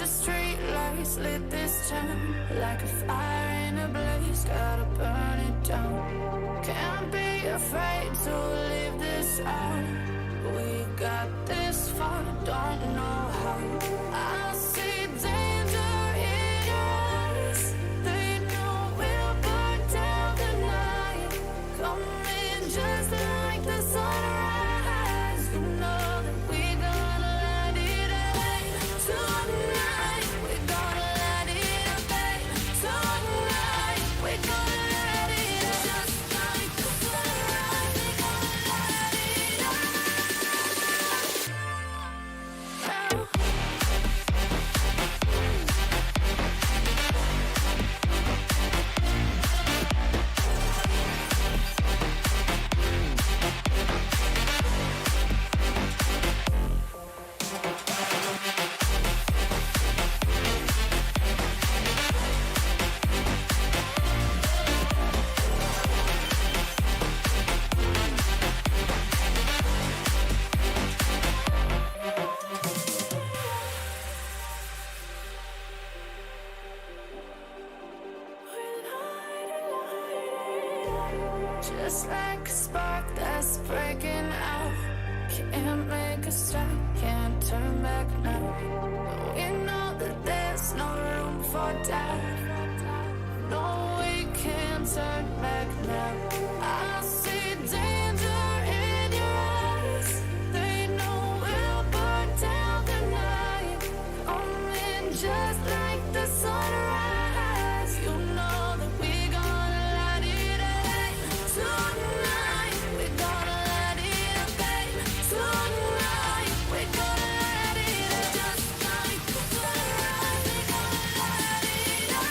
the street lights lit this town like a fire in a blaze, gotta burn it down. Can't be afraid to leave this out. We got this far, don't know how. I see danger in your eyes. They know we'll burn down the night. Coming just like the sunrise. You know that we gonna light it up tonight. We gonna light it up tonight. We gonna light it up just like the sunrise. We gonna light it up. Just like a spark that's breaking out. Can't make a stop, can't turn back now. We know that there's no room for doubt. No, we can't turn back now. I see danger in your eyes. They know we'll burn down the night. Coming just like the sunrise. You know that we gonna light it up tonight. We gonna light it up tonight. We gonna light it up just like the sunrise. We gonna light it up.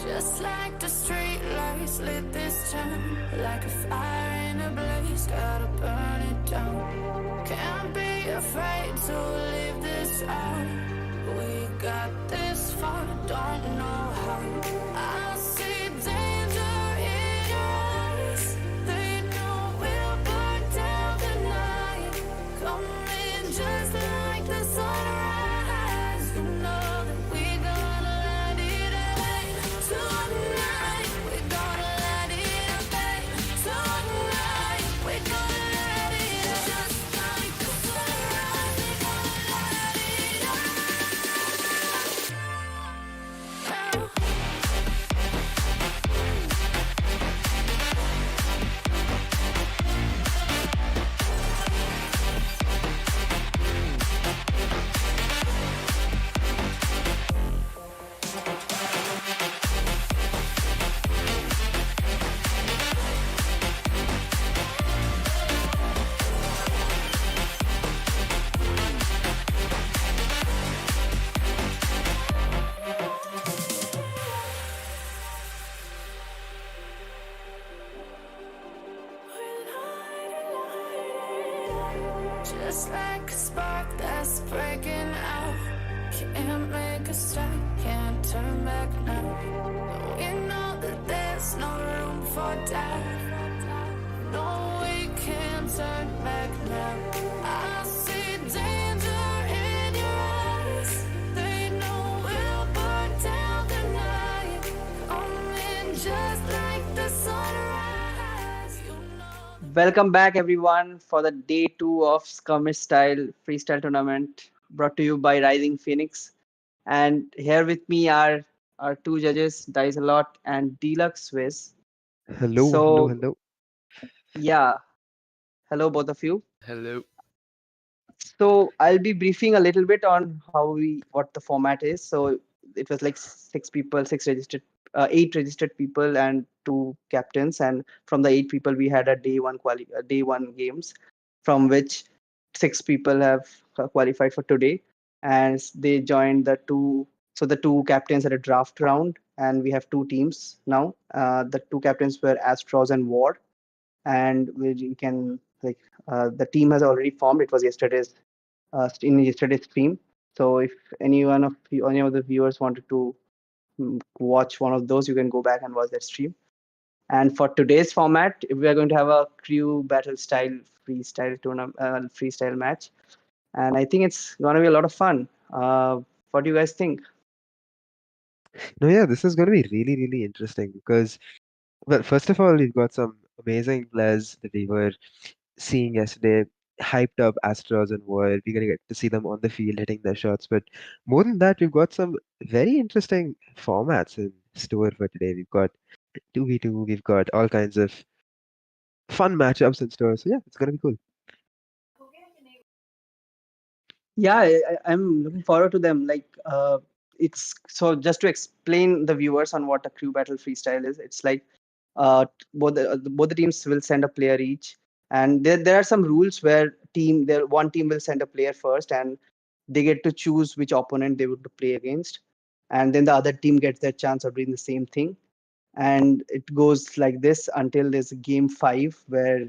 Just like the street lights lit this town like a fire in a blaze, gotta burn it down. Can't be afraid to leave this out. We got this far, don't know how. I see danger in your eyes. They know we'll burn down the night. Coming just like the sunrise. You know that we gonna light it up tonight. We gonna light it up tonight. We gonna light it up just like the sunrise. We gonna light it up. Just like a spark that's breaking out. Can't make a stop, can't turn back now. We know that there's no room for doubt. No, we can't turn back now. I see danger in your eyes. They know we'll burn down the night. Coming just like the sunrise. You know. Welcome back, everyone, for the day two of Skirmish style freestyle tournament. brought to you by Rising Phoenix. And here with me are our two judges, Dice a Lot and Deluxe Swiss. Hello, hello, So, hello. yeah, hello, both of you. Hello. So I'll be briefing a little bit on what the format is. So it was like six people, eight registered people, and two captains. And from the eight people, we had a day one games, from which six people have qualified for today, and they joined the two. So the two captains had a draft round, and we have two teams now. The two captains were Astros and War, and we can like the team has already formed. It was in yesterday's stream. So if any of the viewers wanted to watch one of those, you can go back and watch that stream. And for today's format, we are going to have a crew battle style freestyle match, and I think it's going to be a lot of fun. What do you guys think? No, yeah, this is going to be really, really interesting because, well, first of all, we've got some amazing players that we were seeing yesterday, hyped up Astros and War. We're going to get to see them on the field hitting their shots. But more than that, we've got some very interesting formats in store for today. We've got 2v2, we've got all kinds of fun matchups in store. So, yeah, it's going to be cool. Yeah, I'm looking forward to them. It's so just to explain the viewers on what a crew battle freestyle is. It's like both the teams will send a player each, and there are some rules where one team will send a player first, and they get to choose which opponent they would play against, and then the other team gets their chance of doing the same thing, and it goes like this until there's game five where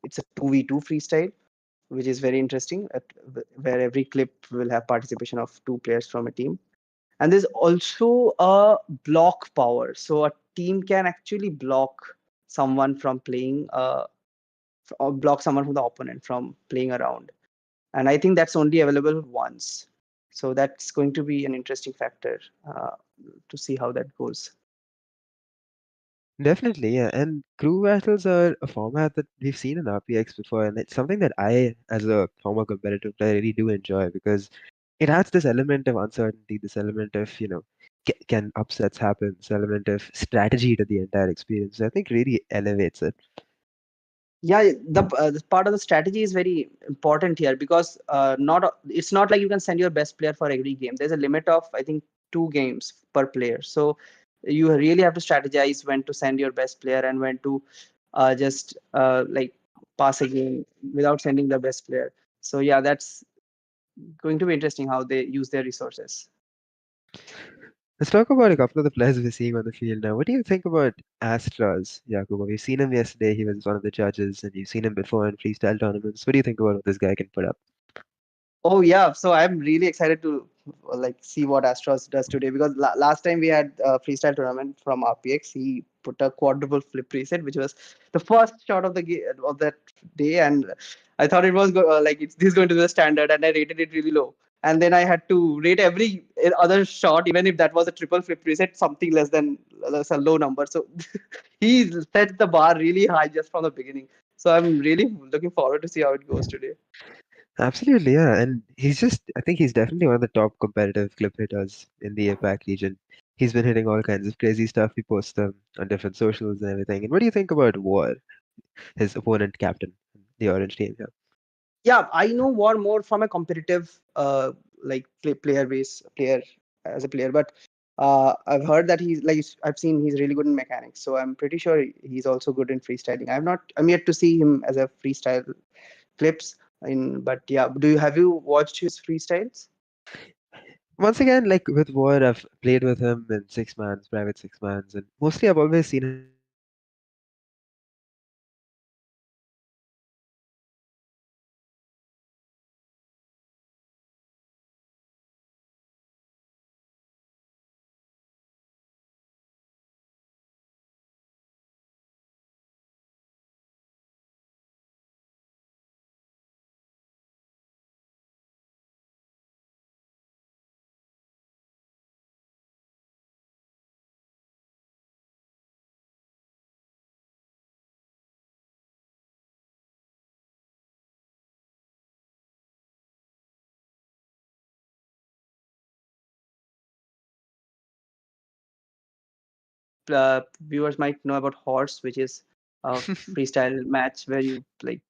it's a 2v2 freestyle, which is very interesting, where every clip will have participation of two players from a team. And there's also a block power. So a team can actually block someone from playing, or block someone from the opponent from playing around. And I think that's only available once. So that's going to be an interesting factor to see how that goes. Definitely, yeah. And crew battles are a format that we've seen in RPX before, and it's something that I, as a former competitive player, really do enjoy because it adds this element of uncertainty, this element of, can upsets happen, this element of strategy to the entire experience. I think really elevates it. Yeah, the part of the strategy is very important here, because not it's not like you can send your best player for every game. There's a limit of, I think, two games per player. So you really have to strategize when to send your best player and when to just like pass a game without sending the best player. So yeah, that's going to be interesting how they use their resources. Let's talk about a couple of the players we're seeing on the field now. What do you think about Astras, Jacobo? We've seen him yesterday. He was one of the judges, and you've seen him before in freestyle tournaments. What do you think about what this guy can put up? Oh yeah, so I'm really excited to like see what Astros does today, because last time we had a freestyle tournament from RPX. He put a quadruple flip reset, which was the first shot of the of that day, and I thought it was this is going to be the standard, and I rated it really low. And then I had to rate every other shot, even if that was a triple flip reset, something less than that's a low number. So he set the bar really high just from the beginning. So I'm really looking forward to see how it goes today. Absolutely, yeah. And I think he's definitely one of the top competitive clip hitters in the APAC region. He's been hitting all kinds of crazy stuff. He posts them on different socials and everything. And what do you think about War, his opponent captain, the orange team? Yeah. Yeah, I know War more from a competitive player as a player, but I've heard that I've seen he's really good in mechanics, so I'm pretty sure he's also good in freestyling. I'm yet to see him as a freestyle clips in, but yeah, have you watched his freestyles? Once again, like with War, I've played with him in six mans, private six mans, and mostly I've always seen him as a very strategic player. He viewers might know about horse, which is a freestyle match where you like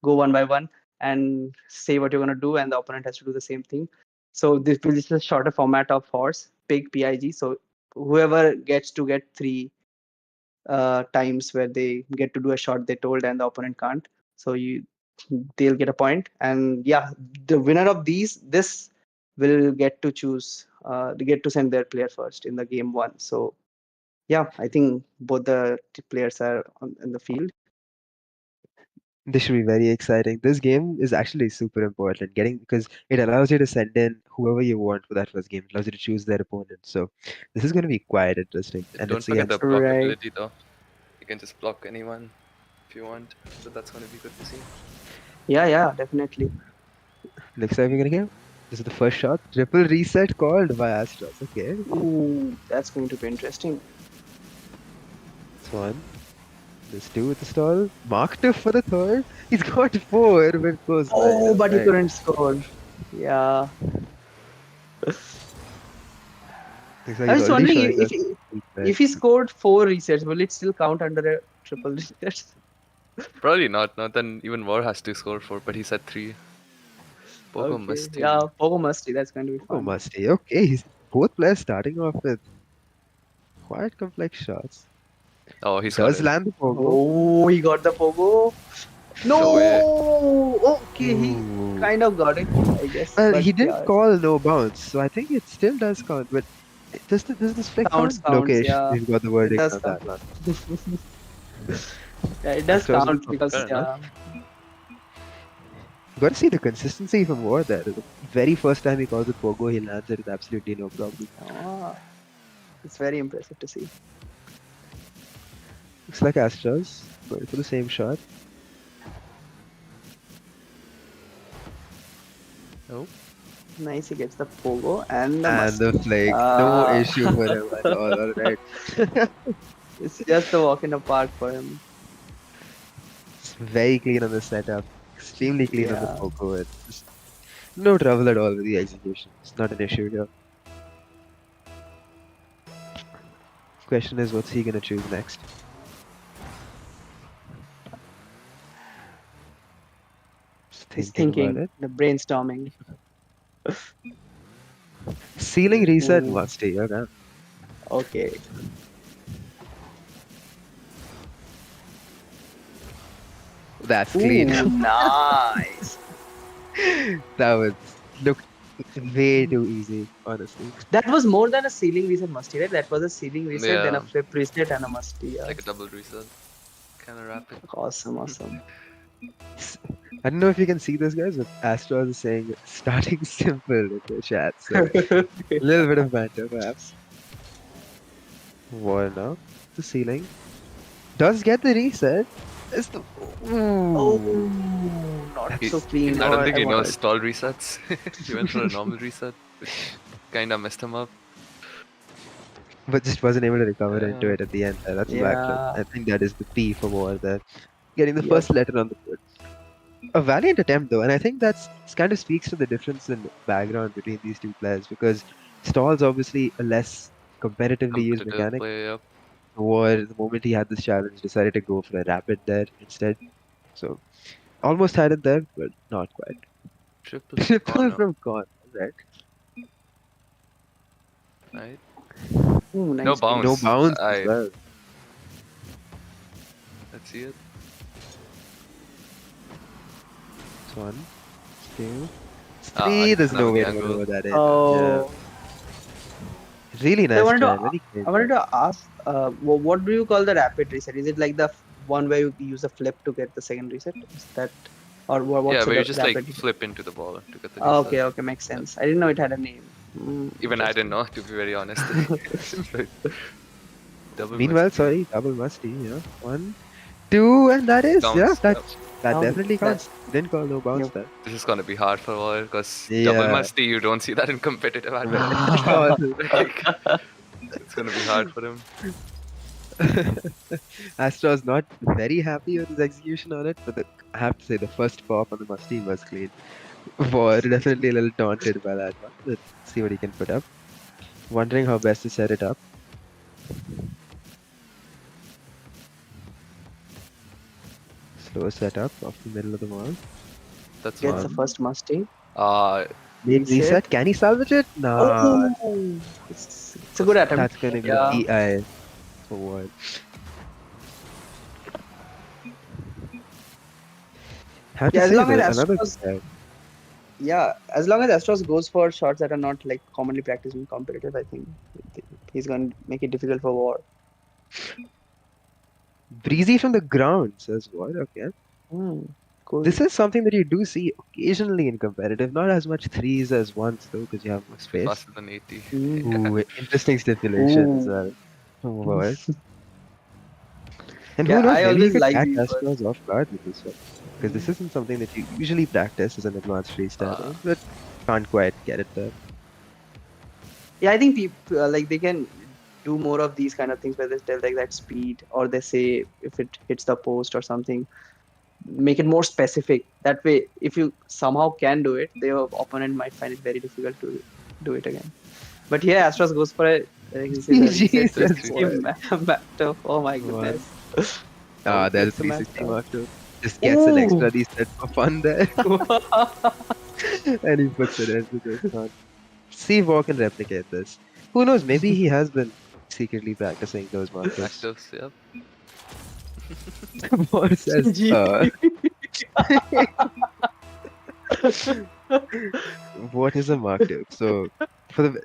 go one by one and say what you're gonna do, and the opponent has to do the same thing. So this is a shorter format of horse, pig. So whoever gets to get three times where they get to do a shot they told and the opponent can't, so they'll get a point. And yeah, the winner of this will get to choose they get to send their player first in the game one. So yeah, I think both the players are in the field. This should be very exciting. This game is actually super important, getting because it allows you to send in whoever you want for that first game. It allows you to choose their opponent. So this is going to be quite interesting. And Don't it's forget the against block Right. ability though. You can just block anyone if you want. So that's going to be good to see. Yeah, definitely. looks like we're gonna get. This is the first shot. Triple reset called by Astros. Okay, Ooh, that's going to be interesting. this one. This two with the stall. Marked up for the third. He's got four, but it goes Oh, wide. but he Right. couldn't score. Yeah. Looks like I he's was already wondering showing if us. if he scored 4 resets, will it still count under a triple reset? Probably not. Not then even War has to score 4, but he said 3. Pogo Okay. Musty. Yeah, Pogo Musty. That's going to be Oh, fun. musty. Okay, he's both players starting off with quite complex shots. Oh, he got Does it. land the pogo. Oh, he got the Pogo. No way. No. Okay, he Ooh. kind of got it, I guess. Well, But he didn't yeah, call no bounce, so I think it still does count. But does this flick counts. count? Lokesh, Yeah, we've got the it verdict does on count. that one. Yeah, it does Astros count because fair enough. yeah. You got to see the consistency from War there. The very first time he calls it pogo, he lands it with absolutely no problem. Ah, it's very impressive to see. Looks like Astros going for the same shot. Oh. Nice, he gets the Pogo and the And Musty. the flick. No issue for him at all. All right. It's just a walk in the park for him. It's very clean on the setup. Extremely clean on the Yeah. pogo. It's just no trouble at all with the execution. It's not an issue here. Question is, what's he gonna choose next? Just He's thinking about thinking, it. the brainstorming. Ceiling reset Ooh. musty. Okay. Okay. That's Ooh, clean. nice. That was looked way too easy, honestly. That was more than a ceiling reset musty, right? That was a ceiling reset, then a Yeah. flip reset, and a musty. Yeah. Like a double reset. Kind of rapid. Awesome. I don't know if you can see this, guys, but Astros is saying starting simple in the chat. So a little bit of banter, perhaps. War now. The ceiling. Does get the reset. It's the. Oh, Ooh. not He- so clean. I don't Oh, think he knows wanted- stall resets. He went for a normal reset, which kind of messed him up. But just wasn't able to recover into Yeah. it at the end. That's a back flip. Yeah. I think that is the P for War there. Getting the Yep. first letter on the board. A valiant attempt though, and I think that's kind of speaks to the difference in background between these two players because Stall's obviously a less competitively used Competitive mechanic. play, yep. War, the moment he had this challenge, decided to go for a rapid there instead. So almost had it there, but not quite. Triple Triple corner, from Con, right? right? Ooh, nice No spin. bounce. No bounce I- as well. Let's see it. It's one, it's two, it's Ah, three. There's now no the way to angle. go that in. Oh, Yeah. Really nice wanted to try. Very clean I wanted try. to ask, what do you call the rapid reset? Is it like the one where you use a flip to get the second reset? Is that, or what's Yeah, the where you just like rapid? flip into the ball to get the Oh, reset. okay, makes sense. I didn't know it had a name. Even I didn't know, to be very honest. But double Meanwhile, musty. sorry, double musty. Yeah, one, two, and that is Counts, yeah. yep. That Counts, definitely that- counts. Didn't call no bounce Yep. there. This is gonna be hard for all because Yeah. double musty, you don't see that in competitive advantage. Like, it's gonna be hard for him. Astro's not very happy with his execution on it, but I have to say the first pop on the musty was clean. War definitely a little daunted by that one. Let's see what he can put up. Wondering how best to set it up. slow setup off the middle of the wall. That's Gets the one. first mustang. Mid reset. Can he salvage it? Nah. Oh, it's a good attempt. That's gonna be Yeah. PI for what? Have to Yeah, as say long as that another Astros, guy. yeah, as long as Astros goes for shots that are not like commonly practiced in competitive, I think he's going to make it difficult for War. Breezy from the ground says what? Okay. Hmm, cool. This is something that you do see occasionally in competitive, not as much threes as ones though, because you have more Must be space. faster than 80. Mm. Ooh, interesting stipulation as Ooh. well. Oh, what? And Yeah, who knows, I maybe you always could like catch these Astros off guard with this one. Because this isn't something that you usually practice as an advanced freestyler, but can't quite get it there. Yeah, I think people like they can do more of these kind of things where they tell like that speed, or they say if it hits the post or something, make it more specific. That way, if you somehow can do it, their opponent might find it very difficult to do it again. But here, Astros goes for a he says a reset CG says 360 what? matchup. Oh my What? goodness. Ah, there's a Gets the 360 matchup. mark too. Just gets an Ooh. extra reset for fun there. And he puts it into this one. See if War can replicate this. Who knows? Maybe he has been secretly practicing those markers. Actives, yep. War says, Gee. what is a mark tip? So, for the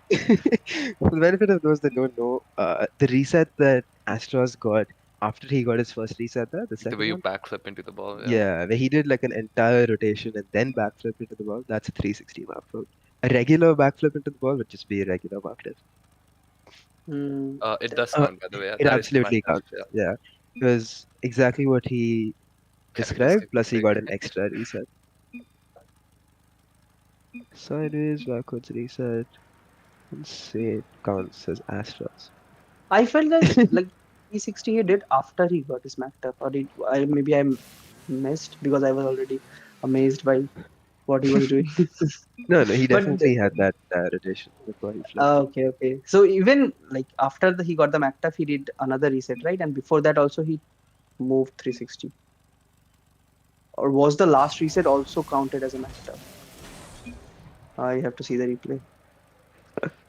for the benefit of those that don't know, the reset that Astros got after he got his first reset there, the The way second you one, backflip into the ball, yeah. yeah, where he did like an entire rotation and then backflip into the ball, that's a 360 mark flip. A regular backflip into the ball would just be a regular mark tip. Hmm. It does Uh, count, by the way. it That is the absolutely matchup, counts. yeah. Yeah, it was exactly what he described. Plus, he got an extra reset. Sideways, backwards reset. And say it counts as Astros. I felt that like 360 he did after he got his macked up, or maybe I missed because I was already amazed by what he was doing. No, he But definitely had that rotation before he flipped. okay, okay. So even like after he got the macked up, he did another reset, right? And before that also he moved 360. Or was the last reset also counted as a macked up? I have to see the replay.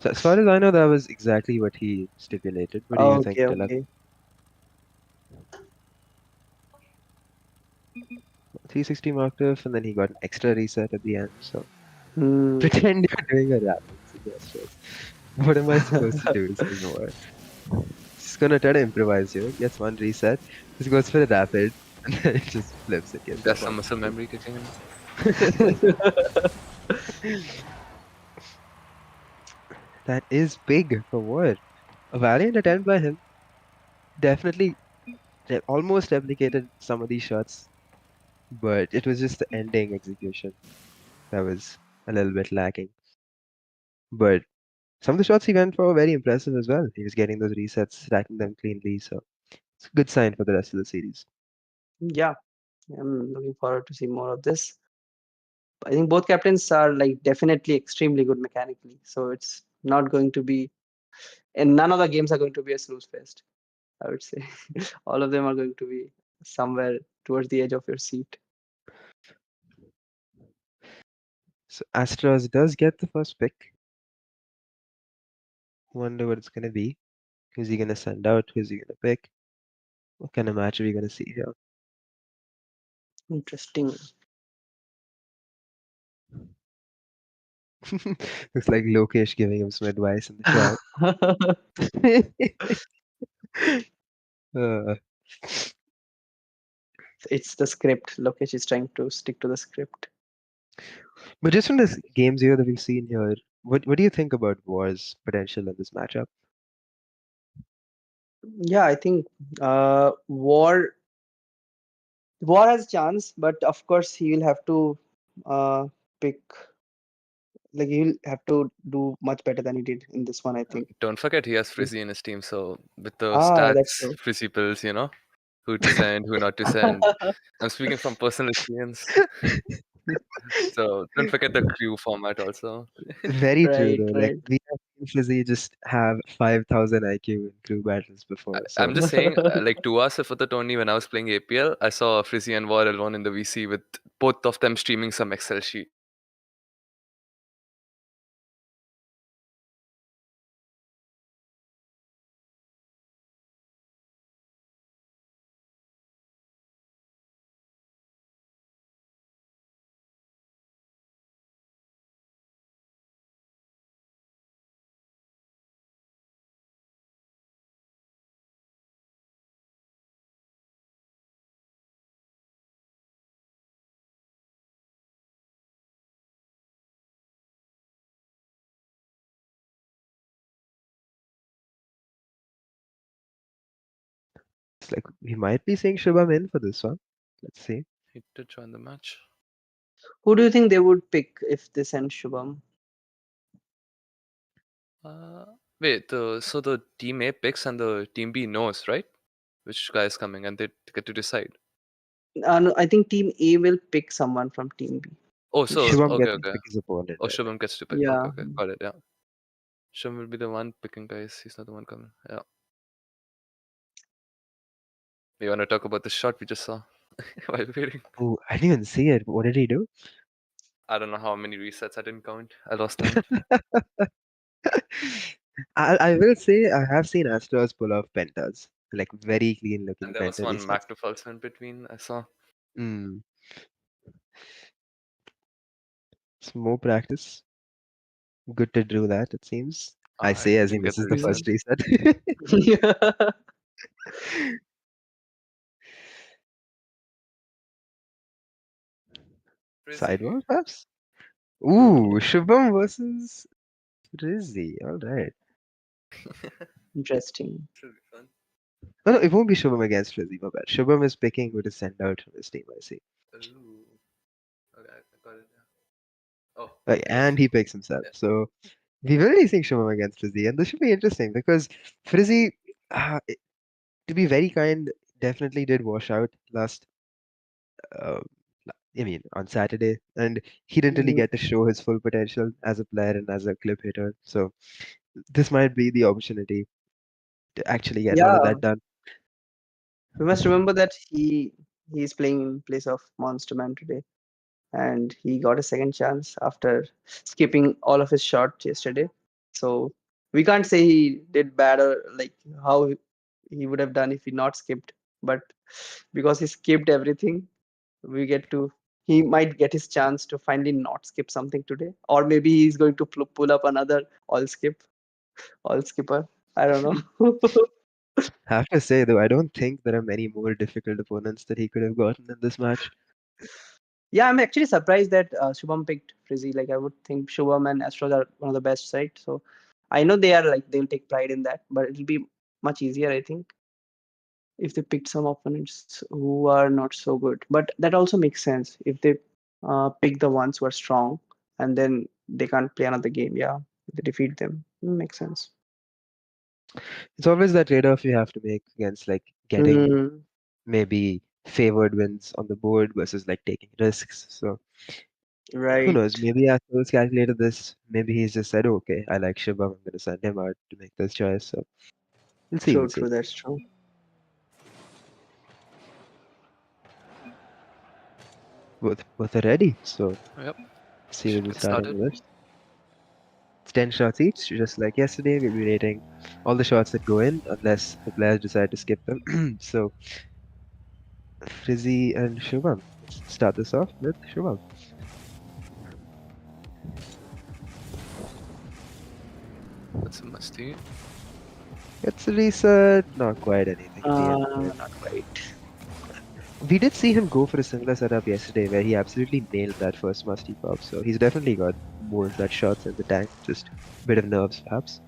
So as far as I know, that was exactly what he stipulated. What do you think, Okay, Tilak? okay. 360 marked off, and then he got an extra reset at the end. So Hmm. pretend you're doing a rapid suggestions. What am I supposed to do? Say more. Just gonna try to improvise here. Gets one reset. Just goes for the rapid, and then it just flips it. Gets There's the some one. muscle memory kicking in. That is big for what? A valiant attempt by him. Definitely almost replicated some of these shots, but it was just the ending execution that was a little bit lacking. But some of the shots he went for were very impressive as well. He was getting those resets, racking them cleanly, so it's a good sign for the rest of the series. Yeah, I'm looking forward to see more of this. I think both captains are like definitely extremely good mechanically, so it's not going to be, and none of the games are going to be a snooze fest. I would say all of them are going to be somewhere towards the edge of your seat. So Astros does get the first pick. Wonder what it's gonna be. Who's he gonna send out? Who's he gonna pick? What kind of match are we gonna see here? Interesting. Looks like Lokesh giving him some advice in the chat. Uh, It's the script. Lokesh is trying to stick to the script. but just from the games here that we've seen here, what do you think about War's potential in this matchup? Yeah, I think War has chance, but of course he will have to pick, like he'll have to do much better than he did in this one, I think. Don't forget he has Frizzy in his team, so with the That's stats, true. Frizzy pills, who to send, who not to send. I'm speaking from personal experience. So don't forget the crew format also. Very true, Right, though. Like, right. we have seen Frizzy just have 5,000 IQ in crew battles before. I'm So, just saying, like 2 hours before the tourney when I was playing APL, I saw Frizzy and War alone in the VC with both of them streaming some Excel sheet. it's like we might be seeing Shubham in for this one. Let's see. He did join the match. Who do you think they would pick if they send Shubham? Uh, Wait, so the team A picks and the team B knows, right? Which guy is coming, and they get to decide. No, I think Team A will pick someone from Team B. Oh, so Shubham okay, gets to okay. pick his opponent, Oh, I think. Shubham gets to pick. Okay, Yeah. okay, got it. Yeah, Shubham will be the one picking guys. He's not the one coming. Yeah. You want to talk about the shot we just saw while waiting? Oh, I didn't even see it. What did he do? I don't know how many resets. I didn't count. I lost count. I will say I have seen Astros pull off pentas, like very clean looking And there was penta one resets. Mac to Fulson in between. I saw. Mm. It's more practice. Good to do that, it seems. I say He as he didn't get the misses the reset. first reset. Yeah. Sidewall, perhaps? Ooh, Shubham versus Rizzy. All right. Interesting. Should be fun. No, no, it won't be Shubham against Rizzy, my bad. Shubham is picking who to send out from his team, I see. Ooh. Okay, I got it. Yeah. Oh, Like, yes. and he picks himself. Yeah. So we've already seen Shubham against Rizzy, and this should be interesting because Frizzy, to be very kind, definitely did wash out last, uh, I mean, on Saturday, and he didn't really Mhm. get to show his full potential as a player and as a clip hitter. So this might be the opportunity to actually get all of Yeah, that done. we must remember that he's playing in place of Monster Man today, and he got a second chance after skipping all of his shots yesterday. So we can't say he did bad or like how he would have done if he not skipped, but because he skipped everything, we get to he might get his chance to finally not skip something today, or maybe he's going to pull up another all skipper. I don't know. I have to say though, I don't think there are many more difficult opponents that he could have gotten in this match. Yeah, I'm actually surprised that Shubham picked Frizzy. Like, I would think Shubham and Astros are one of the best, right? So I know they are like they'll take pride in that, but it'll be much easier, I think, if they picked some opponents who are not so good. But that also makes sense if they pick the ones who are strong and then they can't play another game. Yeah, if they defeat them, makes sense. It's always that trade-off you have to make against like getting Mm, maybe favored wins on the board versus like taking risks. So who right. knows? Maybe Astros calculated this. Maybe he's just said, okay, I like Shubham. I'm going to send him out to make this choice. So we'll see. We'll True, see. true. That's true. Both are ready. So Yep. see Should we'll be get starting started. with this. It's 10 shots each, just like yesterday. We'll be rating all the shots that go in, unless the players decide to skip them. So Frizzy and Shubham. Let's start this off with Shubham. That's a musty. It's a reset, not quite anything at the end of it. Not quite. We did see him go for a similar setup yesterday where he absolutely nailed that first musty pop. So he's definitely got more of that shots in the tank. Just a bit of nerves, perhaps.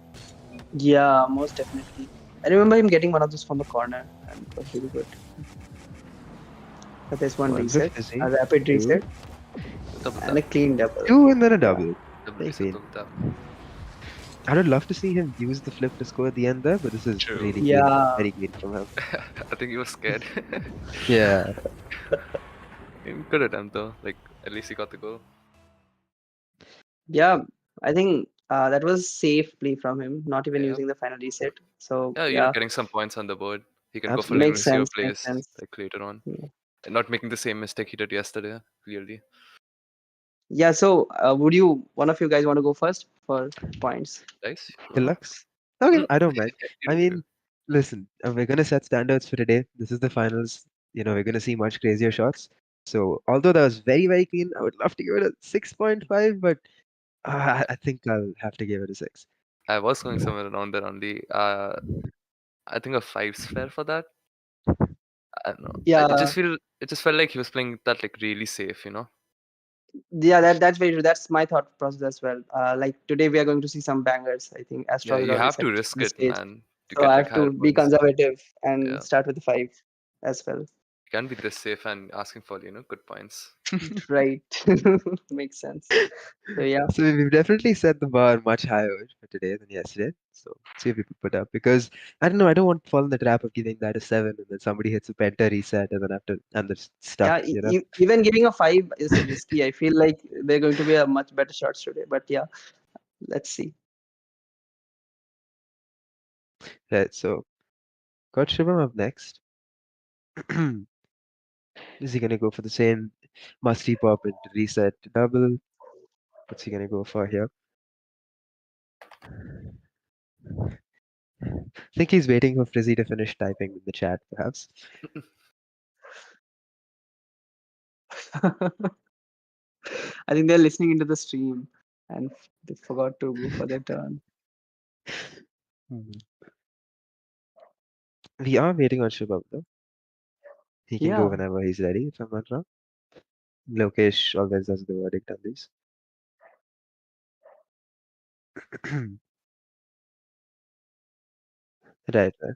Yeah, most definitely. I remember him getting one of those from the corner, and it was really good. But there's one One for reset, Frizzy, a rapid two, reset, Double and a tap. clean double. two, and then a Yeah, double. Double Very reset, clean. double tap. I would love to see him use the flip to score at the end there, but this is True. really clean. yeah, Very clean from him. I think he was scared. Yeah. Good attempt though. Like At least he got the goal. Yeah, I think that was safe play from him, not even Yeah. using the final reset. So Yeah, yeah, getting some points on the board. He can go for like Absolutely. makes riskier sense. Makes plays sense. like later on. Yeah. And not making the same mistake he did yesterday, clearly. Yeah. So would one of you guys want to go first for points? Nice. Sure. Deluxe. Okay, Mm. I don't mind. You I do, you do. mean, listen, we're gonna set standards for today. This is the finals. We're gonna see much crazier shots. So, although that was very, very clean, I would love to give it a 6.5, but I think I'll have to give it a 6. I was going somewhere around there only. I think a 5's fair for that. I don't know. Yeah. It just felt like he was playing that like really safe, you know. Yeah, that's very true. That's my thought process as well. Like today we are going to see some bangers. I think Astro Yeah, has you already have set to risk the it, stage. man, to So get I like have higher to be points. conservative and Yeah, start with the 5 as well. you can't be this safe and asking for good points. Right. Makes sense. So yeah. So we've definitely set the bar much higher for today than yesterday. So see if we can put up because I don't know, I don't want to fall in the trap of giving that a 7 and then somebody hits a penta reset and then and they're stuck, Yeah, even giving a 5 is risky. I feel like they're going to be a much better shots today. But yeah, let's see. Right, so got Shubham up next. Is he gonna go for the same musty pop into reset to double? What's he gonna go for here? I think he's waiting for Frizzy to finish typing in the chat, perhaps. I think they're listening into the stream and they forgot to go for their turn. Hmm. We are waiting on Shubham though. He can go Yeah. whenever he's ready, if I'm not wrong. Lokesh always does the verdict on these. Right, right.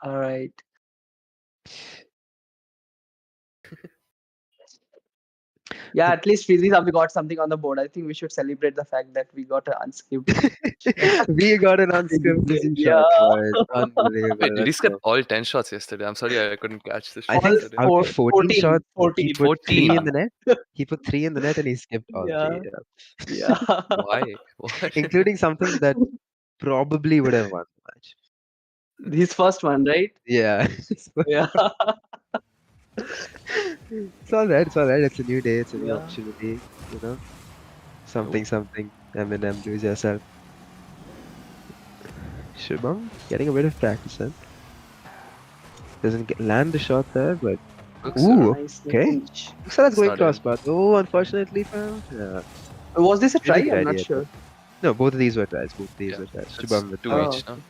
All right. Yeah, at least Fizzy have got something on the board. I think we should celebrate the fact that we got an unskipped We got an Fizzy unscripted game. Frizzy Yeah. shot, boys. Unbelievable. Wait, did he Let's skip go. all 10 shots yesterday? I'm sorry, I couldn't catch the I shot All think yesterday. out of 14 14. shots, he 14. put 3 in 14. the net. He put 3 in the net and he skipped all 3, Yeah. yeah. Yeah. Why? What? Including something that probably would have won the match. His first one, right? Yeah. Yeah. It's all right. It's all right. It's a new day. It's a new Yeah. opportunity. Something, something. Eminem, lose yourself. Shubham getting a bit of practice in. Doesn't land the shot there, but Looks ooh, Nice okay. range. Looks like that's It's going not in. crossbar. Oh, unfortunately, fam. Yeah. Was this a try? Really good I'm not idea, though. sure. No, both of these were tries. Both of these Yeah, were tries. it's Shubham with 2 the each, Oh, no?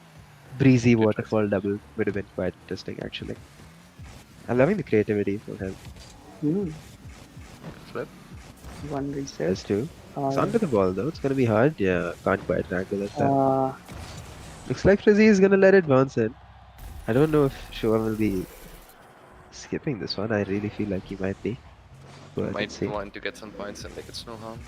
breezy Two tries. waterfall double would have been quite interesting, actually. I'm loving the creativity from him. Flip. One reset. As too. It's Uh, under the ball though. It's gonna be hard. Yeah, can't quite wrangle it. uh, Looks like Frizzy is gonna let it bounce in. I don't know if Shubham will be skipping this one. I really feel like he might be. But Might let's see. want to get some points and it's no harm.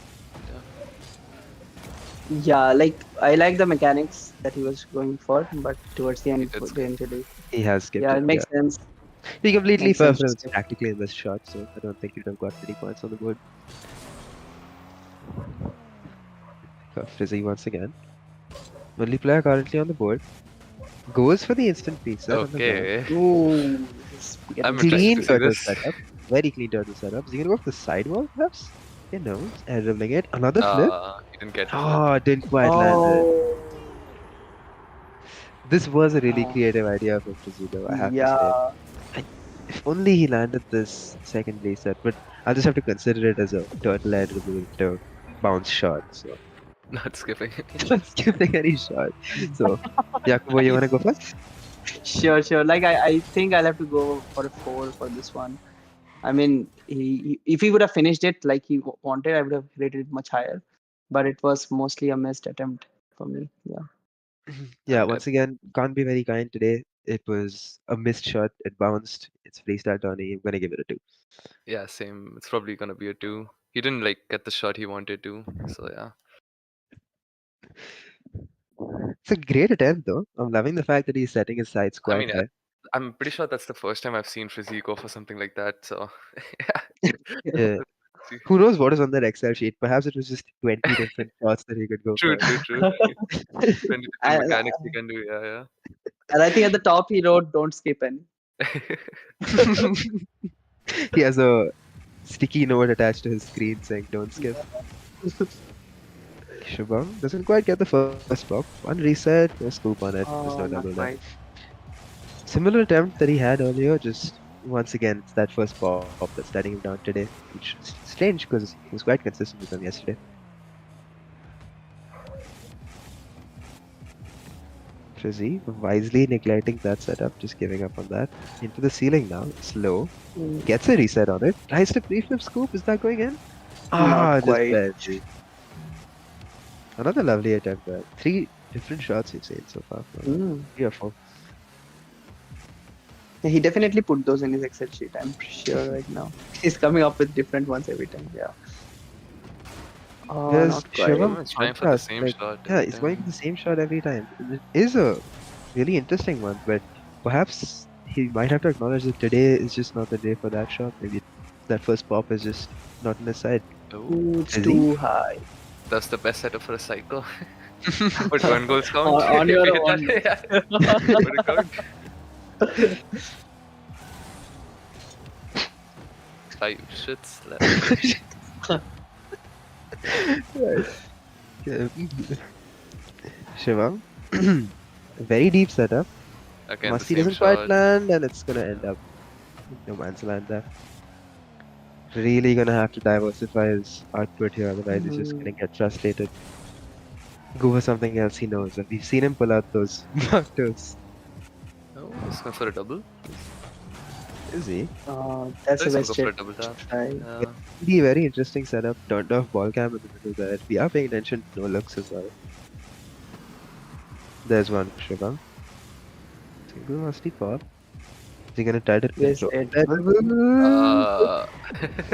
Yeah. yeah, like I like the mechanics that he was going for, but towards the end, He did it skip. didn't really. He has skipped Yeah, it. it makes sense. He completely Makes fell sense for to his skip. tactically missed shot, so I don't think he'd have got many points on the board. Got Frizzy once again. Only player currently on the board. Goes for the instant reset on the ground. Okay. Ooh, this is I'm getting interested Clean to see turtle this. setup. Very clean turtle setup. Is he gonna go for the sidewall perhaps? You know, air dribbling it. Another flip. He didn't get the flip. Oh, didn't quite land it. Oh, This was a really uh, creative idea from Frizzy though, I have to say. yeah. If only he landed this second reset, but I'll just have to consider it as a turtle air dribble to bounce shot. So Not skipping. not skipping any shot. So Yakubo, you wanna go first? Sure. Like I think I'll have to go for a 4 for this one. I mean, if he would have finished it like he wanted, I would have rated it much higher. But it was mostly a missed attempt for me. Yeah. Yeah, Okay. once again, can't be very kind today. It was a missed shot. It bounced. It's freestyle Tony. I'm gonna give it a 2. Yeah, same. It's probably gonna be a 2. He didn't get the shot he wanted to. So yeah. It's a great attempt though. I'm loving the fact that he's setting his sights I quite mean, high. I'm pretty sure that's the first time I've seen Frizzy go for something like that. So yeah. Yeah. See. Who knows what is on that Excel sheet? Perhaps it was just 20 different shots that he could go True, for. true, true. 20 different And, mechanics you can do. Yeah, and I think at the top he wrote, "Don't skip any." yeah. He has a sticky note attached to his screen saying "Don't skip." Shubham doesn't quite get the first pop. One reset, no scoop on it. There's no double Not there. quite. Similar attempt that he had earlier, just once again, it's that first pop that's letting him down today, which is strange because he was quite consistent with them yesterday. Frizzy wisely neglecting that setup, just giving up on that. Into the ceiling now, slow. Mm, Gets a reset on it. Tries to pre-flip scoop. Is that going in? Not Just quite. barely. Another lovely attempt there. 3 different shots you've seen so far. Mm. 3 or 4. Yeah, he definitely put those in his Excel sheet. I'm sure right now. He's coming up with different ones every time. Yeah. Oh, Because not quite. Shivam, It's trying for the contrast, same like, shot yeah, every he's going time. for the same shot every time. It is a really interesting one, but perhaps he might have to acknowledge that today is just not the day for that shot. Maybe that first pop is just not on his side. Oh, Ooh, it's Is he? too high. that's the best setup for a cycle. Would 1 goals count? On If your you hit own. that, yeah. Would it count? 5 shits left. Right. Yeah. Shivam, very deep setup. Again, the Musty same doesn't quite shot. land, and it's gonna end up no man's land there. Really gonna have to diversify his output here, otherwise he's just gonna get frustrated. Go for something else he knows, and we've seen him pull out those markers. Oh, he's going for a double. Is he? That's a He's going best for a check. double tap. Try. Yeah. Really very interesting setup. Turned off ball cam in the middle there. We are paying attention to no looks as well. There's one for Shubham. Single musty pop. Is he gonna try to Yes, control it that? Uh,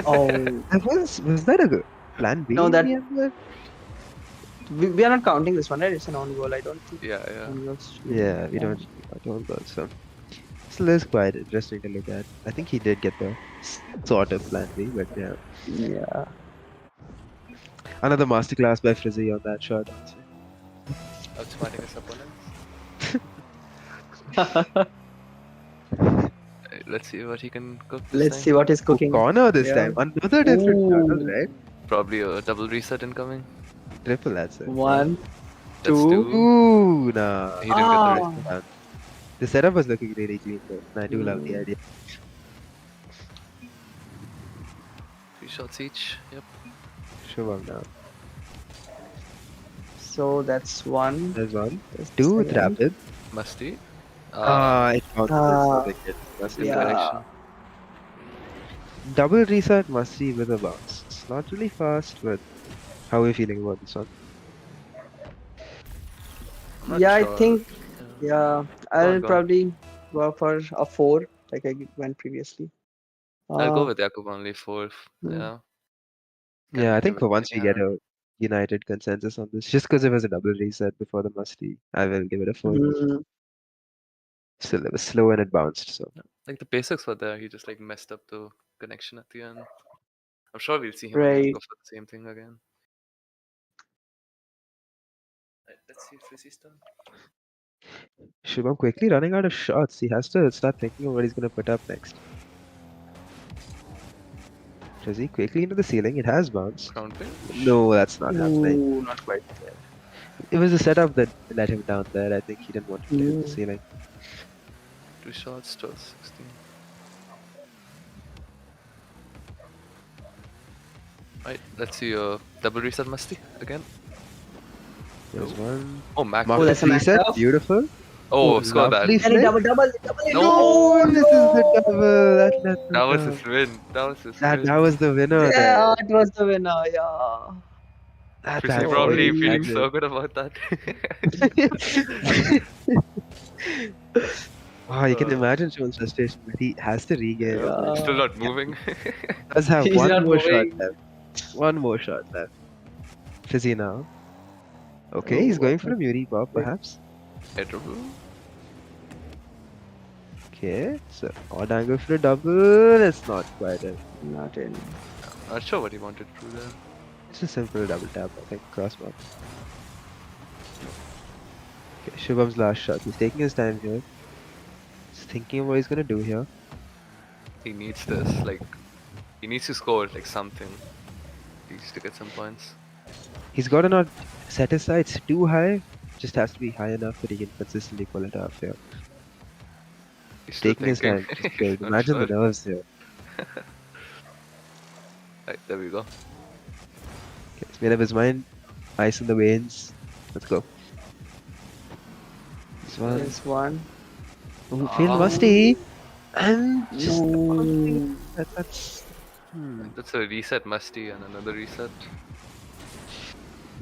Oh, Was that a plan B? No, in that- the end there? we are not counting this one, right? It's an on goal. I don't think. yeah, yeah. On goals should- Yeah, we don't go. So still is quite interesting to look at. I think he did get the sort of plan B, but yeah. Yeah. Another masterclass by Frizzy on that shot. Honestly. Outsmarting his opponents. Let's see what he can cook this Let's time. see what is Oh, cooking. corner this Yeah. time. Another different shot, Ooh. right? Probably a double reset incoming. Triple, that's it. One, That's two. 2. Ooh, nah. He didn't get the Ah. reset. The setup was looking really clean though. And I do love the Mm. idea. 3 shots each. Yep. Shubham now. So that's one. There's one. That's Two with second. rapid. Musty. It bounces. Ah. I think it must be Yeah. Direction. Double reset must see with a bounce. It's not really fast, but how are you feeling about this one? I'm not Yeah, I sure. think. Yeah. Yeah, Go I'll on. probably go for a 4, like I went previously. I'll go with Jakub only 4. Hmm. Yeah. Yeah, I think for once we get yeah. a united consensus on this, just because it was a double reset before the musty, I will give it a 4. Mm, Still, it was slow and it bounced, so. Like the basics were there. He just like messed up the connection at the end. I'm sure we'll see him again Right. go for the same thing again. Right, let's see if Frizzy's done. Shubham quickly running out of shots. He has to start thinking of what he's going to put up next. Frizzy quickly into the ceiling. It has bounced. Crown pin. No, that's not happening. Ooh, not quite there. It was the setup that let him down there. I think he didn't want to play with the Mm. ceiling. 2 shots, 12, 16. Right, let's see double reset Musty again. There's one. Oh, Mac. Mark that's a the reset. matchup. Beautiful. Oh, score that. lovely And he flick. double. No, this is the double. That let him That was down. his win. That was his That win. was the winner Yeah, there. it was the winner. Yeah. That Frizzy was probably really feeling magic. so good about that. Oh, you can imagine Sean's frustration, but he has to regain. Yeah. Still not moving. Does have He's one not more shot moving. left. One more shot left. Frizzy now. Okay, Oh, he's going what for a Muri pop, perhaps. Edible. Okay, so odd angle for a double. It's not quite it. Not in. Not sure what he wanted to do there. It's a simple double tap, I think. Cross mark. Okay, Shubham's last shot. He's taking his time here. He's thinking of what he's gonna do here. He needs this. Like, he needs to score like something. He needs to get some points. He's got to not set his sights too high. Just has to be high enough that he can consistently pull it off here. He's still Taking his thinking. time. Just He's good. not Imagine the sure. nerves here. Right, there we go. Okay, he's made up his mind. Ice in the veins. Let's go. This one. There's one. Ooh, failed Ah. musty. And just No. that's. That's a reset musty and another reset.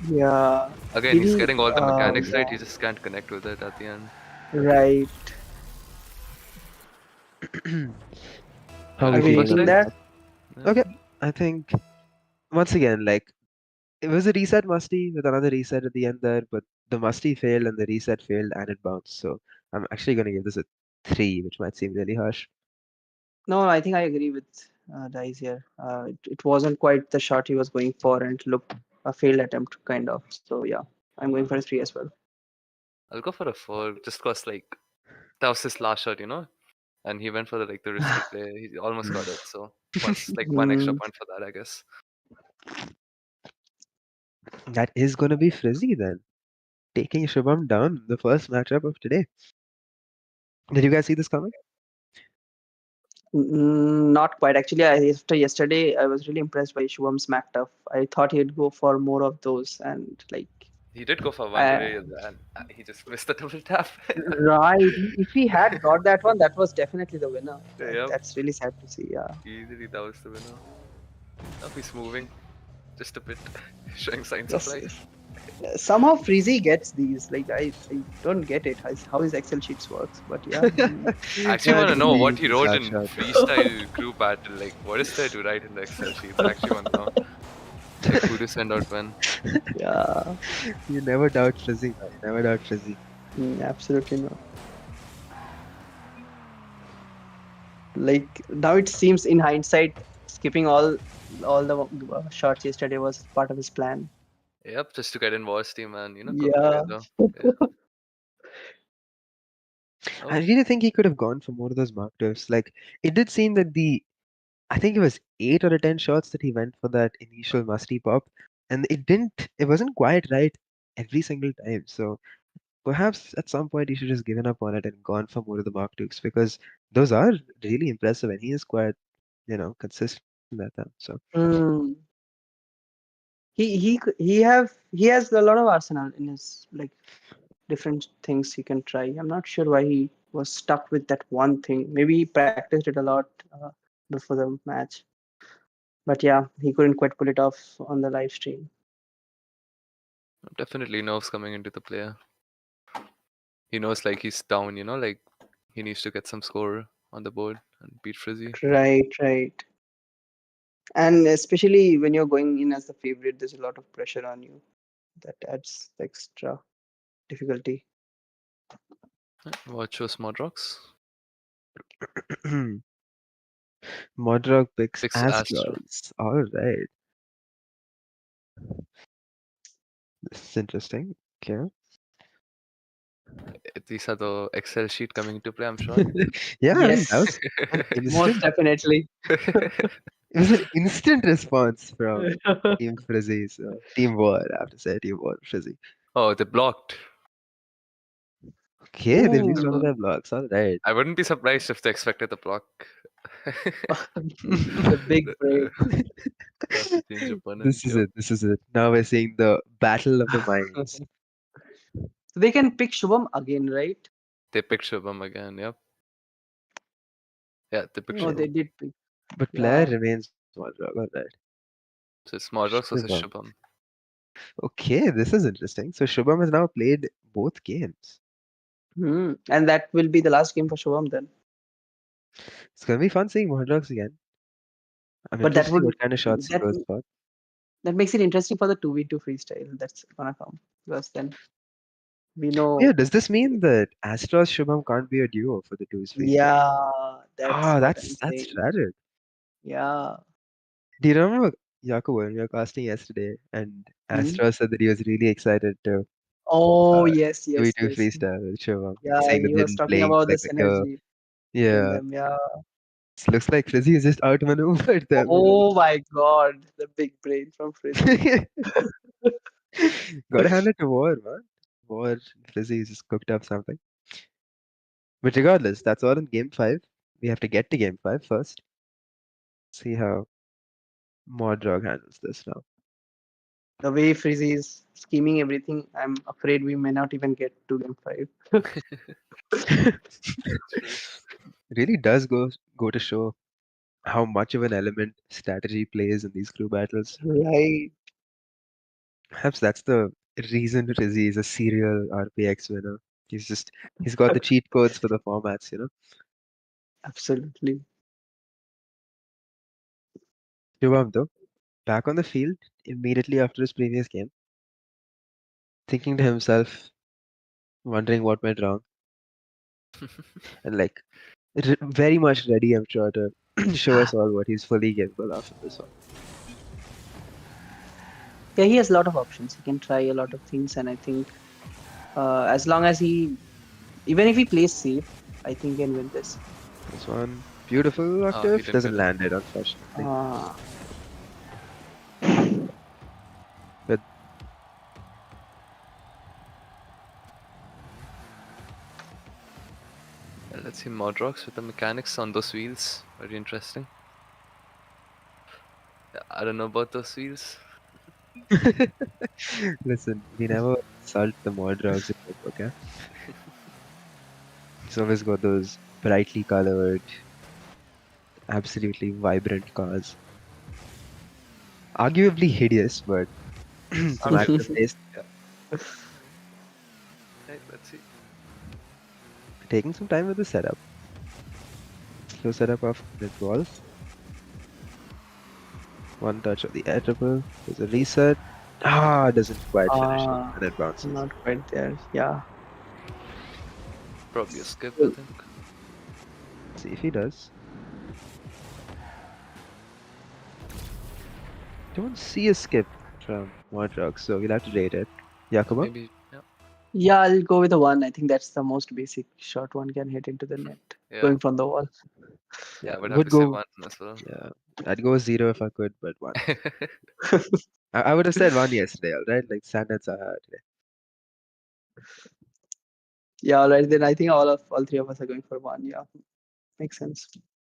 Yeah. Again, Did he's he, getting all the mechanics right. yeah. He just can't connect with it at the end. Right. How Are we we feeling rating on that? Yeah. Okay, I think once again, like it was a reset musty with another reset at the end there, but the musty failed and the reset failed and it bounced. So I'm actually gonna give this a 3, which might seem really harsh. No, I think I agree with Dice here. It wasn't quite the shot he was going for, and it looked a failed attempt, kind of. So yeah, I'm going for a 3 as well. I'll go for a 4 just cause like that was his last shot, and he went for the risky play. He almost got it. So one extra Mm, point for that, I guess. That is gonna be Frizzy then, taking Shubham down the first matchup of today. Did you guys see this coming? not quite. Actually, after yesterday, I was really impressed by Shubham's smack tough. I thought he'd go for more of those, and like, He did go for one uh, today, and he just missed the double tap. right. If he had got that one, that was definitely the winner. Yep, That's really sad to see. Yeah. easily that was the winner. Now he's moving just a bit, showing signs of Yes. life. Somehow Freezy gets these. Like I don't get it. How his Excel sheets works. But yeah. I actually want to know what he wrote Shot, in shot. freestyle crew battle. Like, what is there to write in the Excel sheets? I actually want to know. Like, who to send out when. Yeah. You never doubt Frizzy, man. You never doubt Frizzy. Absolutely not. Like now it seems in hindsight, skipping all the shots yesterday was part of his plan. Yep, just to get in War's team and cook Yeah. together. Yeah. Oh, I really think he could have gone for more of those mark diffs. Like it did seem that I think it was 8 or 10 shots that he went for that initial musty pop, and it wasn't quite right every single time. So perhaps at some point he should just given up on it and gone for more of the mark diffs because those are really impressive and he is quite consistent at them. So Mm. He has a lot of arsenal in his like different things he can try. I'm not sure why he was stuck with that one thing. Maybe he practiced it a lot before the match. But yeah, he couldn't quite pull it off on the live stream. definitely nerves coming into the player. He knows like he's down, like he needs to get some score on the board and beat Frizzy. Right. And especially when you're going in as the favorite, there's a lot of pressure on you. That adds the extra difficulty. Watch your Smodrocks. Modrog picks Picks Astra. Astros. All right, this is interesting. Okay. These are the Excel sheet coming into play, I'm sure. Yeah, I mean, that Yes, was an most instant. definitely. It was an instant response from Team Frizzy. So Team War, I have to say, Team War Frizzy. Oh, they blocked. Okay, they released one of Ooh, their blocks. All right. I wouldn't be surprised if they expected the block. the big break. They have to change opponent. This is Yep. it. This is it. Now we're seeing the battle of the minds. So they can pick Shubham again, right? They picked Shubham again. Yep. Yeah, they picked No, they Shubham. did pick. But player Yeah. remains Modrog. All right. So it's Smodrocks versus Shubham. Shubham. Okay, this is interesting. So Shubham has now played both games. And that will be the last game for Shubham then. It's gonna be fun seeing Modrogs again. I'm But interested to see what kind of shots he that goes for. that makes it interesting for the 2v2 freestyle that's gonna come. Because then we Yeah, know. does this mean that Astros Shubham can't be a duo for the twos freestyle? Yeah, that's Ah, what I'm that's saying. tragic. Yeah. Do you remember Jacobo when we were casting yesterday and Hmm? Astro said that he was really excited to Oh, uh, yes, yes, do yes. freestyle with Shivam, Yeah, saying that he they've was been talking playing about for the like a year. synergy between Yeah, them. Yeah. it looks like Frizzy has just outmaneuvered them. Oh my God, the big brain from Frizzy. Gotta hand it to War, man. War, Frizzy just cooked up something. But regardless, that's all in game 5. We have to get to game 5 first. See how Modrog handles this now. The way Frizzy is scheming everything, I'm afraid we may not even get to game 5. True. Really does go to show how much of an element strategy plays in these crew battles. Right. Perhaps that's the reason Rizzy is a serial RPX winner. He's got the cheat codes for the formats, you know. Absolutely. Shubham though, back on the field immediately after his previous game, thinking to himself, wondering what went wrong, and like very much ready, I'm sure, to show us all what he's fully capable of in this one. Yeah, he has a lot of options. He can try a lot of things, and I think as long as even if he plays safe, I think he can win this. This one, beautiful Oh, he octave, didn't doesn't get it. land it, unfortunately. Uh, But Let's see Modrox with the mechanics on those wheels. Very interesting. Yeah, I don't know about those wheels. listen, we never insult the mod drugs, okay? He's always got those brightly colored, absolutely vibrant cars. Arguably hideous, but it's a matter of taste. Yeah. Hey, let's see. Taking some time with the setup. Slow setup of mid walls. One touch of the air triple. There's a reset. Ah, doesn't quite finish it, uh, and it bounces. not quite there. Yeah. Probably a skip, I Well, think. See if he does. Don't see a skip from Modrog, so we'll have to rate it. Jacobo? Maybe, yeah. yeah, I'll go with the one. I think that's the most basic shot one can hit into the net, Yeah. going from the wall. Yeah, I would have would to say go. one as well. Yeah, I'd go 0 if I could, but 1. I would have said 1 yesterday, alright? Like standards are high Yeah, all right. Then I think all three of us are going for one. Yeah, makes sense.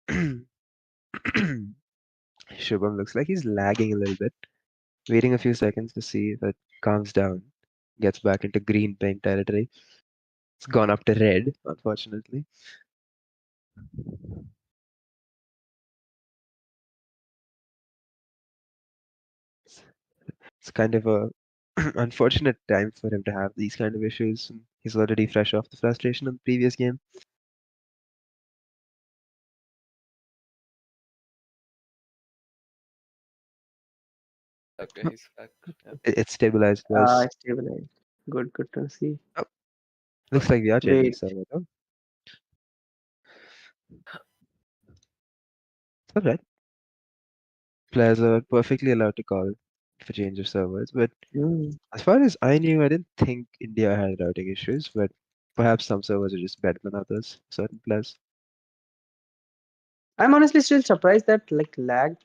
today. Shubham looks like he's lagging a little bit. Waiting a few seconds to see if it calms down. Gets back into green pink territory. It's gone up to red, unfortunately. It's, it's kind of a unfortunate time for him to have these kind of issues. And he's already fresh off the frustration in the previous game. Okay, Oh, he's back. Yeah. It's stabilized, guys. Stabilized. Good to see. Oh, Oh, looks like we are changing Wait, server though. It's alright. Players are perfectly allowed to call for change of servers, but mm, as far as I knew, I didn't think India had routing issues, but perhaps some servers are just better than others, certain players. I'm honestly still surprised that like lag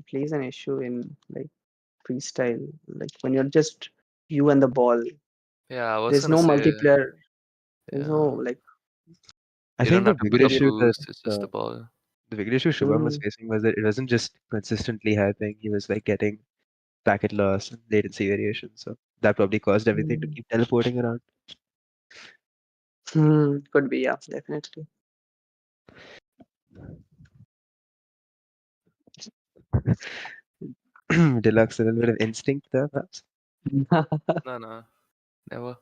plays an issue in like freestyle. Like when you're just you and the ball, yeah, I was there's gonna no say, multiplayer. There's no yeah. like I You think don't the have to bigger put a issue that boost, it's just the ball. the bigger issue Shubham was mm, facing was that it wasn't just consistently happening. He was like getting packet loss and latency variation, so that probably caused everything to mm, keep teleporting around. could be, yeah, definitely. Deluxe, a little bit of instinct there, perhaps. No, no, never.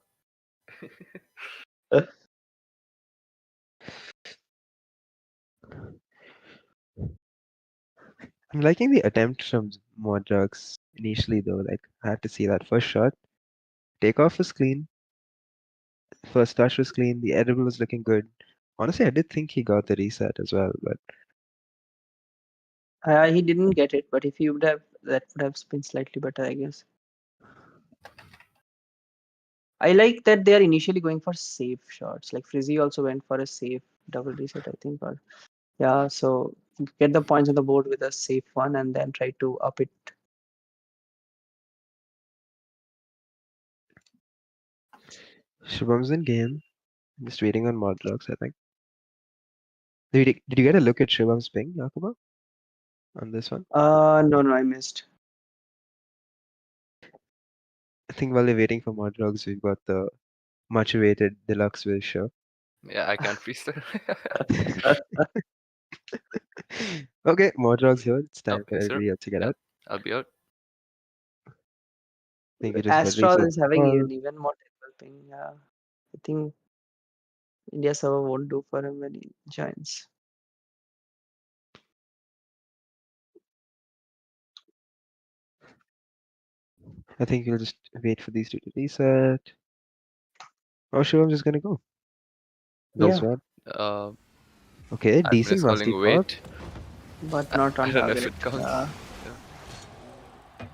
I'm liking the attempt from Modrux initially, though. Like, I had to see that first shot. Takeoff was clean. First touch was clean. The edible was looking good. Honestly, I did think he got the reset as well, but He didn't get it, but if he would have, that would have been slightly better, I guess. I like that they are initially going for safe shots. Like Frizzy also went for a safe double reset, I think. Or yeah, so get the points on the board with a safe one and then try to up it. Shubham's in game. Just waiting on Modrox, I think. Did you get a look at Shubham's ping, Yakuba, on this one? No, I missed. I think while we're waiting for Modrox, we've got the much awaited deluxe wish show. Yeah, I can't freestyle. Okay, Modrox here. It's time Okay, for sir. everybody else to get Yeah, out. I'll be out. I think we just got Astros reset. is having Well, an even more terrible ping. Yeah, I think India server won't do for him when he joins. I think we'll just wait for these two to reset. Oh, sure, I'm just gonna go. Nice Yeah, one. Uh, Okay, admin decent is musty calling pop. wait. but not I on don't know if target. it counts. Yeah, Yeah.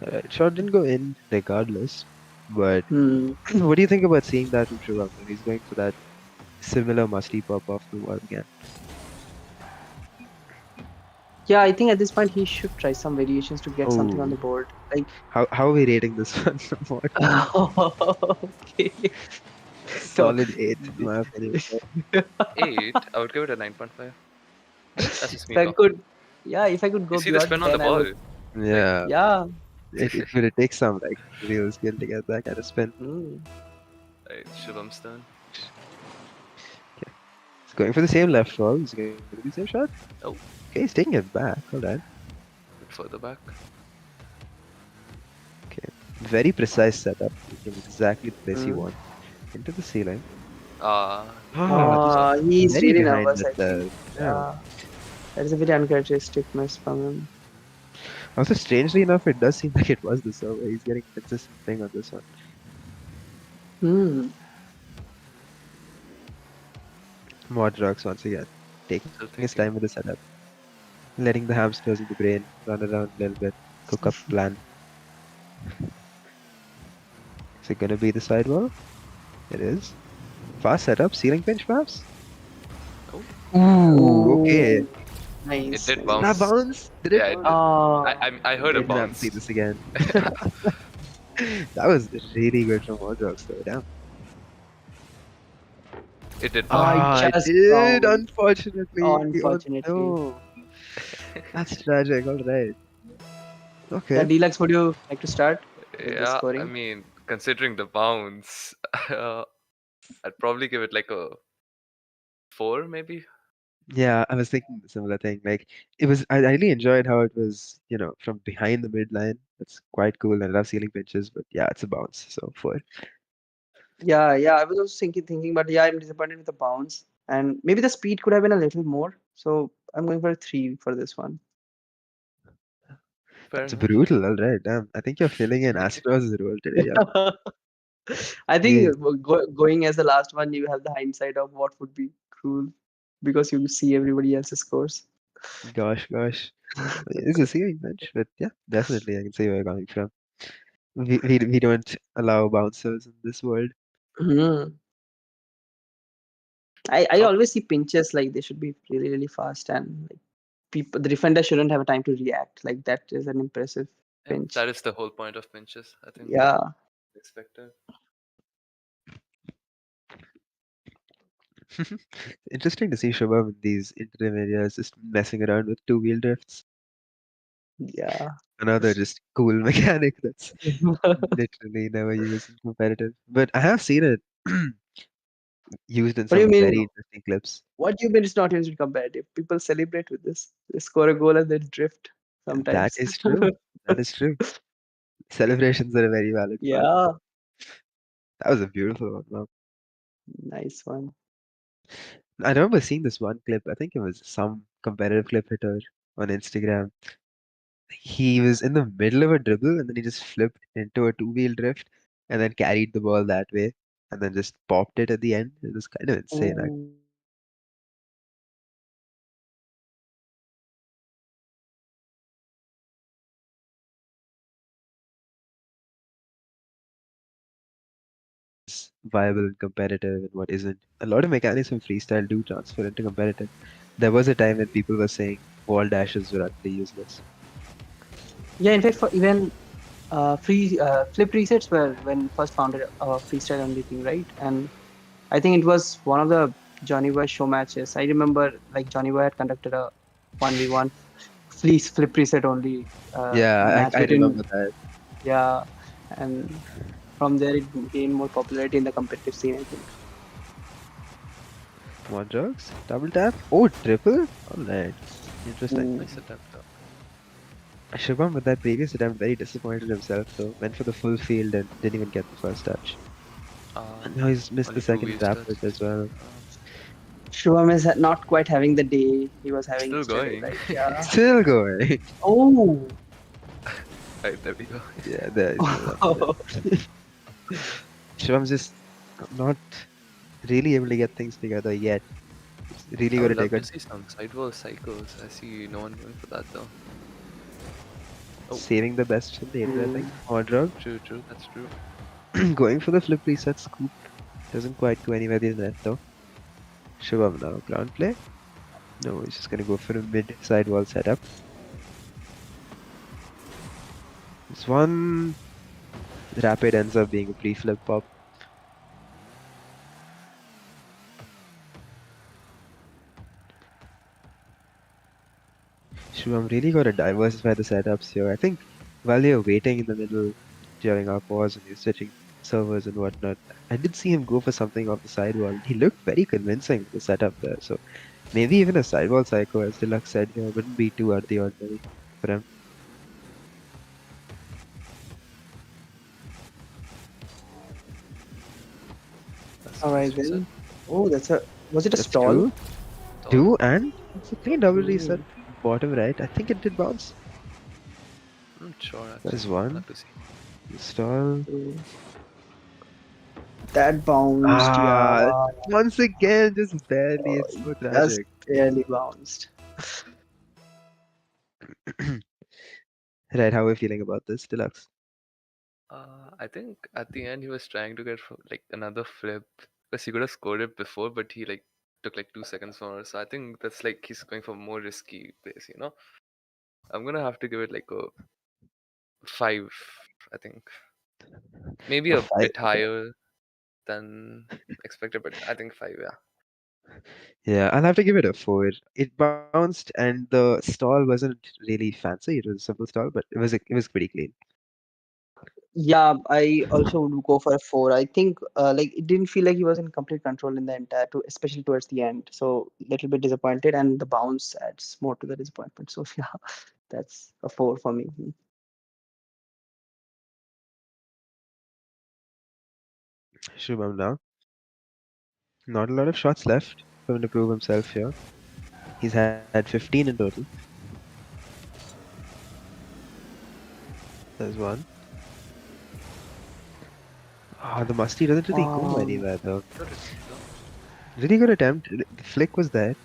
Alright, shot didn't go in regardless. But hmm. what do you think about seeing that from Shubham? He's going for that similar musty pop off the wall again. Yeah, I think at this point he should try some variations to get something on Oh, the board. Like, how are we rating this one from what? okay. So, Solid 8, in my opinion. Eight, I would give it a 9.5. That's just if me I talking. could, yeah, if I could You go see the beyond spin on the 10, I would. ball? Like, Yeah, Yeah. it takes some like real skill to get that kind of spin. Mm. right, Shubham's turn. Okay, he's going for the same left wall. He's going to do the same shot. Oh, Okay, he's taking it back. Hold on. bit further back. Okay, very precise setup. Taking exactly the place you Mm. want into the ceiling. Ah, Just tough. He's very really behind nervous, that I think. Yeah. Yeah. That is a very uncharacteristic miss from him. Also, strangely enough, it does seem like it was the server. He's getting consistent thing on this one. Hmm. Modrox once again, taking his Still time with the thinking. setup, letting the hamsters in the brain run around a little bit, cook up plan. Is it gonna be the sidewall? It is. Fast setup, ceiling pinch perhaps? Oh, Ooh, okay. Oh, it nice, did Did that nice. bounce. bounce? Did it Yeah, it bounce? did. Oh, I it heard a did. Didn't have to see bounce. this again. That was really good from Modrox though, damn. It did bounce. I Ah, it just did, bounced. unfortunately. Oh Unfortunately. no. That's tragic, alright. Yeah, Okay. Deluxe, would you like to start with the Yeah, I scoring? mean, considering the bounce, I'd probably give it like a 4, maybe. Yeah, I was thinking the similar thing. Like I really enjoyed how it was, from behind the midline. That's quite cool. I love ceiling pitches, but yeah, it's a bounce. So four. Yeah, I was also thinking, but yeah, I'm disappointed with the bounce. And maybe the speed could have been a little more. So I'm going for a 3 for this one. Fair That's enough. brutal. All right, damn. I think you're filling in Astros' role today. Yeah, I think please. going as the last one, you have the hindsight of what would be cruel because you see everybody else's scores. Gosh. It's a ceiling bench, but yeah, definitely I can see where you're coming from. We don't allow bouncers in this world. Mhm. I Oh, always see pinches like they should be really, really fast and like people the defender shouldn't have a time to react. Like that is an impressive yeah, pinch. that is the whole point of pinches, I think. Yeah. Expected. Interesting to see Shubham in these interim areas just messing around with two-wheel drifts. Yeah. Another just cool mechanic that's literally never used in competitive. But I have seen it used in What do you some mean? very interesting clips. What do you mean it's not used in competitive? People celebrate with this. They score a goal and then drift That sometimes. is true. That is true. Celebrations are a very valid part. Yeah, That was a beautiful one. Wow. nice one. I remember seeing this one clip. I think it was some competitive clip hitter on Instagram. He was in the middle of a dribble and then he just flipped into a two-wheel drift and then carried the ball that way and then just popped it at the end. It was kind of insane, Ooh. viable and competitive and what isn't. A lot of mechanics from freestyle do transfer into competitive. There was a time when people were saying wall dashes were utterly useless. Yeah, in fact, for even free flip resets were when first founded a freestyle only thing, right? And I think it was one of the Johnny Boy show matches. I remember like Johnny Boy had conducted a 1v1 fleece flip reset only Yeah, match I between, remember that. yeah, and from there it gained more popularity in the competitive scene, I think. One drugs, double tap, oh triple. All right, interesting. Ooh. Nice attempt though. Shubham with that previous attempt very disappointed himself though. Went for the full field and didn't even get the first touch. And now he's missed the Only two second waste rapid touches. as well. Shubham is not quite having the day he was having Still yesterday, going. right? Yeah. Still going. Oh. Right, there we go. Yeah, there is no love for it. Shubham's just not really able to get things together yet. It's really I going would to take love a to see some sidewall cycles. I see no one going for that though. Oh, saving the best for later, I think. Mm. Or drug. true, that's true. Going for the flip reset scoop. Doesn't quite go anywhere near the net though. Shubham now. Ground play? No, he's just going to go for a mid sidewall setup. This one rapid ends up being a pre-flip pop. Shubham really got to diversify the setups here. I think while you're waiting in the middle during our pause and you're switching servers and whatnot, I did see him go for something off the sidewall. He looked very convincing with the setup there. So maybe even a sidewall psycho, as Deluxe said here, wouldn't be too out of the ordinary for him. That's All right nice reset. then. Oh, that's a. Was it a That's stall? two. Tall. Two and it's a clean double reset. Ooh. Bottom right. I think it did bounce. I'm not sure There's actually. I'll one. have to see. Stall. Ooh. That bounced, Ah, yeah. once again, just barely. It's so Just tragic. barely bounced. Right, how are we feeling about this, Deluxe? I think at the end he was trying to get like another flip because he could have scored it before, but he like took like 2 seconds more. So I think that's like he's going for more risky plays. I'm gonna have to give it like a 5. I think maybe A a five. bit higher than expected, but I think 5. Yeah. Yeah, I'll have to give it a 4. It bounced, and the stall wasn't really fancy. It was a simple stall, but it was pretty clean. Yeah, I also would go for a 4. I think like it didn't feel like he was in complete control in the entire, especially towards the end. So little bit disappointed, and the bounce adds more to the disappointment. So yeah, that's a 4 for me. Shubham now. Not a lot of shots left for him to prove himself here. He's had 15 in total. There's one. Ah, the musty doesn't really go Um, anywhere though. Good attempt, though. Really good attempt. The flick was there,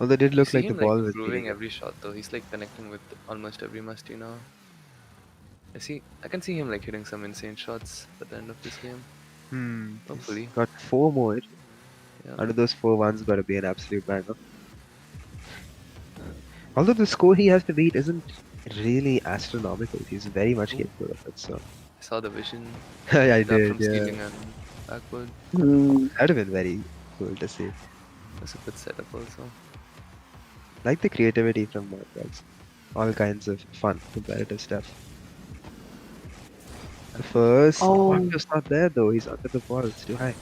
although it did You look see like the him like ball was improving beating him. every shot though. He's like connecting with almost every musty now. I can see him like hitting some insane shots at the end of this game. He's Hopefully. got 4 more. Yeah. Out of those 4, one's got to be an absolute banger. Although the score he has to beat isn't really astronomical, he's very much Ooh, capable of it. So I saw the vision. I Did that did, from yeah. ceiling and backward. mm, That would have been very cool to see. That's a good setup also. Like the creativity from Marquez. All kinds of fun, competitive stuff. The first one oh, just not there though. He's under the ball. It's too high.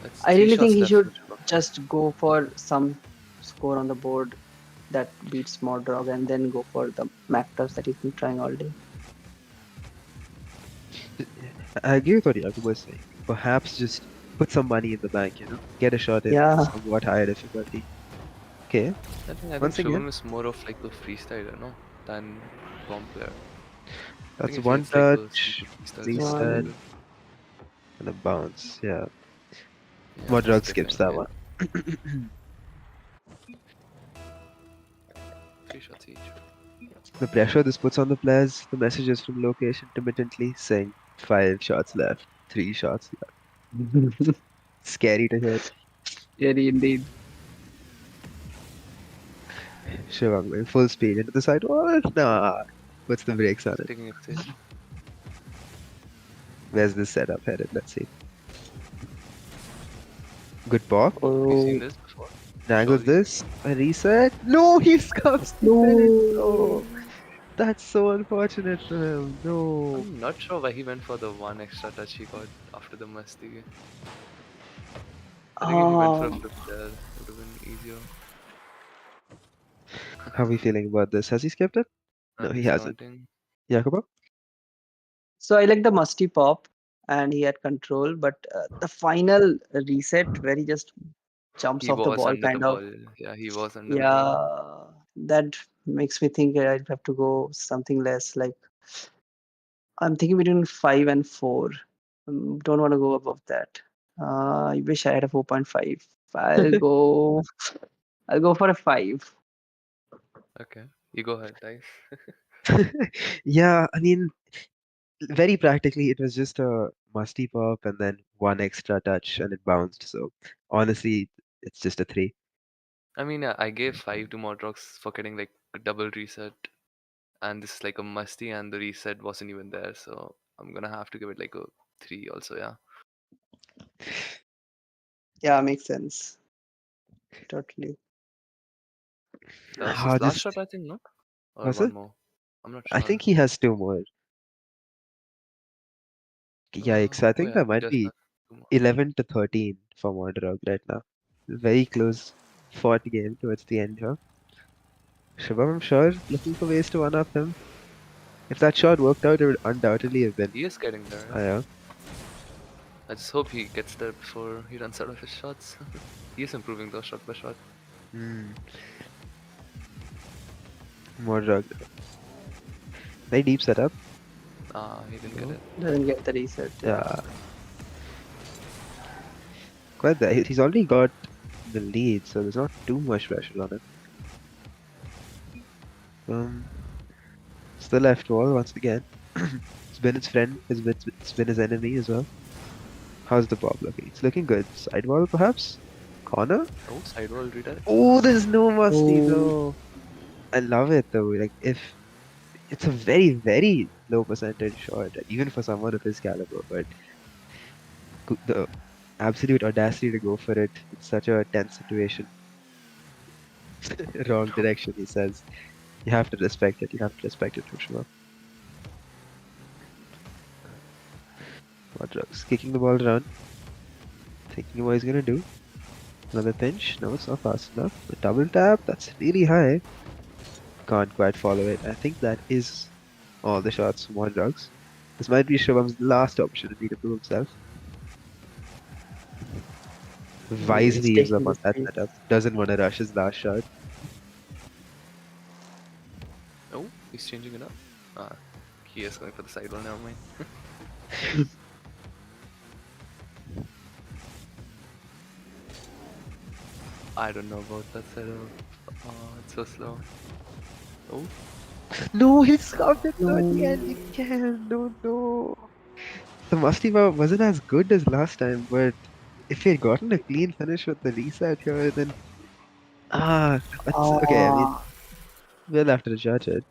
That's I three really think shots he left for should Chuba. just go for some score on the board that beats Modrog and then go for the Mactubs that he's been trying all day. I agree with what Yaku was saying. Perhaps just put some money in the bank, get a shot in Yeah. somewhat higher difficulty. Okay, I think once again, Shubham is more of like a freestyler, no? Than bomb player. I that's think if he one hits like a touch, simple freestyle, it's gonna be reset, really One. good. and a bounce. Yeah, Yeah, Modrog skips skipping. that Yeah. one. 3 shots each. The pressure this puts on the players, the messages from Lokesh intermittently saying 5 shots left, 3 shots left. Scary to hear. Scary indeed. Shivam going full speed into the sidewall. Nah. Puts the brakes on He's it. taking it safe. Where's this setup headed? Let's see. Good pop. Oh, have you seen Oh this before? Dangles Surely. this. A reset. No, he scuffs the finish. no! Oh, that's so unfortunate for him. No. I'm not sure why he went for the one extra touch he got after the Masti. I think if he went for a Ah, flip there, it would have been easier. How are we feeling about this? Has he skipped it? No, he He's hasn't. taunting. Jacobo? so I like the musty pop, and he had control, but the final reset where he just jumps He off the was ball, under the kind of. ball. Yeah, he was under the ball. Yeah, that makes me think I'd have to go something less. Like I'm thinking between 5 and 4. Don't want to go above that. I wish I had a 4.5. I'll go. I'll go for a 5. Okay, you go ahead, guys. Yeah, I mean, very practically, it was just a musty pop and then one extra touch and it bounced. So honestly, it's just a 3. I mean, I gave 5 to Modrox for getting like a double reset, and this is like a musty, and the reset wasn't even there, so I'm gonna have to give it like a 3 also. Yeah. Yeah, makes sense. Totally. That was How his last this shot, I think, no? Or was one it? more. I'm not I sure. think he has 2 more. Yikes, I Oh think yeah, that he might does be have 2 more. 11 to 13 for Modrog right now. Very close fought game towards the end here. Shubham, I'm sure, looking for ways to one-up him. If that shot worked out, it would undoubtedly have been He is getting there. Yeah. higher. I just hope he gets there before he runs out of his shots. He is improving though, shot by shot. Hmm. Modrog. Very deep setup. He didn't get No. it. Doesn't get the reset. Yeah, quite there. He's already got the lead, so there's not too much pressure on him. It's the left wall once again. It's been his friend, it's been his enemy as well. How's the pop looking? It's looking good. Sidewall, perhaps? Corner? Oh, sidewall redirect. Oh, there's no musty Oh, though. I love it though. Like, if it's a very, very low percentage shot, even for someone of his caliber, but the absolute audacity to go for it in such a tense situation. Wrong direction, he says. You have to respect it. You have to respect it for sure. Modrug's kicking the ball around, thinking what he's gonna do. Another pinch. No, it's not fast enough. The double tap, that's really high. Can't quite follow it. I think that is all the shots from Modrug's. This might be Shivam's last opportunity to prove himself. he's Wisely gives up taking on this that lead. setup. Doesn't want to rush his last shot. Oh, he's changing it up. He is going for the sidewall. Never mind. I don't know about that setup. Oh, it's so slow. Oh, No, he scuffed it No. at the end again. No, no. The musty wasn't as good as last time, but if he had gotten a clean finish with the reset here, then that's okay. I mean, Ah, we'll have to judge it.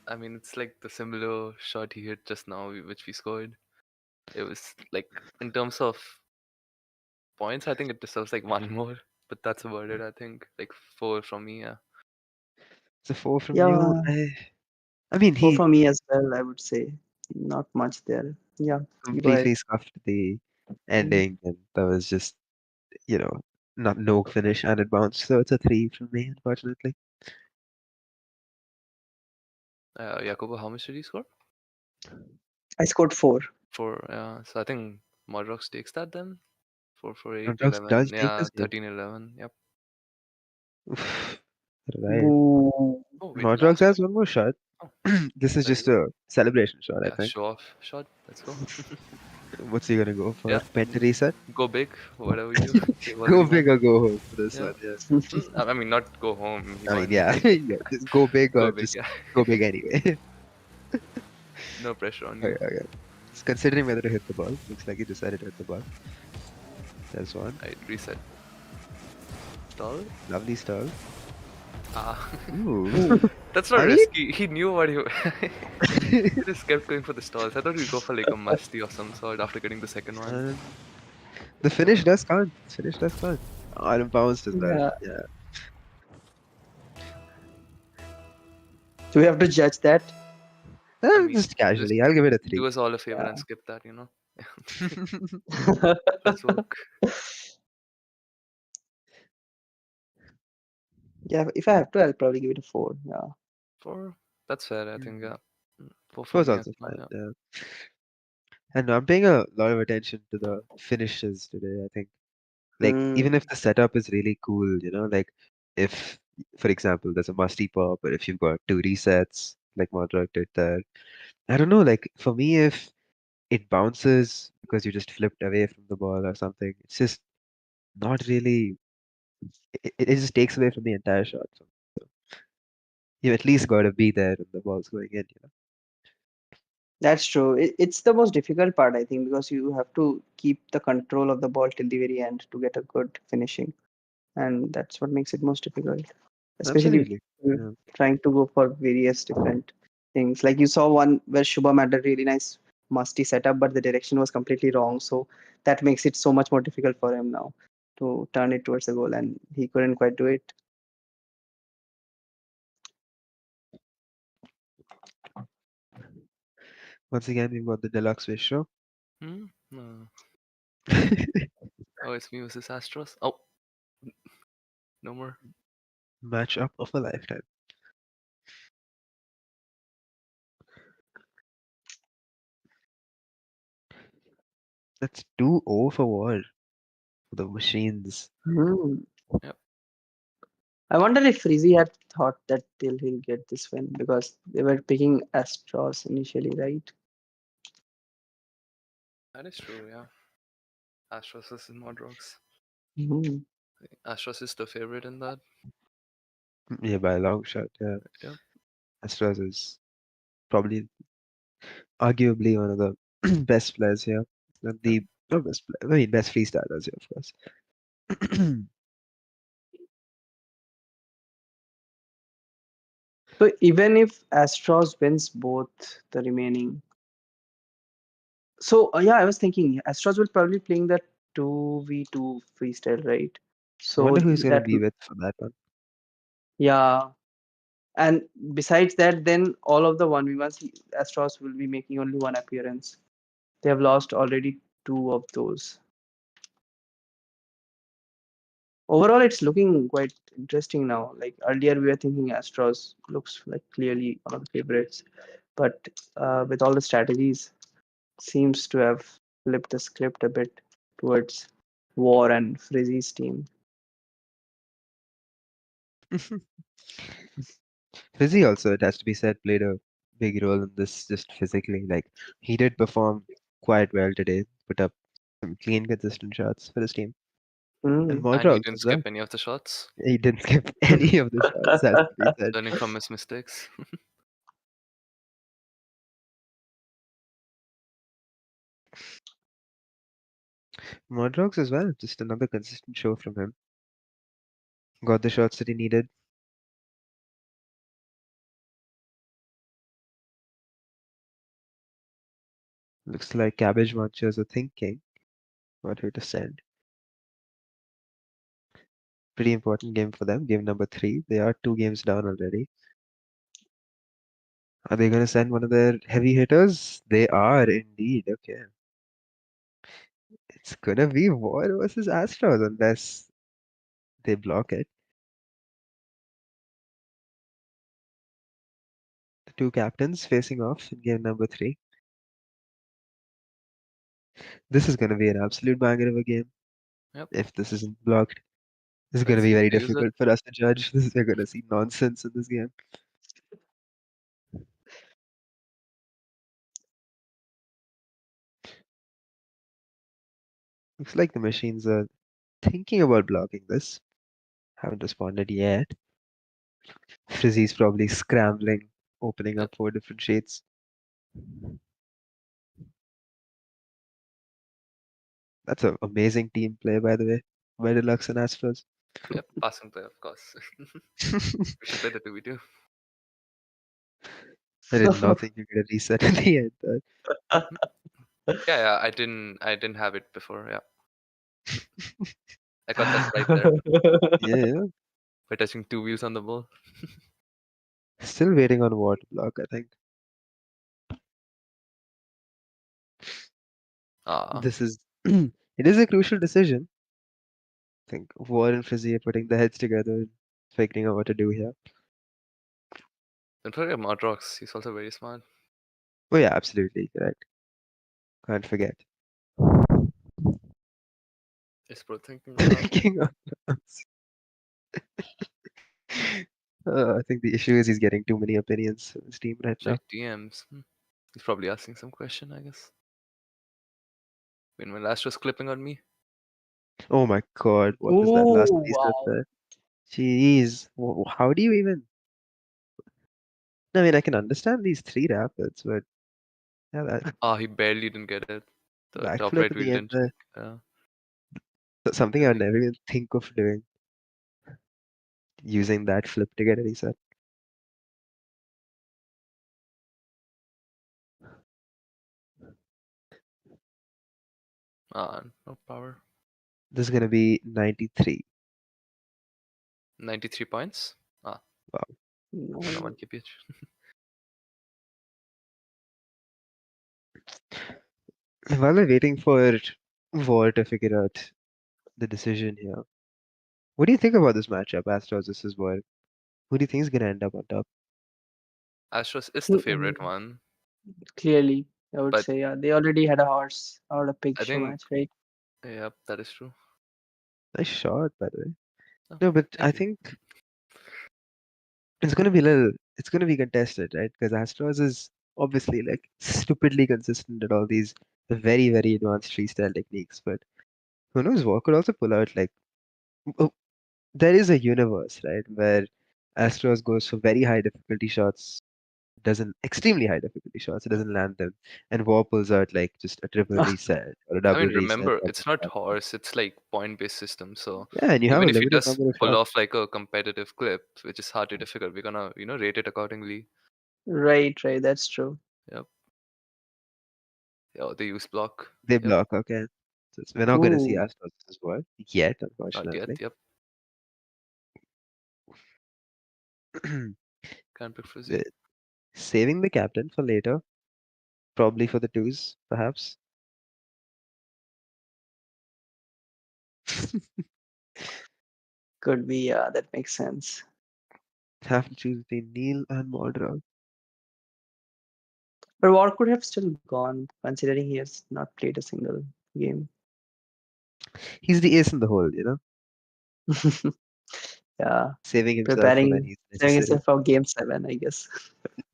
I mean, it's like the similar shot he hit just now, which we scored. It was like, in terms of points, I think it deserves like one more, but that's about it. I think like 4 from me. Yeah. It's a 4 from you. yeah, I mean, 4 he for me as well, I would say. Not much there. Yeah, you go ahead. completely scuffed the Mm. ending, and that was just, you know, not no finish and it bounced. So it's a 3 from me, unfortunately. Jacobo, how much did he score? I scored 4. 4. Yeah. So I think Modrox takes that then. 4 for 8, Dogs 11. does take Yeah, this game. 13, 11. Yep. Oof. Right. Boo. Oh, wait, Modrogs last. has one more shot. Oh, This is there you just go. a celebration shot, I Yeah, think. show off shot. Let's go. What's he gonna go for? Yeah, Pen to reset? go big, whatever you do. You've Go already big won. or go home for this Yeah. one, yeah. I mean, not go home. He I mean, won. yeah, yeah, just go big Go or big, just yeah. go big anyway. No pressure on Okay, you. okay. It's considering whether to hit the ball. Looks like he decided to hit the ball. There's one. Right, reset. Stall? Lovely stall. Ah, Ooh. Ooh. that's not I mean, risky. He knew what he. He just kept going for the stalls. I thought he'd go for like a musty of some sort after getting the second one. and the finish does count. Finish does count. Oh, and it bounced as well. Yeah. Yeah. Do we have to judge that? I mean, Just just casually. I'll give it a do 3. us all a favor and Yeah. skip that. Let's work. Yeah, if I have to, I'll probably give it a 4. Yeah. Four. That's fair. I think. Mm. Yeah. Four for Was me as also well. fine. Yeah. Yeah. And I'm paying a lot of attention to the finishes today. I think, like, even Mm. if the setup is really cool, like if, for example, there's a musty pop, or if you've got 2 resets, like Modric did there. I don't know. Like for me, if it bounces because you just flipped away from the ball or something, it's just not really. It just takes away from the entire shot. So you at least got to be there when the ball's going in. That's true. It's the most difficult part, I think, because you have to keep the control of the ball till the very end to get a good finishing, and that's what makes it most difficult. Especially if Absolutely. you're Yeah. trying to go for various different things. Like you saw one where Shubham had a really nice musty setup, but the direction was completely wrong. So that makes it so much more difficult for him now to turn it towards the goal, and he couldn't quite do it. Once again, we've got the deluxe wish show. No. Oh, it's me versus Astros. Oh, no more. Match-up of a lifetime. That's 2-0 for war for the machines. Hmm. Yep. I wonder if Rizzi had thought that he'll get this win because they were picking Astros initially, right? That is true. Yeah. Astros versus Modrox. Hmm. Astros is the favorite in that. Yeah, by a long shot. Yeah, Yep. Astros is probably arguably one of the best players here. And Yep. the not best, I mean best freestylers here, of course. So even if Astros wins both the remaining, so yeah, I was thinking Astros will probably playing that 2v2 freestyle, right? I So wonder who he's gonna that be with for that one. yeah, and besides that, then all of the 1v1s, Astros will be making only one appearance. They have lost already two of those. Overall, it's looking quite interesting now. Like earlier, we were thinking Astros looks like clearly one of the favorites, but with all the strategies, seems to have flipped the script a bit towards War and Frizzy's team. Fizzy also, it has to be said, played a big role in this just physically. Like he did perform quite well today, put up some clean, consistent shots for his team. And Mm. And he Modrox didn't as well. skip any of the shots, He didn't skip any of the shots, has to be said. learning from his mistakes. Modrox as well, just another consistent show from him. Got the shots that he needed. Looks like Cabbage Munchers are thinking what way to send. Pretty important game for them. Game number 3. They are 2 games down already. Are they going to send one of their heavy hitters? They are indeed. Okay. It's going to be War versus Astros unless they block it. The 2 captains facing off in game number 3. This is going to be an absolute banger of a game Yep. if this isn't blocked. This is going to Let's be see if very they use it. difficult for us to judge. We're going to see nonsense in this game. Looks like the machines are thinking about blocking this. Haven't responded yet. Frizzy's probably scrambling, opening Yep. up 4 different sheets. That's an amazing team play, by the way, by Deluxe and Astros. Yep, passing play, of course. We should play the 2v2. I did not think you could get a reset in the end. Yeah, yeah, I didn't have it before. Yeah, I got that right there Yeah, yeah. by touching two wheels on the ball. Still waiting on War to block, I think. Ah, This is it is a crucial decision. I think War and Frizzy are putting their heads together and figuring out what to do here. don't forget Modrox. He's also very smart. Oh yeah, absolutely correct. Can't forget. Is pro thinking a lot. King of Drums. I think the issue is he's getting too many opinions on his team right now. Check DMs. He's probably asking some question, I guess. When my last was clipping on me. Oh my god, what was that last Oh piece up wow. there? Jeez, how do you even? I mean, I can understand these three rapids, but yeah, that Ah, he barely didn't get it. The top backflip right at wheel the end didn't there, check. Yeah, something I would crazy. never even think of doing, using that flip to get a reset. Ah, no power. This is gonna be 93. 93 points. Ah, Wow. no No. one KPH. While we're waiting for War to figure out the decision here, what do you think about this matchup, Astros versus War? Who do you think is gonna end up on top? Astros is the think, favorite one, clearly, I would but say, yeah, they already had a horse or a pig I show think, match, right? yep, that is true. Nice shot, by the way. Oh, No, but I thank you. think it's gonna be a little. It's gonna be contested, right? Because Astros is obviously like stupidly consistent at all these very very advanced freestyle techniques. But who knows? What could also pull out like there is a universe, right, where Astros goes for very high difficulty shots, doesn't extremely high difficulty shots, it doesn't land them, and War pulls out like just a triple reset or a I double mean, reset. remember, Or it's not horse, it's like point-based system. So yeah, and you have a even if he limited does number of pull shots. off like a competitive clip, which is hard to difficult, we're gonna, rate it accordingly. Right, right, that's true. Yep. Yeah, they use block. They Yep. block, okay. So we're not going to see Ooh, Astros as well yet, Not yet. unfortunately. Yep. Can't pick Frizzy. We're saving the captain for later, probably for the twos, perhaps. could be, yeah, that makes sense. Have to choose between Neil and Moldrog. But War could have still gone, considering he has not played a single game. He's the ace in the hole, you know, Yeah, saving himself for when preparing, he's saving necessary, himself for game 7, I guess.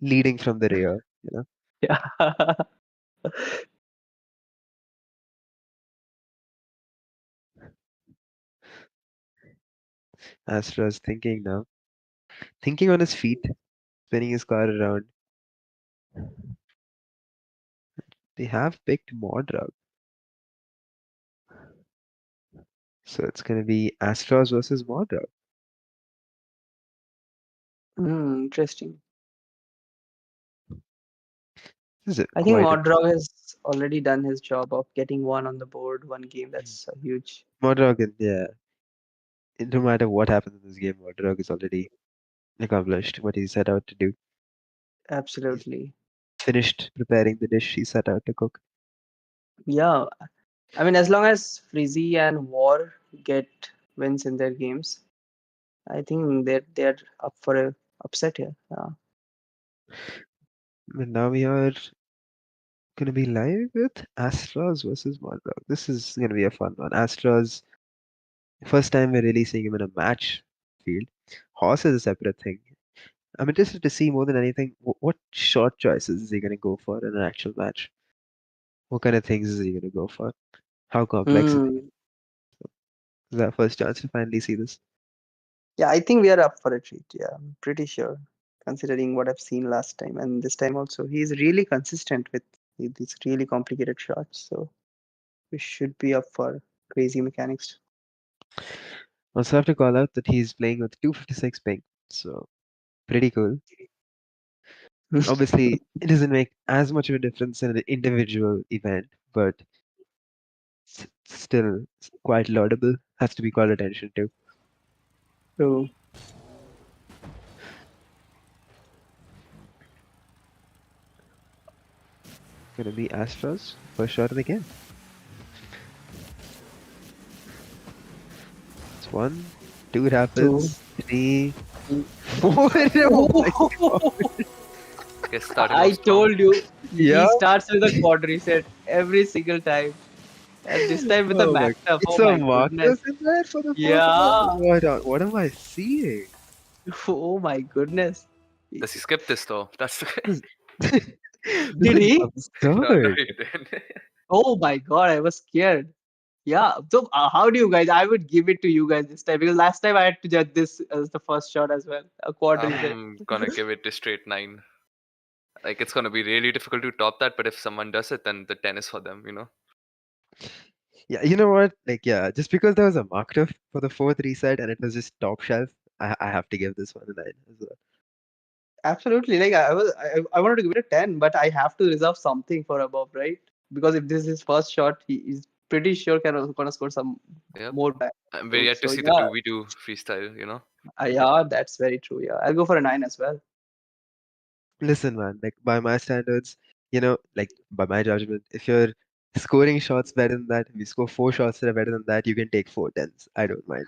leading from the rear, you know. Yeah. Astra's thinking now, thinking on his feet, spinning his car around. They have picked Moldrog, so it's going to be Astros versus Moldrog. Interesting. This is I think quite Modrog interesting. has already done his job of getting one on the board, one game. That's huge. Moldrog, yeah, no matter what happens in this game, Moldrog is already accomplished what he set out to do. He's Absolutely. finished preparing the dish he set out to cook. Yeah. I mean, as long as Frizzy and War get wins in their games, I think they're up for a upset here. Yeah. And now we are going to be live with Astros versus Moldrog. This is going to be a fun one. Astros, first time we're really seeing him in a match field. Horse is a separate thing. I'm interested to see more than anything what short choices is he going to go for in an actual match? What kind of things is he going to go for? How complex is he? Hmm. This is our first chance to finally see this. Yeah, I think we are up for a treat. Yeah, I'm pretty sure, considering what I've seen last time and this time also. He's really consistent with these really complicated shots. So we should be up for crazy mechanics. Also have to call out that he's playing with 256 ping, so pretty cool. Obviously, it doesn't make as much of a difference in an individual event, but still quite laudable. Has to be called attention to. So Gonna be Astros first shot of the game. It's 1, 2 rapids, 3, 4. Oh my god! Get started I off strong. told you, Yeah. he starts with a quad reset every single time, and this time with a Oh my! max up. It's Oh a my goodness! Marcus in there for the fourth Yeah. one. What am I seeing? Oh my goodness! Does he skip this though? That's the This Did is he? no, absurd. he didn't. Oh my god! I was scared. Yeah. So how do you guys? I would give it to you guys this time because last time I had to judge this as the first shot as well. A quad reset. I'm gonna give it a straight 9. Like it's gonna be really difficult to top that, but if someone does it, then the 10 is for them. Yeah, you know what? Like, yeah, just because there was a marker for the fourth reset and it was just top shelf, I have to give this one a 9 as well. Absolutely. Like I wanted to give it a 10, but I have to reserve something for above, right? Because if this is his first shot, he is pretty sure gonna score some Yep. more back. We're yet to So see the yeah, 2v2 freestyle. yeah, that's very true. Yeah, I'll go for a 9 as well. Listen, man, like by my standards, like by my judgment, if you're scoring shots better than that, if you score 4 shots that are better than that, you can take 4 tens. I don't mind.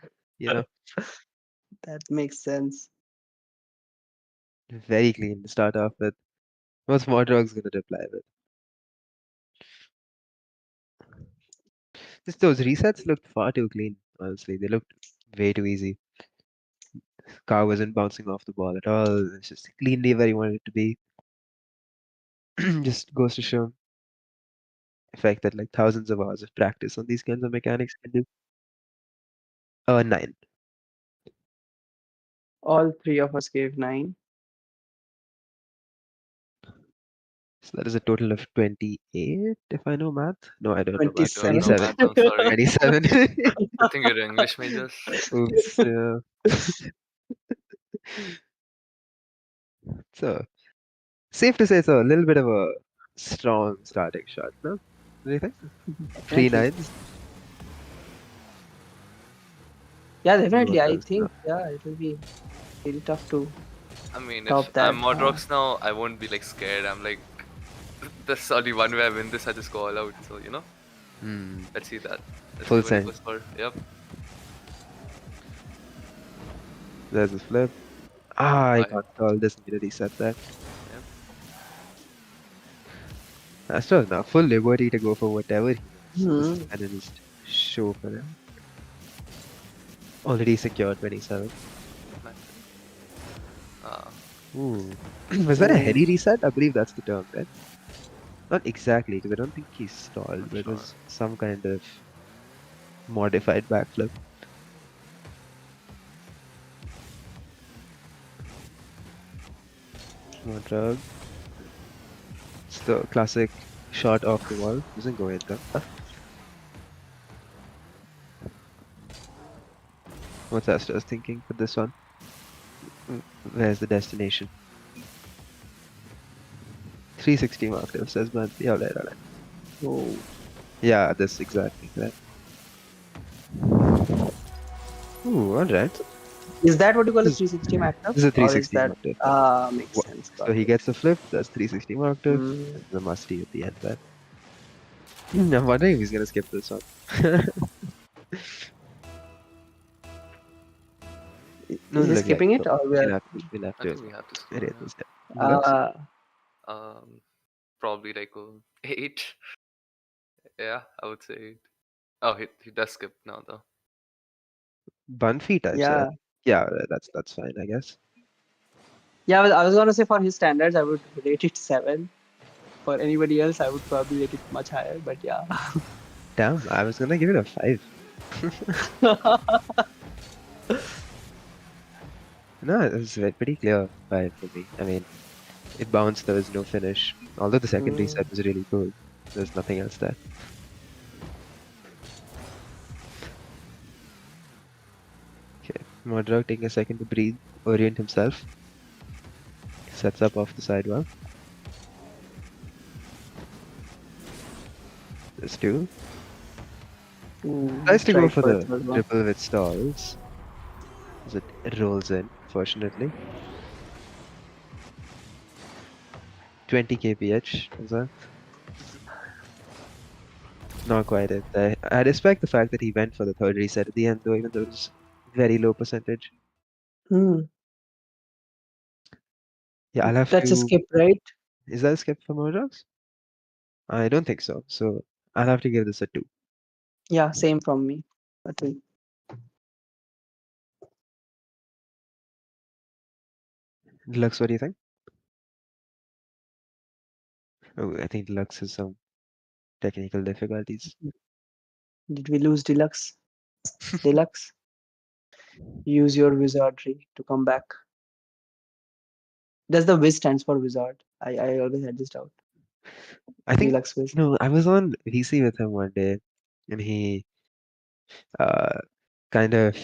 That makes sense. Very clean to start off with. What's Modrog's gonna reply with? Just those resets looked far too clean, honestly. They looked way too easy. Car wasn't bouncing off the ball at all. It's just cleanly where you wanted it to be. Just goes to show the fact that like thousands of hours of practice on these kinds of mechanics can do. 9. All three of us gave 9. So that is a total of 28, if I know math. No, I don't know math. 27. Don't know 27. math, I'm sorry. 27. I think you're English majors. Oops. Yeah. So, safe to say it's a little bit of a strong starting shot, no? What do you think? 3 Definitely. nines? Yeah, definitely. What I else? think it will be really tough to I mean, top if that. I'm Modrox now, I won't be like scared. I'm like, there's only one way I win this. I just go all out. So let's see that. Let's Full see what he send. goes for. Yep. There's a flip. I Bye. can't call this. Need to reset that. Yep. Astros now full liberty to go for whatever he wants. Hmm. And then just show for him. Already secured 27. Ooh. Was that a heady reset? I believe that's the term, right? Not exactly, because I don't think he stalled, Not but it sure. was some kind of modified backflip. More drug. It's the classic shot off the wall. Doesn't go in though. What's Astros thinking for this one? Where's the destination? 360 marker, says man. Yeah, alright. Oh. Yeah, that's exactly correct. Ooh, alright. Is that what you call a This- 360 matchup? This is a Or is 360 that marker. makes Wha- sense. So he gets the flip, that's 360 marker. Mm. The musty at the end there. I'm wondering if he's gonna skip this one. No, Is he look, skipping it or we we'll are? have to. We'll have I to. think we have to score. Rate Yeah. this down. What else? Probably like a 8. Yeah, I would say 8. Oh, he does skip now though. Bunfy types. Yeah. Yeah, that's fine, I guess. Yeah, I was gonna say for his standards, I would rate it 7. For anybody else, I would probably rate it much higher. But yeah. Damn, I was gonna give it a 5. No, it was pretty clear 5 for me. I mean, it bounced, there was no finish. Although the second reset was really cool. There's nothing else there. Modrog taking a second to breathe, orient himself. Sets up off the sidewall. There's two. Ooh, Tries to go tried for for a the third one. triple with stalls. As it rolls in, fortunately. 20 kph as well. Not quite it. I respect the fact that he went for the third reset at the end, though, even though it was very low percentage. Hmm. Yeah, I'll have That's a to. skip, right? Is that a skip for Mojox? I don't think so. So I'll have to give this a 2. Yeah, same from me. Okay. Deluxe, what do you think? Oh, I think Deluxe has some technical difficulties. Did we lose Deluxe? Deluxe, use your wizardry to come back. Does the Wiz stands for wizard? I always had this doubt. I think, Deluxe Wiz. I was on VC with him one day, and he uh, kind of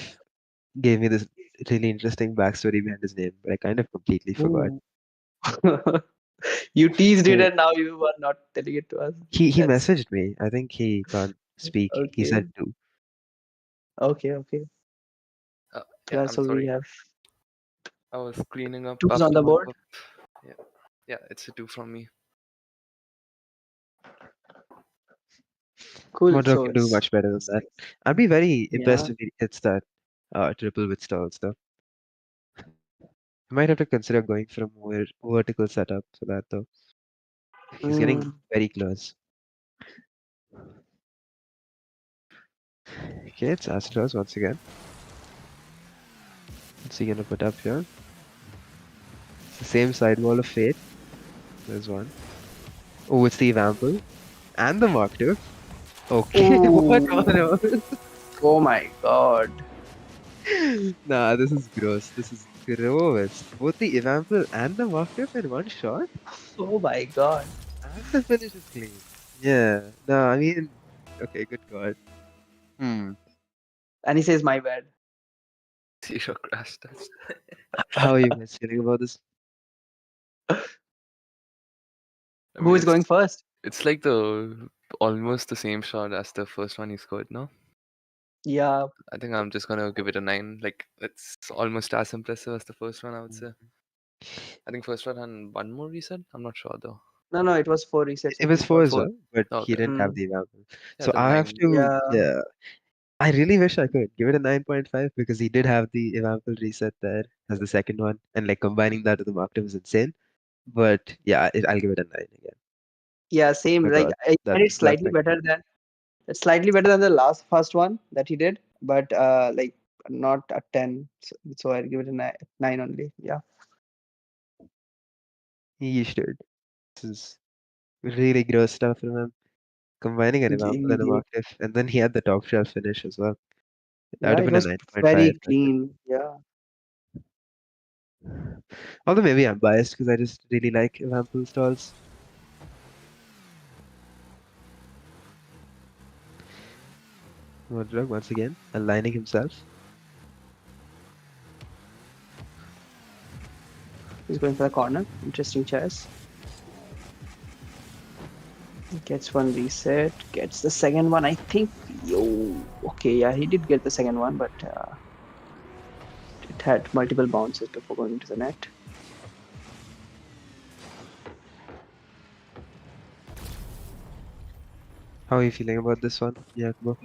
gave me this really interesting backstory behind his name, but I kind of completely forgot. Ooh. You teased it So and now you are not telling it to us. he That's messaged me. I think he can't speak. He okay. said 2. Okay. Yeah, Yeah, I'm so we sorry. have I was cleaning up twos on after the my board. cup. Yeah, yeah, it's a 2 from me. Cool. Modro So can do it's much better than that. I'd be very yeah. impressed if he hits that triple with stalls, though. I might have to consider going for a more vertical setup for that, though. He's getting Mm. very close. Okay, it's Astros once again. What's he gonna put up here? It's the same sidewall of fate. There's one. Oh, it's the Evample. And the Mark II. Okay, what Ooh. on earth? Oh my god. Nah, this is gross. This is gross. Both the Evample and the Mark II in one shot? Oh my god. And the finish is clean. Yeah. No, I mean, okay, good God. Hmm. And he says my bad. 0 crash touch. How are you guys feeling about this? I Who mean, is going first? it's like the almost the same shot as the first one he scored. No, Yeah. I think I'm just gonna give it a 9. Like it's almost as impressive as the first one. I would say. I think first one had one more reset. I'm not sure though. No, it was 4 resets, It I was think, 4 or as three. Four. well, but he Okay. didn't have Mm. the Evample. Yeah, So then I have 9. to, Yeah. yeah. I really wish I could give it a 9.5 because he did have the Evample reset there as the second one, and like combining that with the Mark II was insane. But yeah, I'll give it a 9 again. Yeah, same. My Like God, I that find it that slightly thing. better than the first one that he did, but like not a 10. So I'll give it a 9 only. Yeah. He should. This is really gross stuff from him. Combining an Evample and a Indeed. Mark II, and then he had the top shelf finish as well. That would Yeah, have it been a was 9.5. very clean. Yeah. Although maybe I'm biased because I just really like Evample stalls. Modrog once again, aligning himself. He's going for the corner. Interesting choice. Gets one reset. Gets the second one. I think. Yo. Okay. Yeah, he did get the second one, but it had multiple bounces before going to the net. How are you feeling about this one, Jacobo?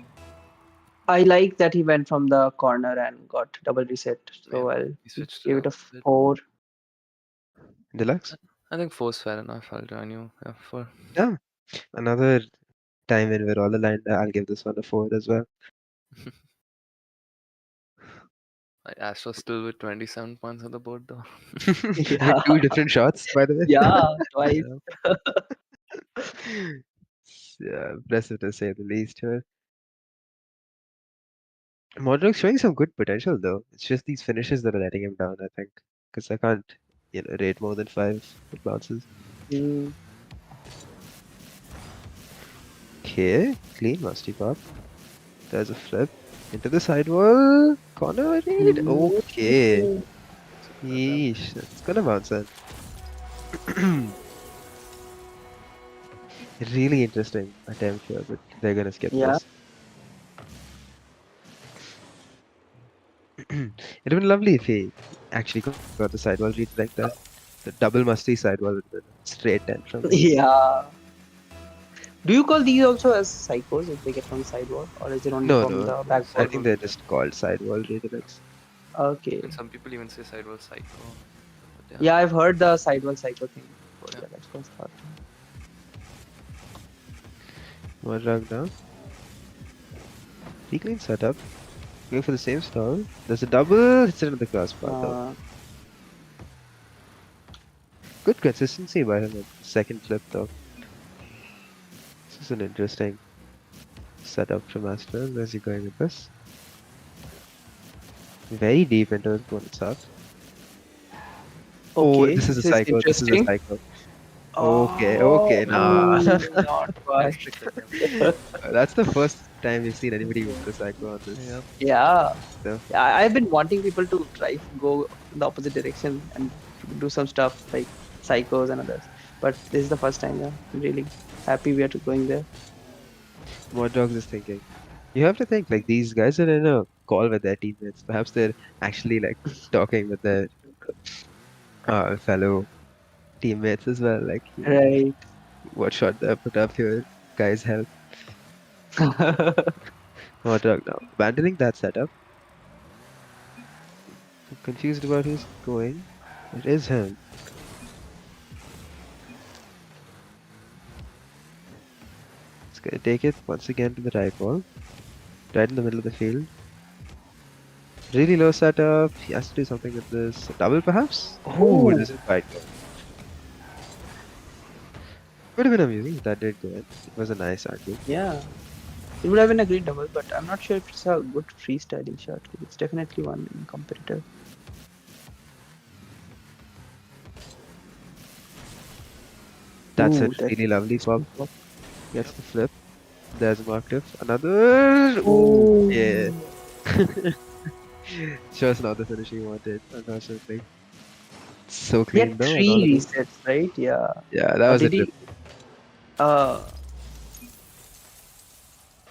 I like that he went from the corner and got double reset. Yeah, So I'll he switched it give it up a a bit. 4. Deluxe? I think 4 is fair enough. I'll join you. Yeah, 4. Yeah. Another time when we're all aligned, I'll give this one a 4 as well. Astros still with 27 points on the board though. Yeah. With 2 different shots, by the way. Yeah. Twice. Yeah, impressive to say the least here. Modric's showing some good potential though. It's just these finishes that are letting him down, I think. Because I can't, rate more than 5 with bounces. Mm. Okay, clean musty pop. There's a flip. Into the sidewall. Corner read. Ooh. Okay. Super attempt. Yeesh. It's gonna bounce in. Really interesting attempt here, but they're gonna skip Yeah. this. It'd have been lovely if he actually got the sidewall read like that. The double musty sidewall would have been a straight 10 from him. Yeah. Do you call these also as psychos if they get from the sidewall, or is it only No, from no. the I backboard? think they're just called sidewall redirects. Okay. And some people even say sidewall psycho. But yeah, Yeah, I've heard the sidewall psycho thing before. yeah. Yeah, that's first thought. One rug down. Pretty clean setup. Going for the same stall. There's a double. It's into the crossbar though. Uh, Good consistency by him at the second flip though. This is an interesting setup from Astra. Where's he going with this? Very deep into his opponent's half. Oh, okay, this is a this is psycho. This is a interesting. psycho. Okay, okay, nah. Not quite. Nice trick attempt. That's the first time we've seen anybody with the psycho on this. Yep. Yeah. So, Yeah, I've been wanting people to try go the opposite direction and do some stuff like psychos and others. But this is the first time. Yeah, I'm really happy we are going there. what Dogs is thinking? You have to think like these guys are in a call with their teammates. Perhaps they're actually like talking with their fellow teammates as well. Like, Right. what shot they put up here? Guys, help. What dog now? Abandoning that setup. I'm confused about who's going. It is him. It's gonna take it once again to the right wall. Right in the middle of the field. Really low setup. He has to do something with this. A double perhaps? Oh, it doesn't quite go. Would have been amusing if that did go in. It was a nice angle. Yeah. It would have been a great double, but I'm not sure if it's a good freestyling shot. It's definitely one in competitor. That's Ooh, it. Really lovely pop. pop. Gets the flip. There's a marked Another. Oh, yeah. Shows not the finish he wanted, unfortunately. So He clean had though. three On all of them. resets, right? Yeah. Yeah, that was a Did he? trip. Uh,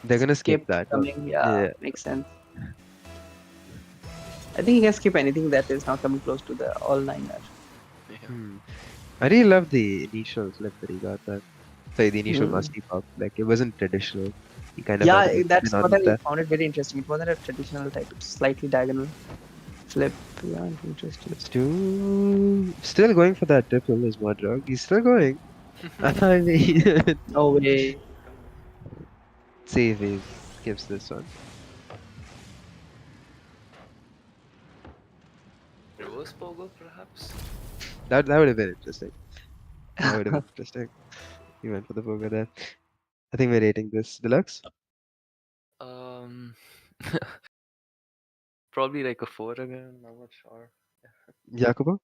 They're gonna skip skip that. coming. Yeah, Yeah. makes sense. I think he can skip anything that is not coming close to the all-niner. Yeah. I really love the initial flip that he got there. Sorry, the initial Hmm. musty pop. Like, it wasn't traditional. He kind of Yeah, got it that's on what with I that. found it very interesting. It wasn't a traditional type. It's slightly diagonal flip. Yeah, interesting. Still going for that triple is Modrog. He's still going. I mean, No way. see if he skips this one. Reverse pogo, perhaps? That would have been interesting. That would have been interesting. He went for the poker there. I think we're rating this deluxe. Um, Probably like a 4 again. I'm not sure. Jacobo?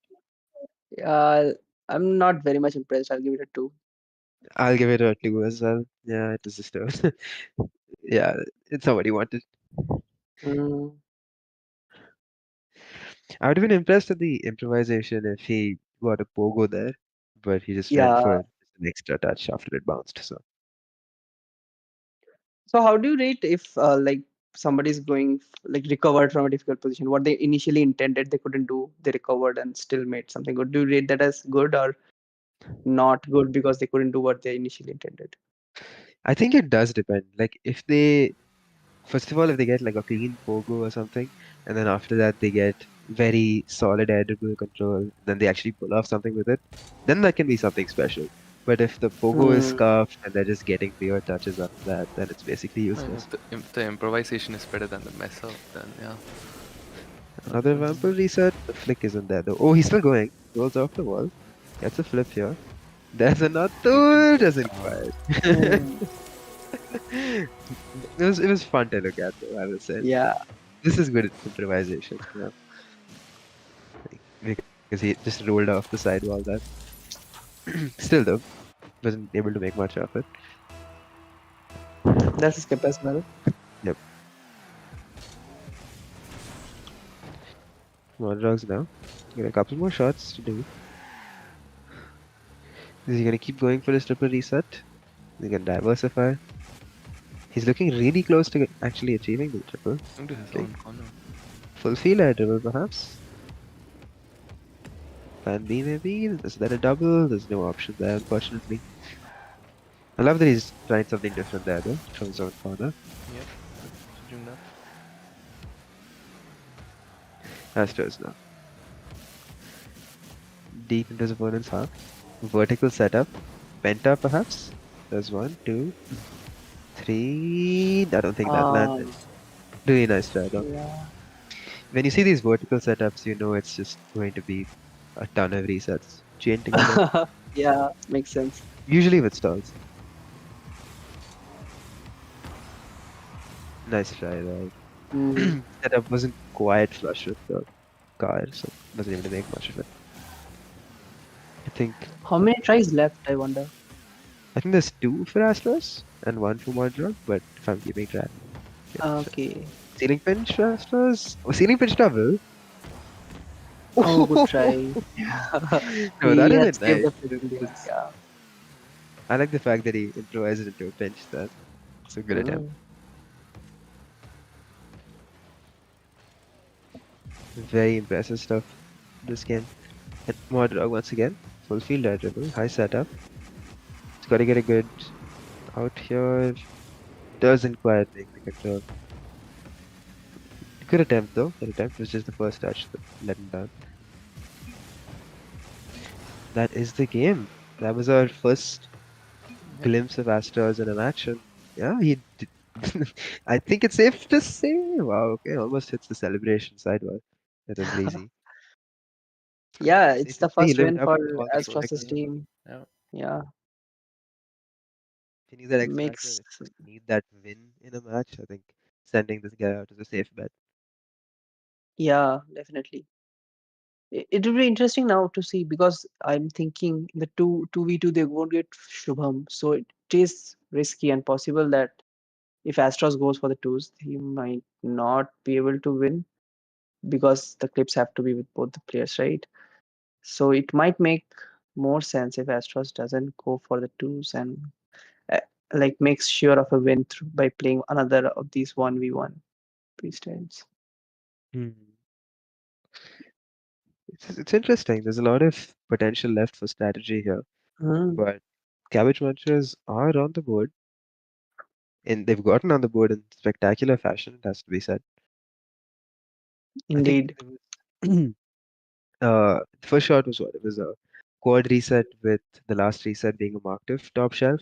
I'm not very much impressed. I'll give it a 2. I'll give it a 2 as well. Yeah, it is just a yeah, it's not what he wanted. Mm, I would have been impressed with the improvisation if he got a pogo there, but he just went yeah. for an extra touch after it bounced. So So how do you rate if like somebody's going like recovered from a difficult position? What they initially intended they couldn't do, they recovered and still made something good. Do you rate that as good or not good because they couldn't do what they initially intended? I think it does depend. Like if they first of all if they get like a clean pogo or something, and then after that they get very solid air dribble control, then they actually pull off something with it, then that can be something special. But if the pogo is Hmm. scuffed and they're just getting weird touches after that, then it's basically I mean, useless. if the improvisation is better than the mess up, then yeah. Another vampire reset. The flick isn't there though. Oh, he's still going. Rolls off the wall. Gets a flip here. There's another. Doesn't quite. Hmm. It was fun to look at though, I will say. Yeah. This is good improvisation, because he just rolled off the sidewall there. Still though, wasn't able to make much of it. That's a skip as well. Yep. Monroe's now. Got a couple more shots to do. Is he gonna keep going for his triple reset? He can diversify. He's looking really close to actually achieving the triple. Into his Okay. own corner. Full field air dribble perhaps. Plan B maybe. Is that a double? There's no option there, unfortunately. I love that he's trying something different there though, from his own corner. Yep, considering that. Astros now. Deep into his opponent's half. Vertical setup. Penta perhaps. There's one, two, three. I don't think that landed. Um, Really nice try though. yeah. When you see these vertical setups, you know it's just going to be a ton of resets chained together. Yeah, makes sense. Usually with stalls. Nice try there. Mhm. Setup wasn't quite flush with the card, so doesn't even make much of it. I think How many tries left, I wonder? there's two for Astros and one for Modrog, but if I'm keeping track. Yeah, sure. Okay. Ceiling pinch for Astros? Oh, ceiling pinch double? Oh, good try. No, that He would had have been saved the nice. flip in the end. Yeah. I like the fact that he improvised it into a pinch there. It's a good attempt. Mm. Very impressive stuff this game. And Modrog once again. Full field air dribble, high setup. He's got to get a good out here. Doesn't quite make the control. Good attempt though. That attempt was just the first touch that let him down. That is the game. That was our first glimpse of Astros in an action. Yeah, he did. I think it's safe to say. Wow, okay, almost hits the celebration sidewall. That was lazy. Yeah, Safe it's to the say he first lived win up for to all the Sonic Astros' names. team. Yeah. Yeah, If you need that X factor, makes if you need that win in a match, I think sending this guy out is a safe bet. yeah, definitely. It will be interesting now to see because I'm thinking the two v2 they won't get Shubham, so it is risky and possible that if Astros goes for the twos, he might not be able to win because the clips have to be with both the players, right? So it might make more sense if Astros doesn't go for the twos and uh, like makes sure of a win through by playing another of these 1v1 freestyles. Hmm. It's interesting. There's a lot of potential left for strategy here, Mm, but Cabbage Munchers are on the board, and they've gotten on the board in spectacular fashion, it has to be said. I think indeed. there was the first shot was what? It was a quad reset with the last reset being a Markov top shelf,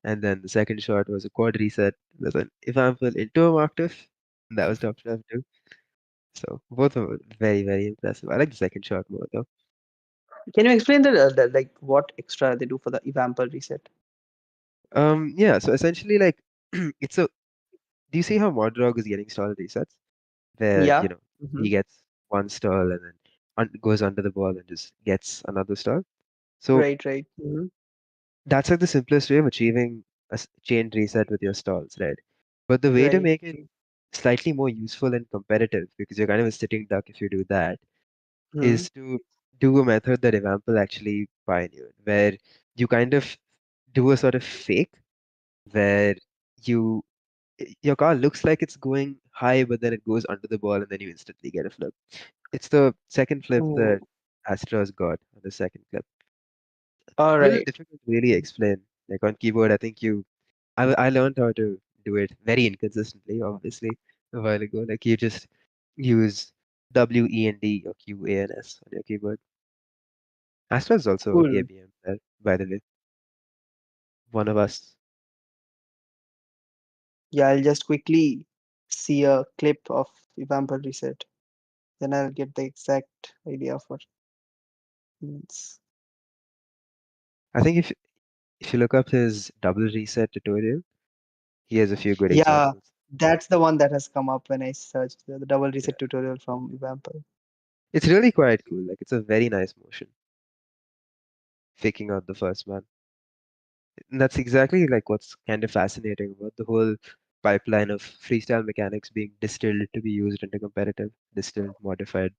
and then the second shot was a quad reset with an example into a Markov, and that was top shelf too. So both of them very, very impressive. I like the second shot more though. Can you explain the like what extra they do for the evamper reset? Yeah, so essentially like it's a do you see how Modrog is getting stall resets? Where, Yeah. he Hmm. gets one stall and then goes under the ball and just gets another stall. So Right, right. Hmm. that's like the simplest way of achieving a chain reset with your stalls, right? But the way to Right. make it slightly more useful and competitive, because you're kind of a sitting duck if you do that, Hmm. is to do a method that Evampel actually pioneered, where you kind of do a sort of fake where you your car looks like it's going high, but then it goes under the ball and then you instantly get a flip. It's the second flip that Oh, Astros got on the second clip. all A little right. difficult to really explain. Like on keyboard, I think I learned how to do it very inconsistently, obviously, a while ago. Like you just use W, E, and D or Q, A, and S on your keyboard. Astros is also Cool. ABM there, by the way. One of us. Yeah, I'll just quickly see a clip of evamper reset. Then I'll get the exact idea of what it means. I think if you look up his double reset tutorial, he has a few good Yeah, examples. that's the one that has come up when I searched the double Yeah. reset tutorial from evamper. It's really quite cool. Like it's a very nice motion, faking out the first man. And that's exactly like what's kind of fascinating about the whole pipeline of freestyle mechanics being distilled to be used into competitive, distilled, modified.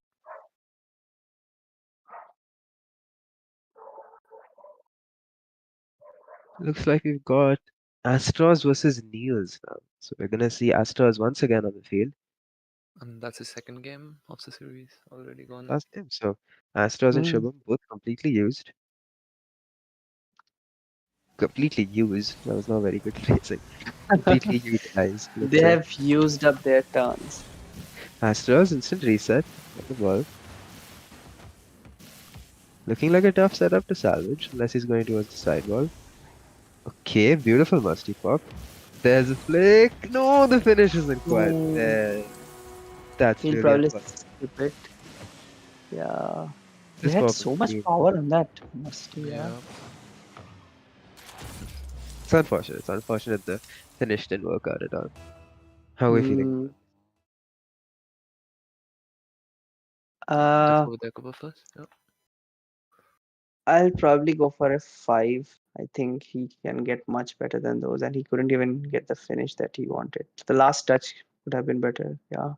Looks like we've got Astros versus Neils now. So we're gonna see Astros once again on the field. And that's his second game of the series already gone. Last game. So Astros and Hmm. Shubham both completely used. Completely used. That was not very good phrasing. Completely utilized, let's They say. have used up their turns. Astros instant reset on the ball. Looking like a tough setup to salvage, unless he's going towards the sidewall. Okay, beautiful musty pop. There's a flick. No, the finish isn't quite Hmm. there. That's He'll really probably unfortunate. skip it. Yeah. They This had pop was so much clean. power on that. Must yeah. Yeah, It's unfortunate. It's unfortunate the finish didn't work out at all. How are we feeling? Hmm. let's Uh, go with Jacobo first. Yeah. I'll probably go for a 5. I think he can get much better than those, and he couldn't even get the finish that he wanted. The last touch would have been better. Yeah.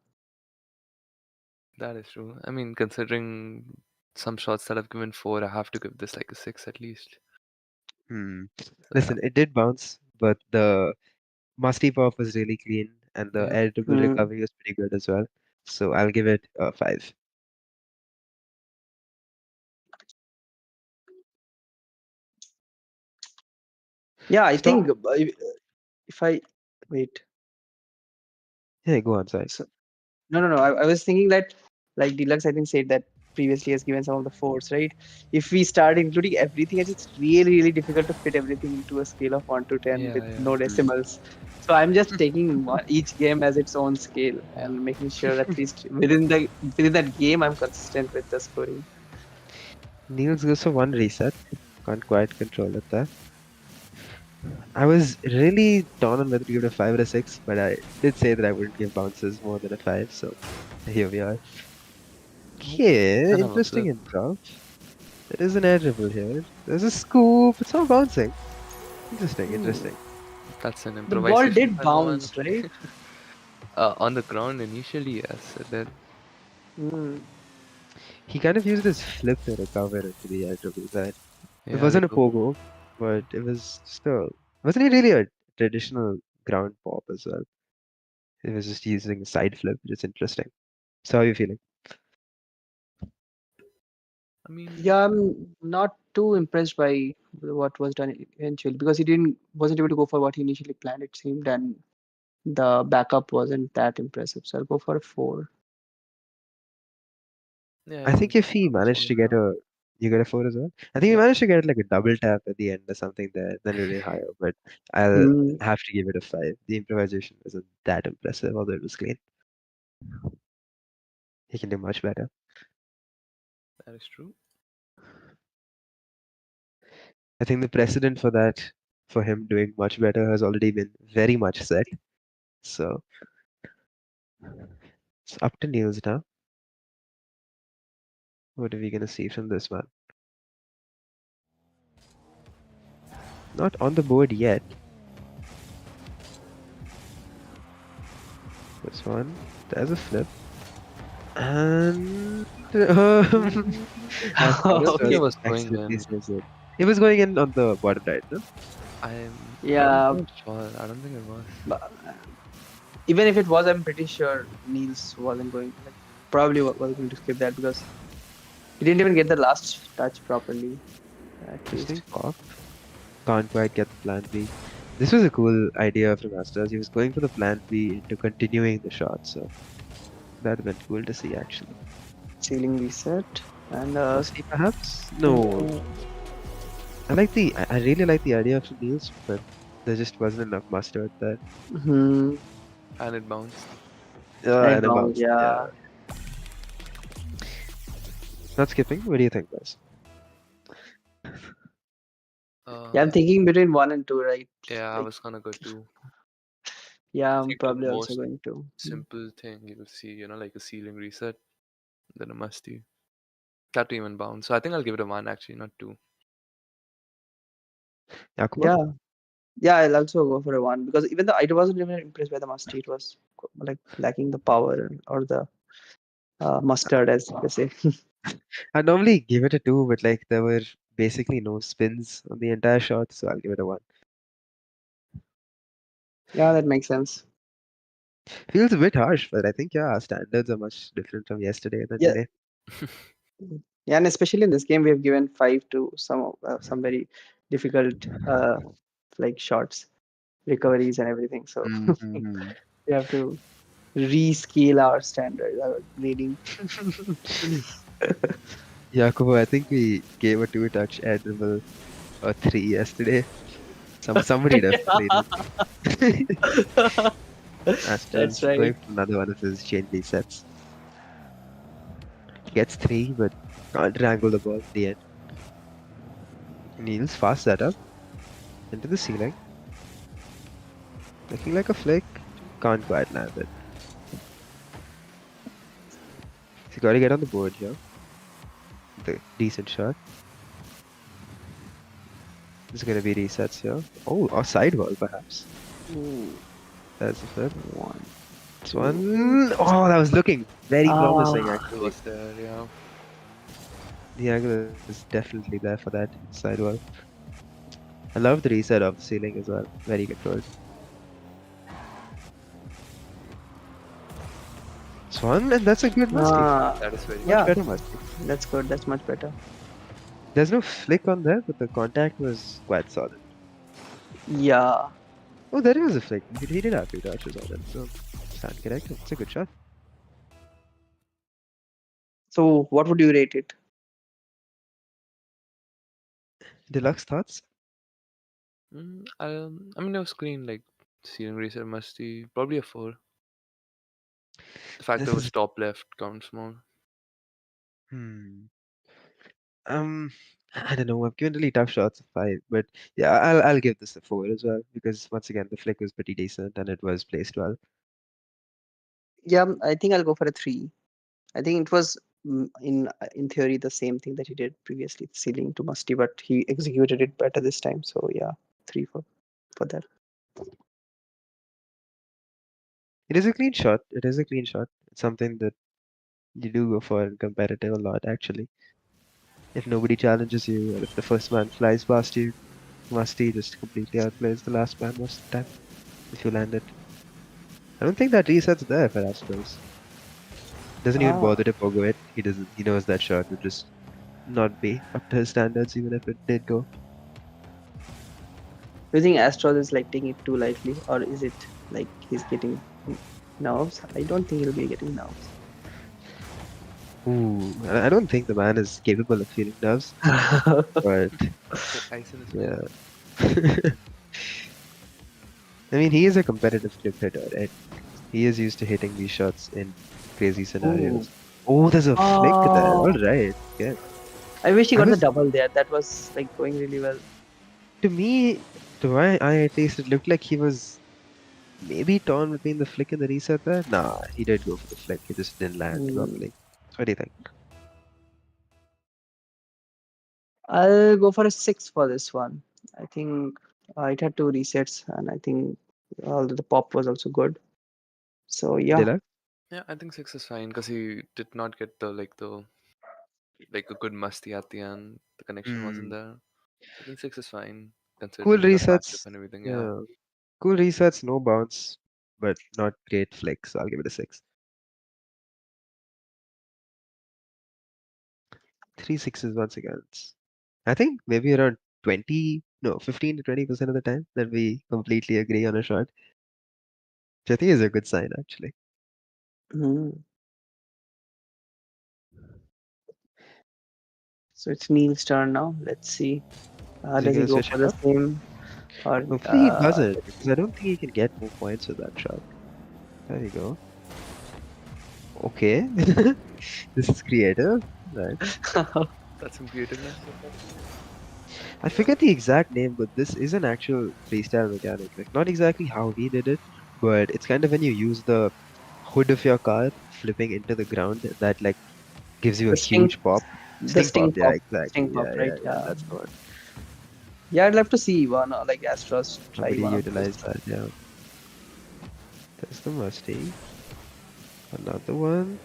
That is true. I mean, considering some shots that I've given 4, I have to give this like a 6 at least. Hmm. So yeah, Listen, it did bounce, but the musty pop was really clean, and the yeah. air dribble Hmm. recovery was pretty good as well. So I'll give it a 5. Yeah, I Stop. think if I wait. Yeah, go on, sorry. So, no. I was thinking that, like Deluxe, I think said that previously has given some of the fours, right? If we start including everything, it's really difficult to fit everything into a scale of 1 to 10 with Yeah, yeah. no decimals. So I'm just taking each game as its own scale Yeah. and making sure at least within that game I'm consistent with the scoring. Niels goes for one reset. Can't quite control it there. I was really torn on whether to give it a 5 or a 6, but I did say that I wouldn't give bounces more than a 5, so here we are. Nope. Okay, Another interesting flip. improv. There is an air dribble here. There's a scoop. It's not bouncing. Interesting, Hmm. interesting. That's an The ball improvisation did by the one. bounce, right? On the ground initially, yes, it did. Hmm. He kind of used his flip to recover into the air dribble there. It Yeah, wasn't like a pogo, but it was still. Wasn't it really a traditional ground pop as well? It was just using a side flip, which is interesting. So how are you feeling? I mean, Yeah, I'm not too impressed by what was done eventually because he didn't wasn't able to go for what he initially planned, it seemed, and the backup wasn't that impressive. So I'll go for a 4. yeah, I think even if he I was managed going to get down. a, you get a 4 as well. I think he Yeah, managed to get like a double tap at the end or something there, then really higher. But I'll Mm. have to give it a 5. The improvisation wasn't that impressive, although it was clean. He can do much better. that is true. I think the precedent for that, for him doing much better, has already been very much set. So it's up to Niels now. What are we gonna see from this one? Not on the board yet. This one, there's a flip, and I don't think it Okay. Astros was going accidentally in. saves it. It was going in on the bottom right, no? I'm Yeah, not sure. I don't think it was. but even if it was, I'm pretty sure Niels wasn't going like probably was going to skip that because he didn't even get the last touch properly, at Interesting least. pop. Can't quite get the plan B. This was a cool idea from Astros. He was going for the plan B into continuing the shot, so that would have been cool to see actually. Ceiling reset and Musty perhaps? No. I really like the idea of Niels, but there just wasn't enough mustard there. hmm And it bounced. and it And a bounced, bounce. Yeah. yeah. Not skipping. What do you think, guys? Yeah, I'm Uh, thinking between 1 and 2, right? yeah, I Like, was gonna go to. yeah, I I'm think the probably also most going to. simple thing you will see, like a ceiling reset, then a musty. That to even bounce. So I think I'll give it a 1 actually, not 2. Yakuba? Yeah, yeah, I'll also go for a 1 because even though I wasn't even impressed by the musty, it was like lacking the power or the mustard, as they say. I'd normally give it a 2, but like there were basically no spins on the entire shot, so I'll give it a 1. Yeah, that makes sense. Feels a bit harsh, but I think yeah, our standards are much different from yesterday than Yeah, today. yeah, and especially in this game, we have given five to some very difficult like shots, recoveries, and everything. So Mm-hmm. we have to rescale our standards, our grading. Jacobo, I think we gave a two-touch air dribble or three yesterday. Somebody definitely did. That's Astros right. going for another one of his chain resets. Gets three, but can't wrangle the ball in the end. Niels fast setup into the ceiling. Looking like a flick. Can't quite land it. He's got to get on the board here. The decent shot. This is going to be resets here. Oh, or sidewall perhaps. Ooh, There's the flip. one, This two. one. Oh, that was looking very promising Ah, It actually. was there, yeah. The angle is definitely there for that sidewall. I love the reset of the ceiling as well. Very controlled. Swan, and that's a good musty. That is very Much yeah, good. better musty. that's good. That's much better. There's no flick on there, but the contact was quite solid. Yeah. Oh, there is a flick. He did have two touches on it, so stand corrected. It's a good shot. So, what would you rate it? Deluxe thoughts? I mean, I was clean, like, ceiling racer musty, probably a 4. The fact that This it was is top left counts more. hmm. Um, I don't know. I've given really tough shots a 5, but yeah, I'll give this a 4 as well because once again the flick was pretty decent and it was placed well. Yeah, I think I'll go for a three. I think it was in theory the same thing that he did previously, ceiling to musty, but he executed it better this time. So yeah, three for that. It is a clean shot. It is a clean shot. It's something that you do go for in competitive a lot actually. If nobody challenges you or if the first man flies past you, Musty just completely outplays the last man most of the time if you land it. I don't think that reset's there for Astros. Doesn't even Ah, bother to pogo it. He doesn't. He knows that shot would just not be up to his standards even if it did go. do you think Astros is like taking it too lightly, or is it like he's getting nerves? I don't think he'll be getting nerves. Ooh, I don't think the man is capable of feeling nerves, but Put ice in his yeah. veins. I mean, he is a competitive clip hitter, right? He is used to hitting these shots in crazy Ooh. scenarios. Oh, there's a flick there. All Oh, right. Yeah. I wish he I got the was, double there. That was like going really well. to me, to my eye at least, it looked like he was maybe torn between the flick and the reset there. Nah, he did go for the flick. He just didn't land Hmm. properly. What do you think? I'll go for a six for this one. I think it had two resets, and I think the pop was also good. So yeah. Deluxe? Yeah, I think 6 is fine because he did not get like a good musty at the end. The connection wasn't Hmm. there. So I think 6 is fine Cool considering the matchup resets. and everything. Yeah. Yeah. Cool resets, no bounce, but not great flicks. I'll give it a 6. Three sixes once again. I think maybe around 20, no, 15 to 20% of the time that we completely agree on a shot, which I think is a good sign actually. Hmm. So it's Neil's turn now. Let's see. Is he Does he gonna go switch for it the up? same or Hopefully he doesn't, because I don't think he can get more points with that shot. There you go. Okay. This is creative. Right. That's some creativeness. I forget the exact name, but this is an actual freestyle mechanic. Like not exactly how he did it, but it's kind of when you use the hood of your car flipping into the ground that like gives you a the huge pop. Sting pop, sting yeah, pop, exactly. sting pop, Yeah, right? yeah, yeah. Yeah, That's the one. yeah. I'd love to see one like Astros try Somebody one of those. utilized that, yeah. There's the Musty. Another one.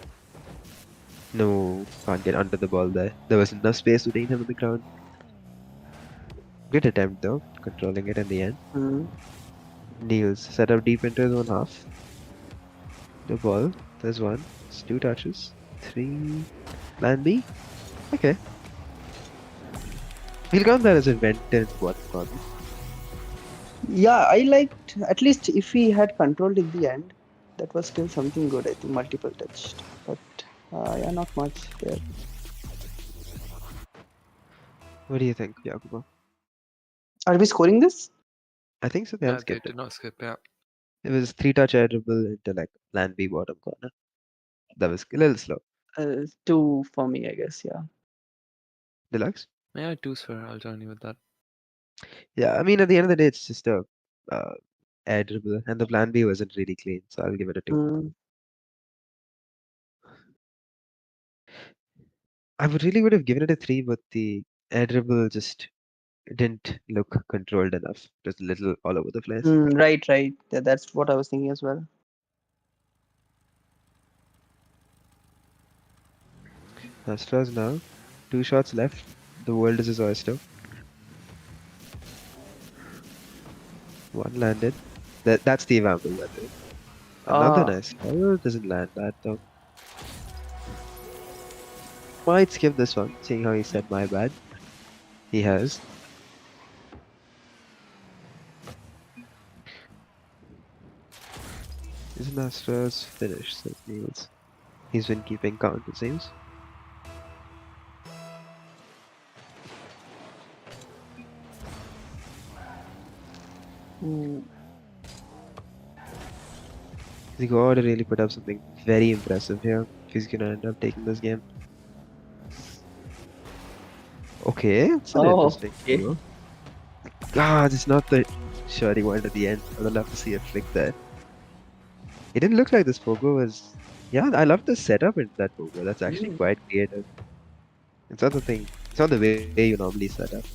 No, can't get under the ball there. There was enough space between him and the ground. Good attempt though, controlling it in the end. Hmm. Kneels. Set up deep into his own half. The ball. There's one. It's 2 touches. 3. Plan B. Okay. We'll count that as a vent in bottom corner. Yeah, I liked at least if he had controlled in the end, that was still something good. I think multiple touched, but yeah, not much there. What do you think, Jacopo? Are we scoring this? I think so. They Yeah, haven't they skipped it. did not skip. Yeah. It was 3 touch dribble into like plan B bottom corner. That was a little slow. Two for me, I guess. Yeah. Deluxe? Yeah, two's fair. I'll join you with that. Yeah, I mean, at the end of the day, it's just a uh, air dribble, and the plan B wasn't really clean, so I'll give it a 2. Mm, I would really would have given it a 3, but the air dribble just didn't look controlled enough. It was a little all over the place. right, right. Yeah, that's what I was thinking as well. Astros now. 2 shots left. The world is his oyster. One landed. That's the example, by the way. Another Ah, nice. Oh, doesn't land that though. Might skip this one, seeing how he said my bad. He has. Isn't Astros finished, says Niels. He's been keeping count, it seems. mm, He got to really put up something very impressive here if he's gonna end up taking this game. Okay, it's an oh, interesting okay. goal. God, it's not the shot he wanted at the end. I'd love to see a flick there. It didn't look like this Pogo was. Yeah, I love the setup in that Pogo. That's actually Mm, quite creative. It's not the thing. It's not the way you normally set up.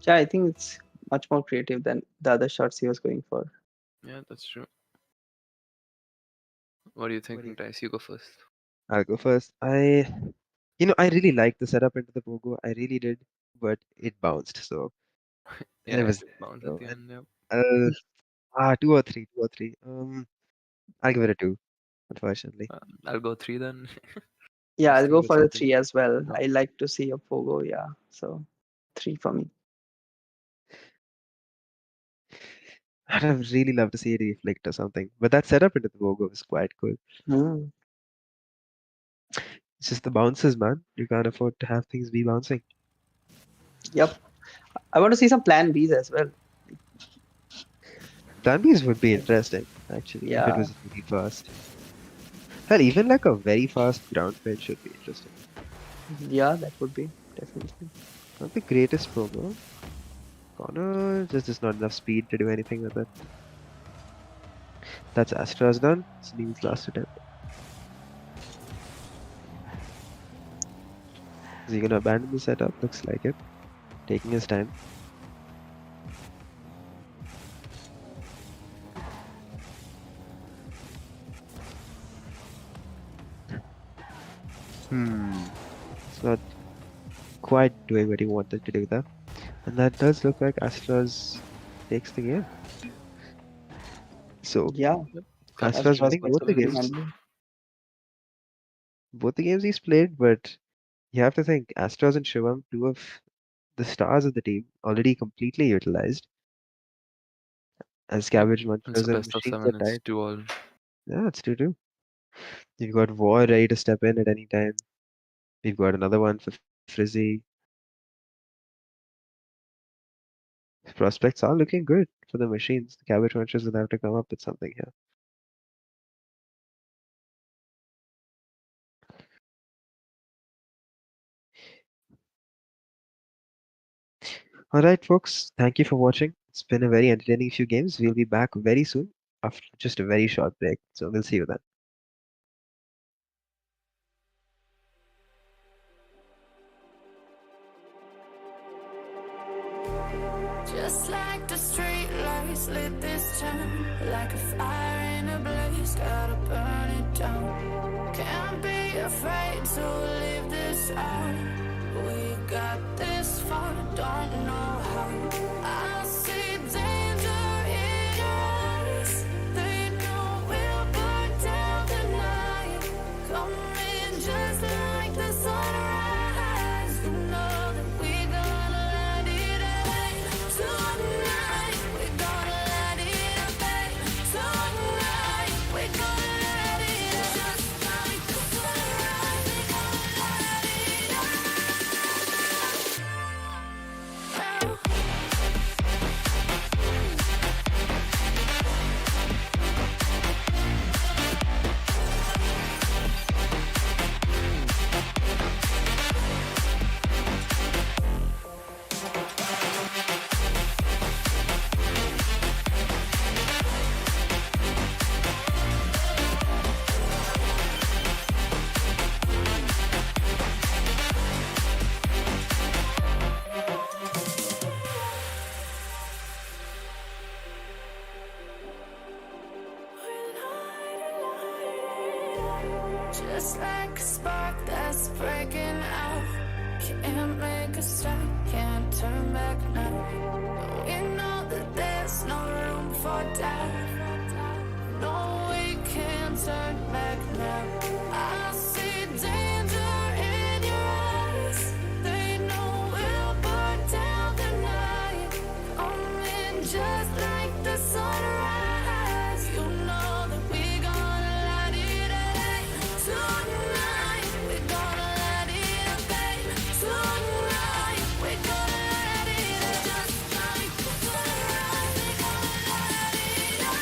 yeah, I think it's much more creative than the other shots he was going for. Yeah, that's true. What do you think, What do you? Dice? You go first. I'll go first. I really liked the setup into the Pogo. I really did, but it bounced. So Yeah, it it was did there. bounce at So the end. Yeah. two or three, 2 or 3. I'll give it a 2, unfortunately. I'll go three then. Yeah, Just I'll go think of for the something. three as well. No. I like to see a pogo. Yeah, so three for me. I'd have really loved to see it reflect or something. But that setup into the Pogo was quite cool. Mm, It's just the bounces, man. You can't afford to have things be bouncing. yep. I want to see some plan Bs as well. Plan Bs would be interesting, actually, if it Yeah, was really fast. Hell, even like a very fast ground fade should be interesting. yeah, that would be definitely. Not the greatest Pogo. Corner, just not enough speed to do anything with it. That's Astra's done. It's Neil's last attempt. Is he gonna abandon the setup? Looks like it. Taking his time. It's not quite doing what he wanted to do there. And that does look like Astra's takes the game. So Yeah, Yep. Astra's Astros winning quite both the solidly games. handled. Both the games he's played, but you have to think Astros and Shivam, two of the stars of the team, already completely utilized as Yep. cabbage It's munchers a and best of machines are 7. It's tied. 2-all. Yeah, it's 2-2. You've got War ready to step in at any time. We've got another one for Frizzy. Prospects are looking good for the machines. The cabbage munchers will have to come up with something here. All right, folks. Thank you for watching. It's been a very entertaining few games. We'll be back very soon after just a very short break. So we'll see you then. Just like the street lights lit this town, like a fire in a blaze, gotta burn it down. Can't be afraid to leave this out. We got this far, don't know how. I see danger spark that's breaking out. Can't make a stop, can't turn back now. We know that there's no room for doubt. No, we can't turn back now. I see danger in your eyes. They know we'll burn down the night. Coming just like the sunrise. You know that we gonna light it up tonight. We gonna light it up, babe. Tonight we gonna light it up just like the sunrise. We gonna light it up.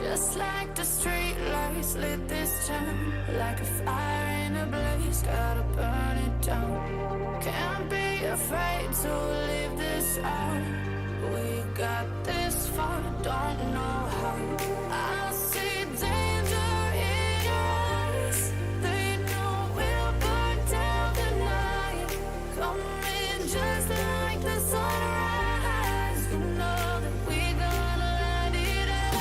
Just like the street lights lit this town, like a fire in a blaze, gotta burn it down. Can't be afraid to leave this out. We got this far, don't know how. I see danger in your eyes. They know we'll burn down the night. Coming just like the sunrise. You know that we gonna light it up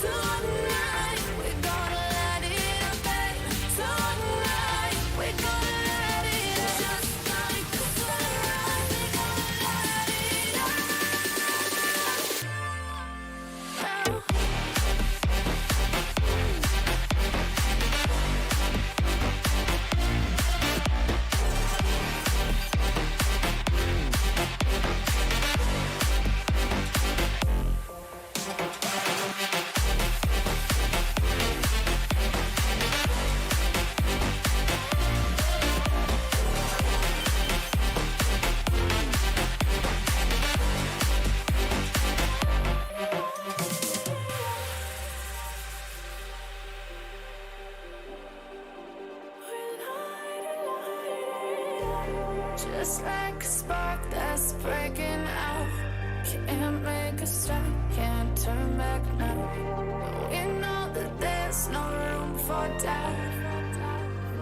tonight. We gonna light it up, babe. Tonight we gonna light it up just like the sunrise. We gonna light it up. Just like a spark that's breaking out. Can't make a stop, can't turn back now. We know that there's no room for doubt.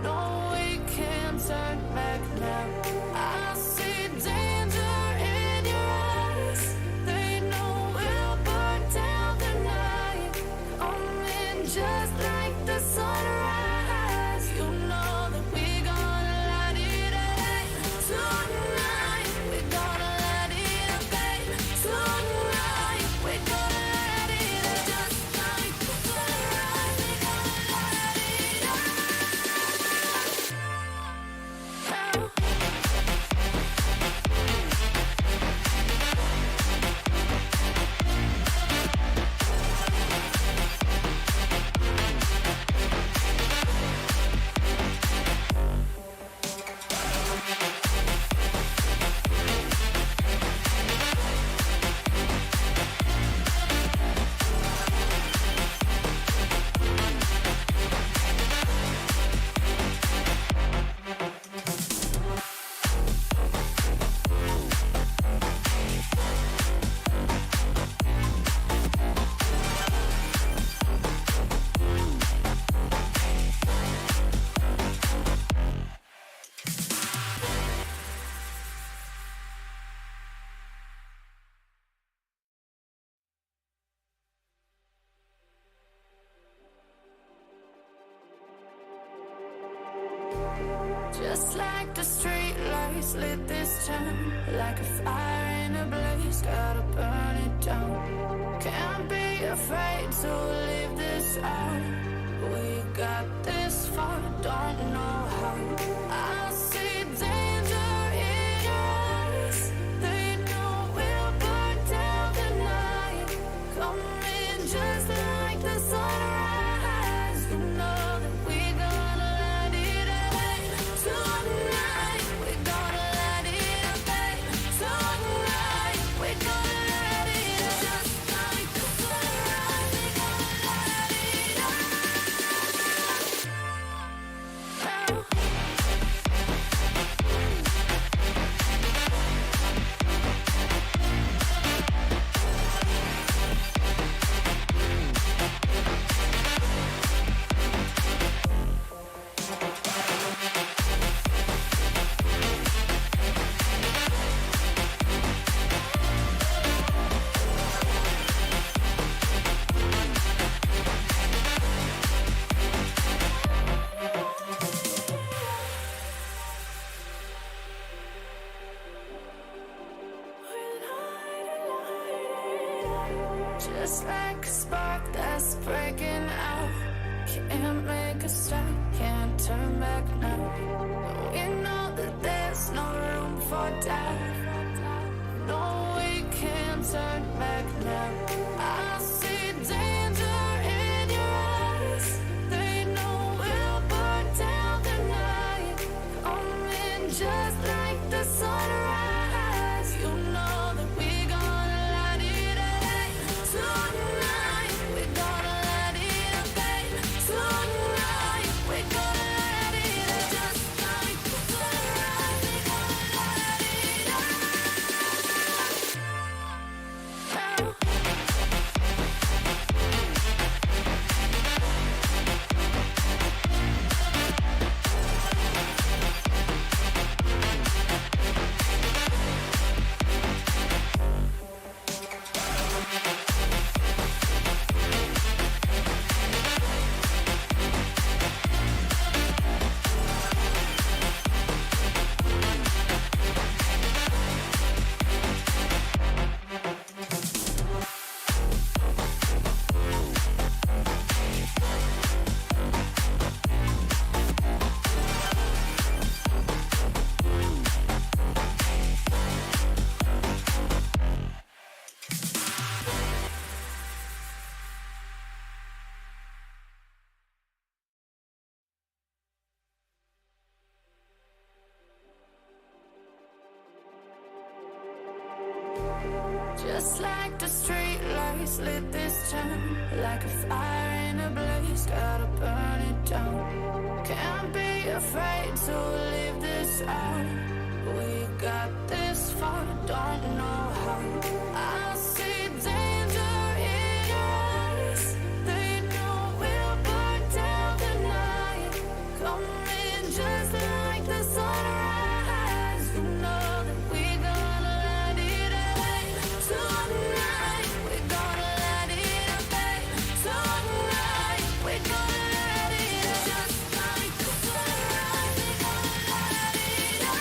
No, we can't turn back now. I see danger in your eyes. They know we'll burn down the night. Coming just like the sunrise. You know that we gonna light it up tonight. We gonna light it up, babe. Tonight we gonna light it up just like the sunrise. We gonna light it up. Just like the street lights lit this town, like a fire in a blaze, gotta burn it down. Can't be afraid to leave this out. We got this don't know how. I see danger in your eyes. They know we'll burn down the night. Coming just like the sunrise. You know that we're gonna light it up tonight. We're gonna light it up tonight. We're gonna light it up just like the sunrise. We're gonna light it up. Just like a spark that's breaking out. Can't make a stop, can't turn back now. We know that there's no room for doubt. No, we can't turn back now. I see danger in your eyes. They know we'll burn down the night. Coming just like the sunrise. You know that we're gonna light it up tonight. We're gonna light it up tonight. We're gonna light it up just like the sunrise. We're gonna light it up. Just like the street lights lit this town, like a fire in a blaze, gotta burn it down. Can't be afraid to leave this out. We got this far, don't know how. I see danger in your eyes. They know we'll burn down the night. Coming just like the sunrise. You know that we're gonna light it up tonight. We're gonna light it up tonight. We're gonna light it up just like the sunrise. We're gonna light it up.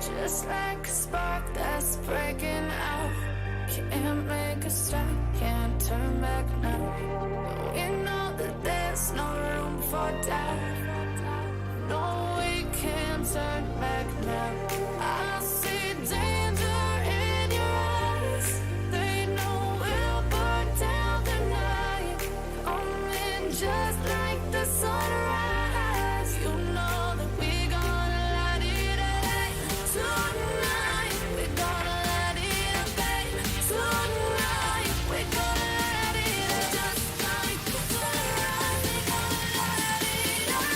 Just like a spark that's breaking out. Can't make a stop, can't turn back now. We know that there's no room for doubt. No, we can't turn back now. I see danger in your eyes. They know we'll burn down the night. Coming just like the sunrise. You know that we're gonna light it up tonight. We're gonna light it up tonight. We're gonna light it up just like the sunrise. We're gonna light it up.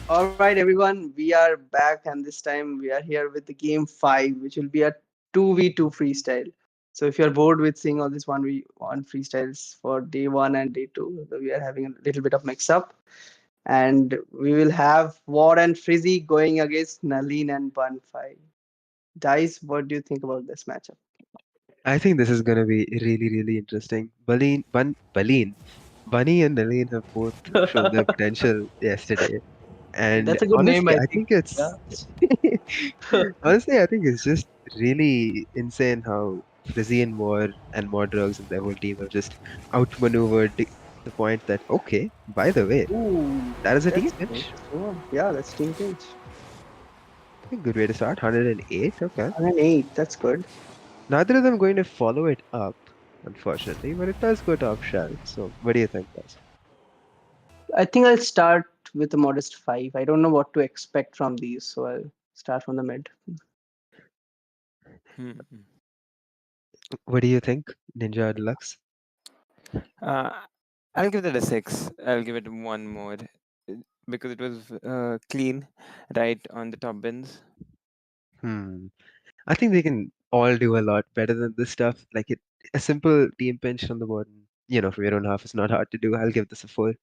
All right, everyone, we are back, and this time we are here with the game five, which will be a 2v2 freestyle. So, if you're bored with seeing all this 1v1 freestyles for day one and day two, so we are having a little bit of mix up. And we will have War and Frizzy going against Nalin and Bun5. Guys, what do you think about this matchup? I think this is gonna be really, really interesting. Bunny and Nalin have both shown their potential yesterday. And That's a good name, honestly, I I think. think it's honestly, I think it's just really insane how Frizzy and War and Modrugs and their whole team have just outmaneuvered the point that okay, by the way, Ooh, that is a team that's an bench. interesting one. Yeah, that's Team Pinch. A good way to start. 108. Okay. 108, that's good. Neither of them going to follow it up, unfortunately, but it does go top shelf. So, what do you think, guys? I think I'll start with a modest 5. I don't know what to expect from these, so I'll start from the mid. Hmm. What do you think, Ninja Deluxe? Uh, I'll give that a 6. I'll give it one more because it was clean, right on the top bins. Hmm. I think they can all do a lot better than this stuff. Like a simple team pinch on the bottom, from your own half is not hard to do. I'll give this a 4.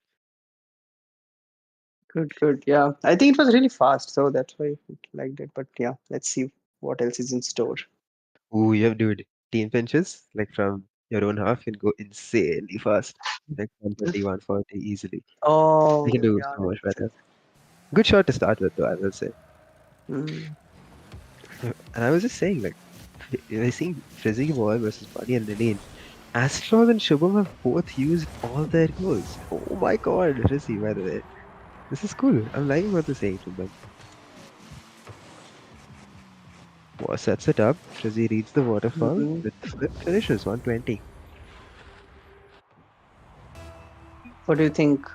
Good, good. Yeah, I think it was really fast, so that's why I liked it. But yeah, let's see what else is in store. Ooh, you have dude. Team pinches, like from your own half, can go insanely fast. Like 130, 140 easily. They can Oh, do yeah, so much makes better. sense. Good shot to start with, though, I will say. Mm. And I was just saying, like, I seeing Frizzy Boy versus Buddy and Lillian. Astros and Shubham have both used all their goals. Oh my god, Frizzy, by the way. This is cool. I'm liking what they're saying from them. War sets it up. Frizzy reads the waterfall Mhm. with the flip finishes 120. What do you think?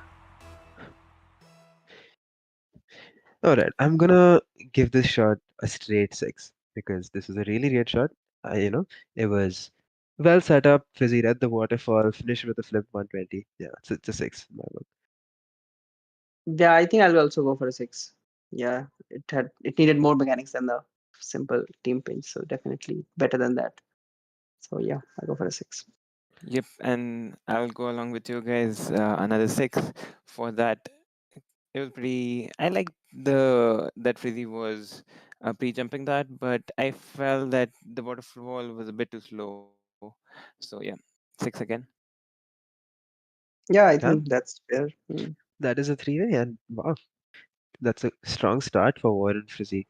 Alright, I'm gonna give this shot a straight 6 because this was a really great shot. It was well set up. Frizzy read the waterfall, finished with a flip 120. Yeah, it's a 6 in my book. Yeah, I think I'll also go for a 6. Yeah, it needed more mechanics than the simple team pinch, so definitely better than that. So yeah, I'll go for a 6. Yep, and I'll go along with you guys. Another 6 for that. It was pretty. I like the that Frizzy was pre-jumping that, but I felt that the waterfall was a bit too slow. So yeah, 6 again. Yeah, I Yeah, think that's fair. Mm. that is a 3-way, and wow, that's a strong start for Warren Frizzy.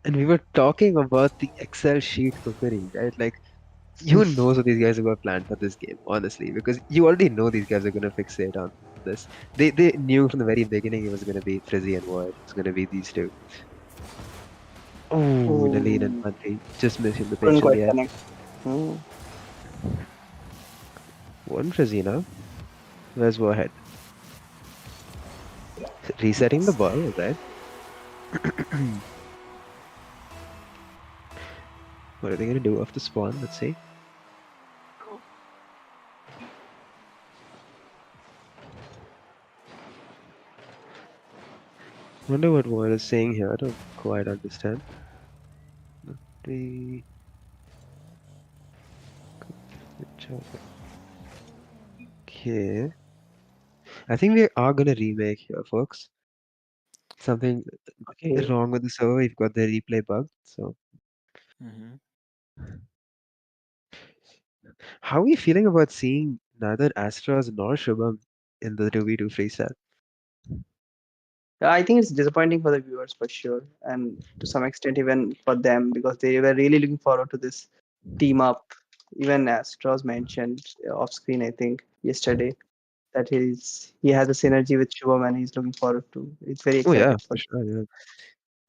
And we were talking about the Excel sheet cookery, right? Like, you knows what these guys have got planned for this game, honestly, because you already know these guys are gonna fixate on this. They knew from the very beginning it was gonna be Frizzy and Ward. It's gonna be these two. Oh, Nalin and Oh, Mantri just missing the couldn't pinch in quite the end. connect. Mm. One Frizzy now. Where's Warhead? Resetting the Yes. ball, right? What are they gonna do off the spawn? Let's see. Wonder what Ward is saying here. I don't quite understand. The okay. I think we are gonna remake here, folks. Something Okay. wrong with the server. We've got the replay bug. So, Hmm. how are you feeling about seeing neither Astros nor Shubham in the 2v2 freestyle? Yeah, I think it's disappointing for the viewers for sure, and to some extent even for them because they were really looking forward to this team up. Even as Strauss mentioned off screen, I think yesterday that he has a synergy with Shubham and he's looking forward to. He's very Oh yeah, excited for for sure. Yeah,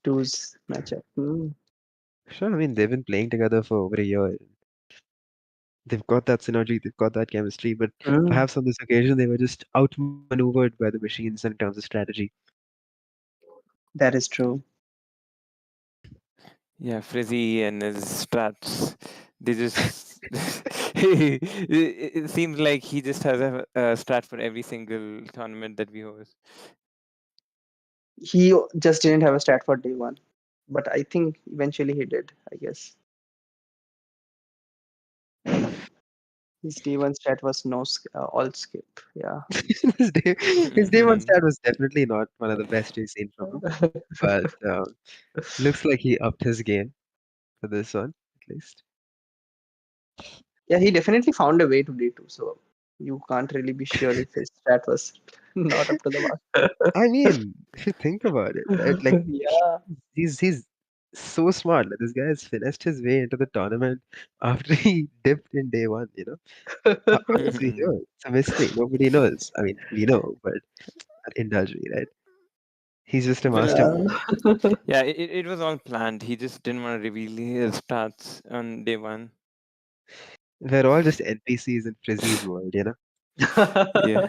two's matchup. Mm, for sure. I mean, they've been playing together for over a year. They've got that synergy. They've got that chemistry. But mm, perhaps on this occasion, they were just outmaneuvered by the machines in terms of strategy. that is true. Yeah, Frizzy and his strats. They just. it seems like he just has a strat for every single tournament that we host. He just didn't have a stat for day one, but I think eventually he did. I guess his day one stat was no all skip. Yeah. his day one stat was definitely not one of the best we've seen from him, but looks like he upped his game for this one at least. Yeah, he definitely found a way to day two. So you can't really be sure if his stat was not up to the mark. I mean, if you think about it, right? Like Yeah. he's so smart. Like, this guy has finessed his way into the tournament after he dipped in day one. How does he do it? It's a mystery. Nobody knows. I mean, we know, but indulge me, right? He's just a Well, mastermind. Yeah. yeah, it was all planned. He just didn't want to reveal his stats on day one. We're all just NPCs in Frizzy's world. Yeah.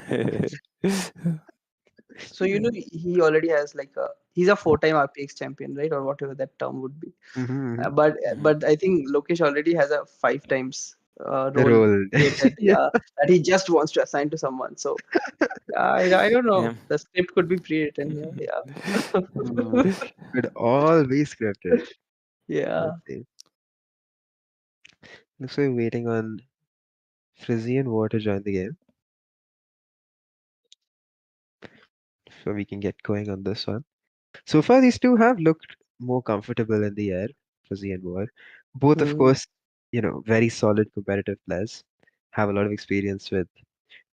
So he already has like he's a four-time RPX champion, right, or whatever that term would be. Mm-hmm. Mhm. But I think Lokesh already has a five times The role role. created. Yeah. Yeah, that he just wants to assign to someone. So I don't Yeah. know. The script could be pre-written here. Yeah. Hmm. Could all be scripted. Yeah. Let's see. Looks like we're waiting on Frizzy and War to join the game, so we can get going on this one. So far, these two have looked more comfortable in the air, Frizzy and War. Both, of Mm. course, very solid competitive players. Have a lot of experience with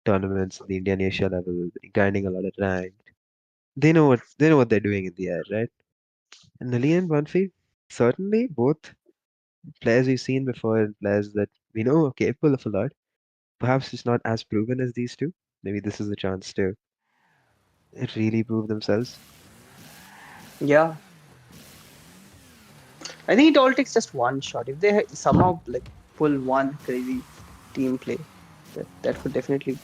tournaments at the Indian Asia level, grinding a lot of rank. They know what they're doing in the air, right? And Nali and Banfi, certainly both players we've seen before and players that we know are capable of a lot. Perhaps just not as proven as these two. Maybe this is the chance to really prove themselves. Yeah. I think it all takes just one shot. If they somehow like pull one crazy team play, that could definitely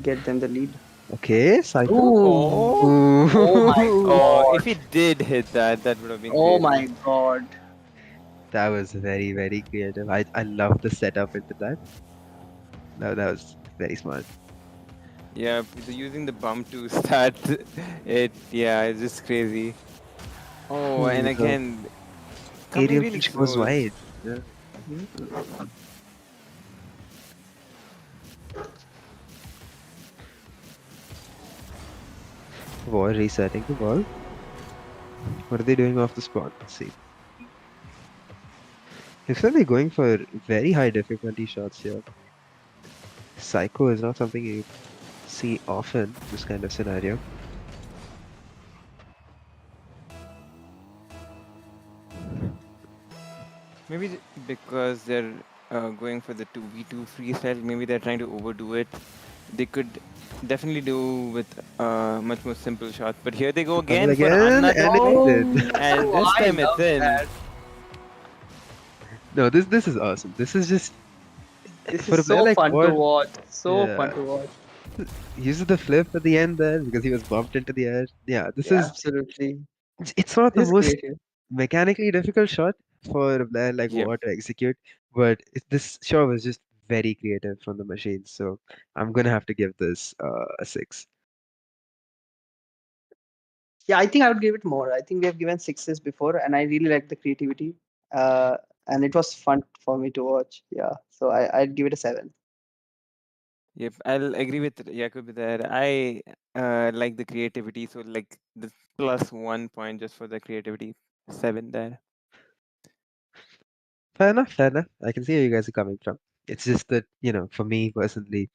get them the lead. Okay, Psycho. Ooh. Oh, Oh my Ooh, oh! god. If he did hit that, that would have been Oh crazy. my god. that was very, very creative. I love the setup into that. That was very smart. Yeah, using the bump to start it. Yeah, it's just crazy. Oh, and The again, coming aerial really pitch goes close. wide. Yeah. Mhm. War resetting the ball. What are they doing off the spot? Let's see. Looks like they're going for very high difficulty shots here. Psycho is not something you see often, this kind of scenario. Maybe because they're going for the 2v2 freestyle, maybe they're trying to overdo it. They could definitely do with much more simple shots. But here they go Double again for again, another and it's try. in. And Oh, this I time it's love in. that. No, this is awesome. This is just This for is a player so like fun to War. watch. So fun Yeah, to watch. uses the flip at the end there because he was bumped into the air. Yeah, this Yeah, is absolutely. it's not the This is most creative. mechanically difficult shot for a player like Yep. War to execute, but this shot was just very creative from the machine. So I'm gonna have to give this a 6. Yeah, I think I would give it more. I think we have given sixes before, and I really like the creativity. Uh, and it was fun for me to watch. Yeah, so I'd give it a seven. Yep. I'll agree with Yakub there. I like the creativity. So, like, the plus 1 point just for the creativity. 7 there. Fair enough, fair enough. I can see where you guys are coming from. It's just that, for me personally,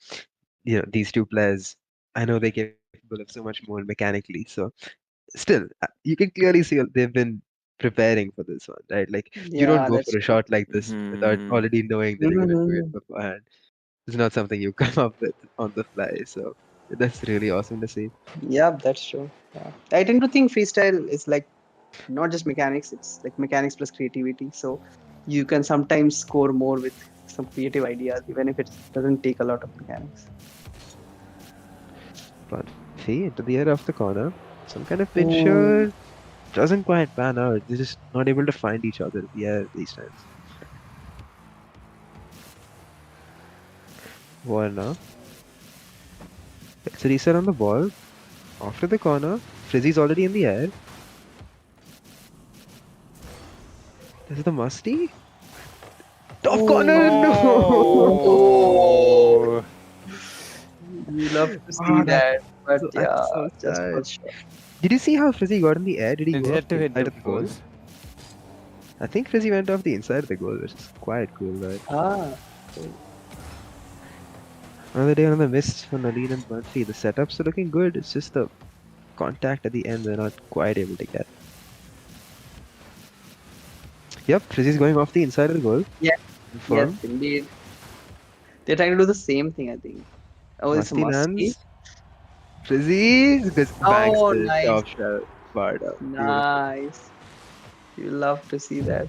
these two players, I know they're capable of so much more mechanically. So still, you can clearly see they've been preparing for this one, right? Like you don't Yeah, go for that's a true. shot like this without Hmm. already knowing that you're gonna do it Mhm. beforehand. It's not something you come up with on the fly. So that's really awesome to see. Yeah, that's true. Yeah, I tend to think freestyle is like not just mechanics; it's like mechanics plus creativity. So you can sometimes score more with some creative ideas, even if it doesn't take a lot of mechanics. But Fee into the air off the corner. Some kind of Ooh. pincher doesn't quite pan out. They're just not able to find each other in the air these times. Warner. It's a reset on the ball. Off to the corner. Frizzy's already in the air. Is it the musty? Top corner! Oh, Oh, you love to see Ah, that, but yeah, that's so just sad. for sure. Did you see how Frizzy got in the air? Did he and go he off had the to hit inside the of the goal? post. I think Frizzy went off the inside of the goal, which is quite cool, right? Ah, okay. Another day, another miss for Nalin and Murphy. The setups are looking good. It's just the contact at the end they're not quite able to get. Yep, Frizzy's going off the inside of the goal. Yes, yes, Confirmed. indeed. They're trying to do the same thing, I think. Oh, it's a Musty musky. lands. Frizzy banks Oh, the nice, top shell bar down. Beautiful. nice. You love to see that.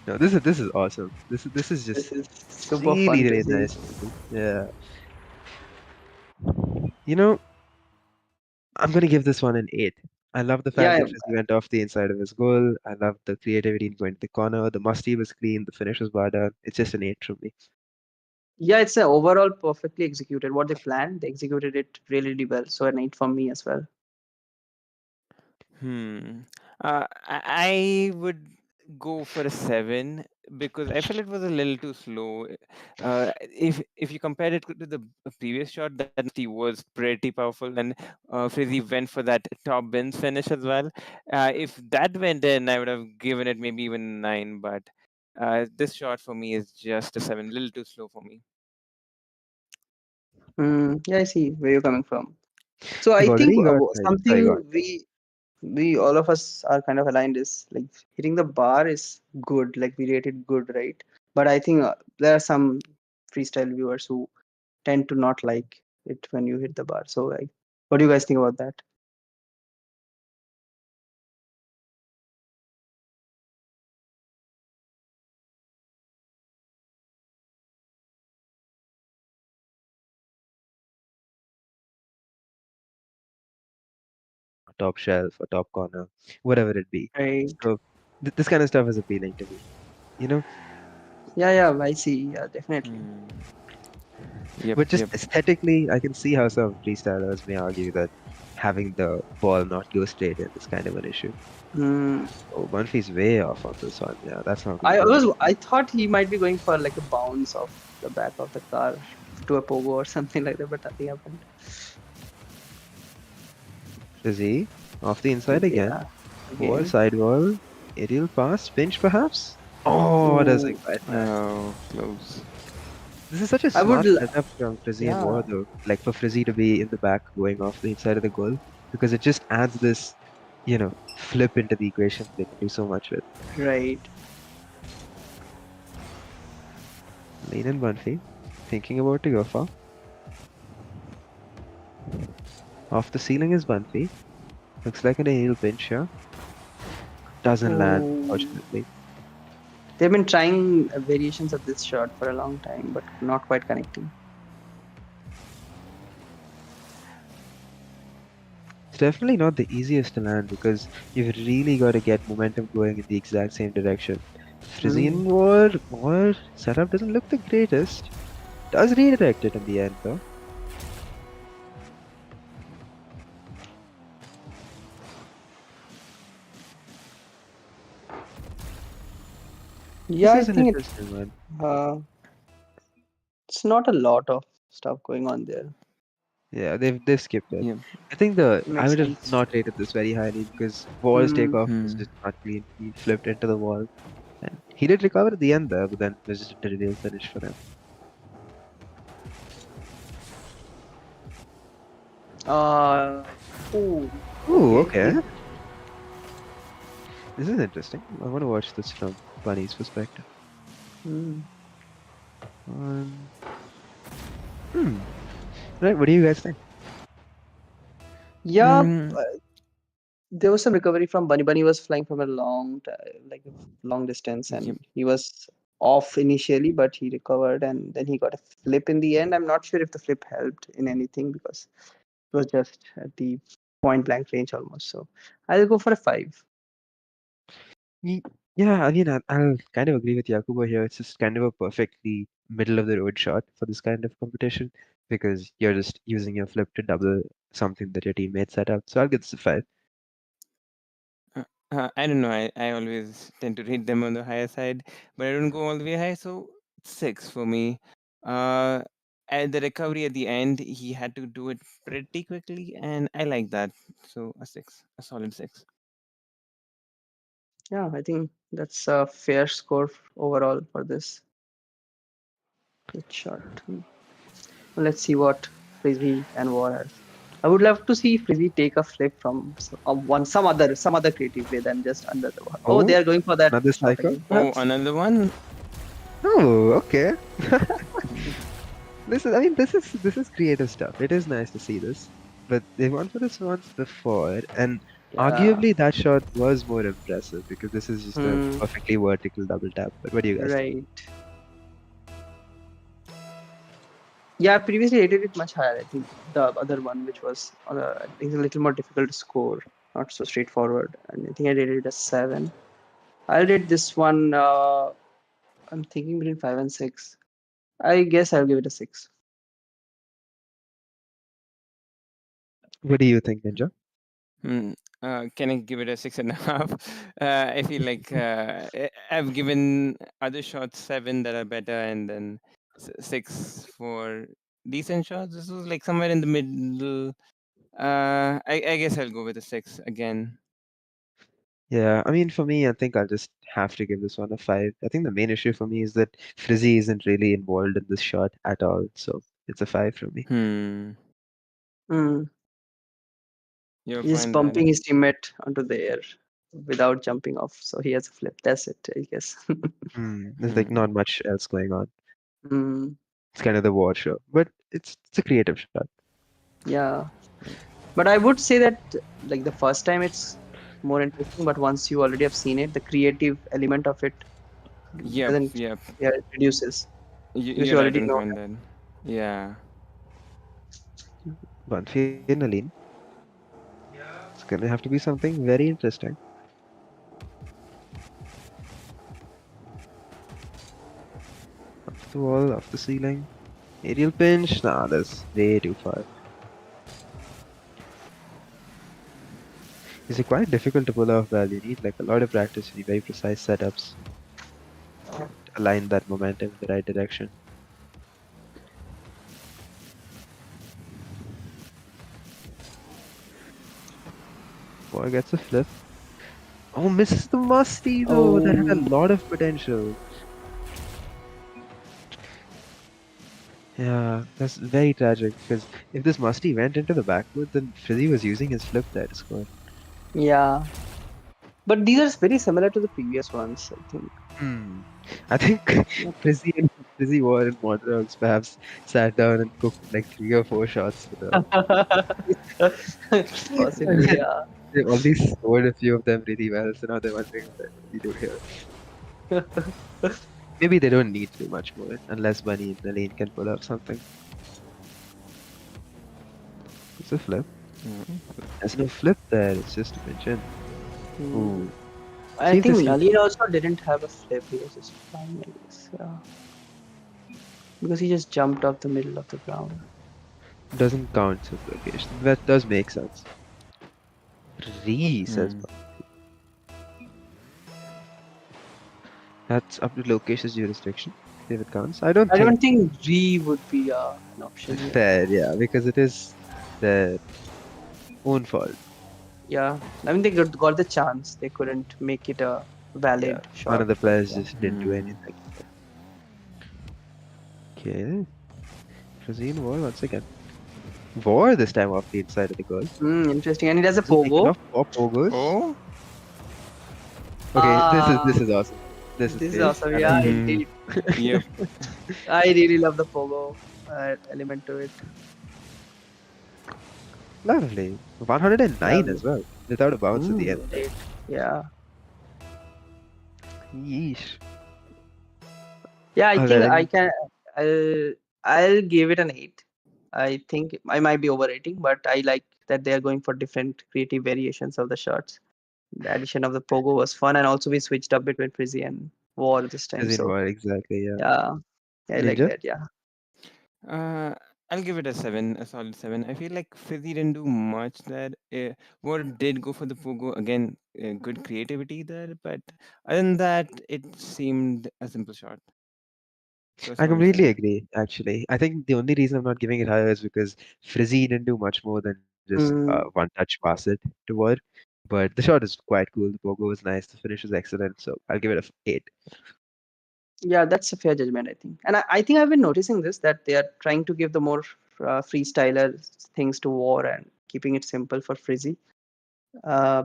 No, this is awesome. This is This just is super really fun to really see. nice to see. Yeah. You know, I'm gonna give this one an 8. I love the fact Yeah, that Frizzy went off the inside of his goal. I love the creativity in going to the corner. The musty was clean. The finish was bar down. It's just an 8 from me. yeah, it's a overall perfectly executed. What they planned, they executed it really, really well. So an 8 for me as well. Hmm. I would go for a 7 because I felt it was a little too slow. If you compare it to the previous shot, that Musty was pretty powerful, and Frizzy went for that top bins finish as well. If that went in, I would have given it maybe even 9. But this shot for me is just a 7, a little too slow for me. Yeah, I see where you're coming from. So I You've think already got sorry, go on. something we all of us are kind of aligned is like hitting the bar is good. Like we rate it good, right? But I think there are some freestyle viewers who tend to not like it when you hit the bar. So like, what do you guys think about that? Top shelf or top corner, whatever it be. Right. So this kind of stuff is appealing to me. You know, Yeah, yeah, I see. Yeah, definitely. Hmm. Yep, but just yep. aesthetically, I can see how some freestylers may argue that having the ball not go straight in is kind of an issue. Hmm. Oh, Murphy's way off on this one. Yeah, that's not gonna go. I thought he might be going for like a bounce off the back of the car to a pogo or something like that, but nothing happened. Frizzy off the inside again. Yeah, Wall, again. sidewall, aerial pass, pinch perhaps. Oh, doesn't Ooh, quite land. Oh, close. This is such a I would. smart setup from Frizzy and War Yeah, though. Like for Frizzy to be in the back going off the inside of the goal because it just adds this, flip into the equation they can do so much with. right. Lane and Bunfi thinking about to go for. Off the ceiling is Bunfi. Looks like an aerial pinch here. Doesn't land, Ooh. unfortunately. They've been trying variations of this shot for a long time, but not quite connecting. It's definitely not the easiest to land because you've really got to get momentum going in the exact same direction. Frizzy Hmm. and War setup doesn't look the greatest. Does redirect it in the end though. Yeah, This I is an think interesting one. uh, it's not a lot of stuff going on there. Yeah, they've skipped it. Yep. I think I Makes would have sense. not rated this very highly because Wall's Hmm. takeoff was Hmm. just not clean. He flipped into the wall and he did recover at the end there, but then it was just a real finish for him. Uh. Ooh. Ooh, Okay. okay. This is interesting. I want to watch this from Bunny's perspective. Hmm. Um, hmm. Right, what do you guys think? Yeah, Mm, there was some recovery from Bunny. Bunny was flying from a like a long distance, yep. and he was off initially, but he recovered, and then he got a flip in the end. I'm not sure if the flip helped in anything because it was just at the point blank range almost. So I'll go for a 5. Ye- Yeah, I mean, I'll kind of agree with Yakubo here. It's just kind of a perfectly middle of the road shot for this kind of competition. because you're just using your flip to double something that your teammate set up. So I'll give this a 5. I don't know. I always tend to rate them on the higher side, but I don't go all the way high. So 6 for me. Uh, and the recovery at the end, he had to do it pretty quickly, and I like that. So a 6, a solid 6. Yeah, I think that's a fair score overall for this shot. Let's see what Frizzy and War has. I would love to see Frizzy take a flip from some other creative way than just under the wall. Oh, they Oh, are going for that another shot cycle, again. Oh, perhaps? another one. Oh, okay. This is creative stuff. It is nice to see this, but they went for this once before, and Yeah. arguably that shot was more impressive because this is just a Hmm. perfectly vertical double tap. But what do you guys think? Right. Yeah, I previously rated it much higher. I think the other one, which was I think a little more difficult to score, not so straightforward. And I think I rated it as 7. I'll rate this one. I'm thinking between 5 and 6. I guess I'll give it a 6. What do you think, Ninja? Hmm. Can I give it a 6.5? I feel like I've given other shots 7 that are better, and then 6 for decent shots. This was like somewhere in the middle. I guess I'll go with a 6 again. Yeah, I mean, for me, I think I'll just have to give this one a 5. I think the main issue for me is that Frizzy isn't really involved in this shot at all, so it's a 5 from me. Hmm. Hmm. You're He's fine that. bumping his teammate onto the air without jumping off, so he has a flip. That's it, I guess. There's like Hmm. not much else going on. Hmm. It's kind of the war show, but it's a creative shot. Yeah. But I would say that like the first time it's more interesting, but once you already have seen it, the creative element of it Yep. doesn't, Yep. yeah, it reduces because You're you right already on know point then. Yeah. Banfi and Aline. It's gonna have to be something very interesting. Off the wall, off the ceiling. Aerial pinch? Nah, that's way too far. It's quite difficult to pull off that. You need like a lot of practice. You need very precise setups to align that momentum in the right direction. Boy gets a flip. Oh, misses the musty though. That had a Oh, lot of potential. Yeah, that's very tragic because if this musty went into the backwood, then Frizzy was using his flip there to score. yeah. But these are very similar to the previous ones, I think. Hmm. I think Not- Frizzy War and Montreux perhaps sat down and cooked like 3 or 4 shots for them. Possibly, yeah. They've already scored a few of them really well, so now they're wondering what we do here. Maybe they don't need too much more unless Bunny and the lane can pull up something. It's a flip. Mhm. There's no flip there, it's just a pinch in. Hmm. Ooh. I See if think this Nalin also didn't have a flip. He was just flying, I guess. Yeah. Because he just jumped off the middle of the ground. doesn't count as location. That does make sense. Re says Hmm. that's up to location's jurisdiction if it counts. I don't I think don't think Re would be an option here. fair, yeah, because it is their own fault. Yeah. I mean, they got the chance. They couldn't make it a Yeah, valid one shot, of the but players yeah. just didn't do Hmm. anything. Okay, Frazine War once again. War this time off the inside of the goal. Interesting. And it has a Doesn't make pogo. enough for Pogos. Oh. Okay, Ah, this is awesome. This is this is great. awesome. I Yeah, like it. Hmm. indeed. Yep. I really love the pogo element to it. Lovely. 109 Lovely. as well, without a bounce at the end. Ooh. Great. Yeah. Yeesh. Yeah, I think I 11. can. I'll I'll give it an 8. I think I might be overrating, but I like that they are going for different creative variations of the shots. The addition of the pogo was fun, and also we switched up between Frizzy and War this time. Frazine So War, exactly, yeah. yeah, I like Ninja? that. Yeah. Uh, I'll give it a 7, a solid 7. I feel like Fizzy didn't do much there. What did go for the Pogo again? Good creativity there, but other than that, it seemed a simple shot. So a I solid completely 7. agree, actually. I think the only reason I'm not giving it higher is because Frizzy didn't do much more than just Mm, one touch pass it to Ward. But the shot is quite cool. The pogo was nice. The finish is excellent. So I'll give it a 8. yeah, that's a fair judgment, I think. And I think I've been noticing this that they are trying to give the more freestyler things to War and keeping it simple for Frizzy. Uh,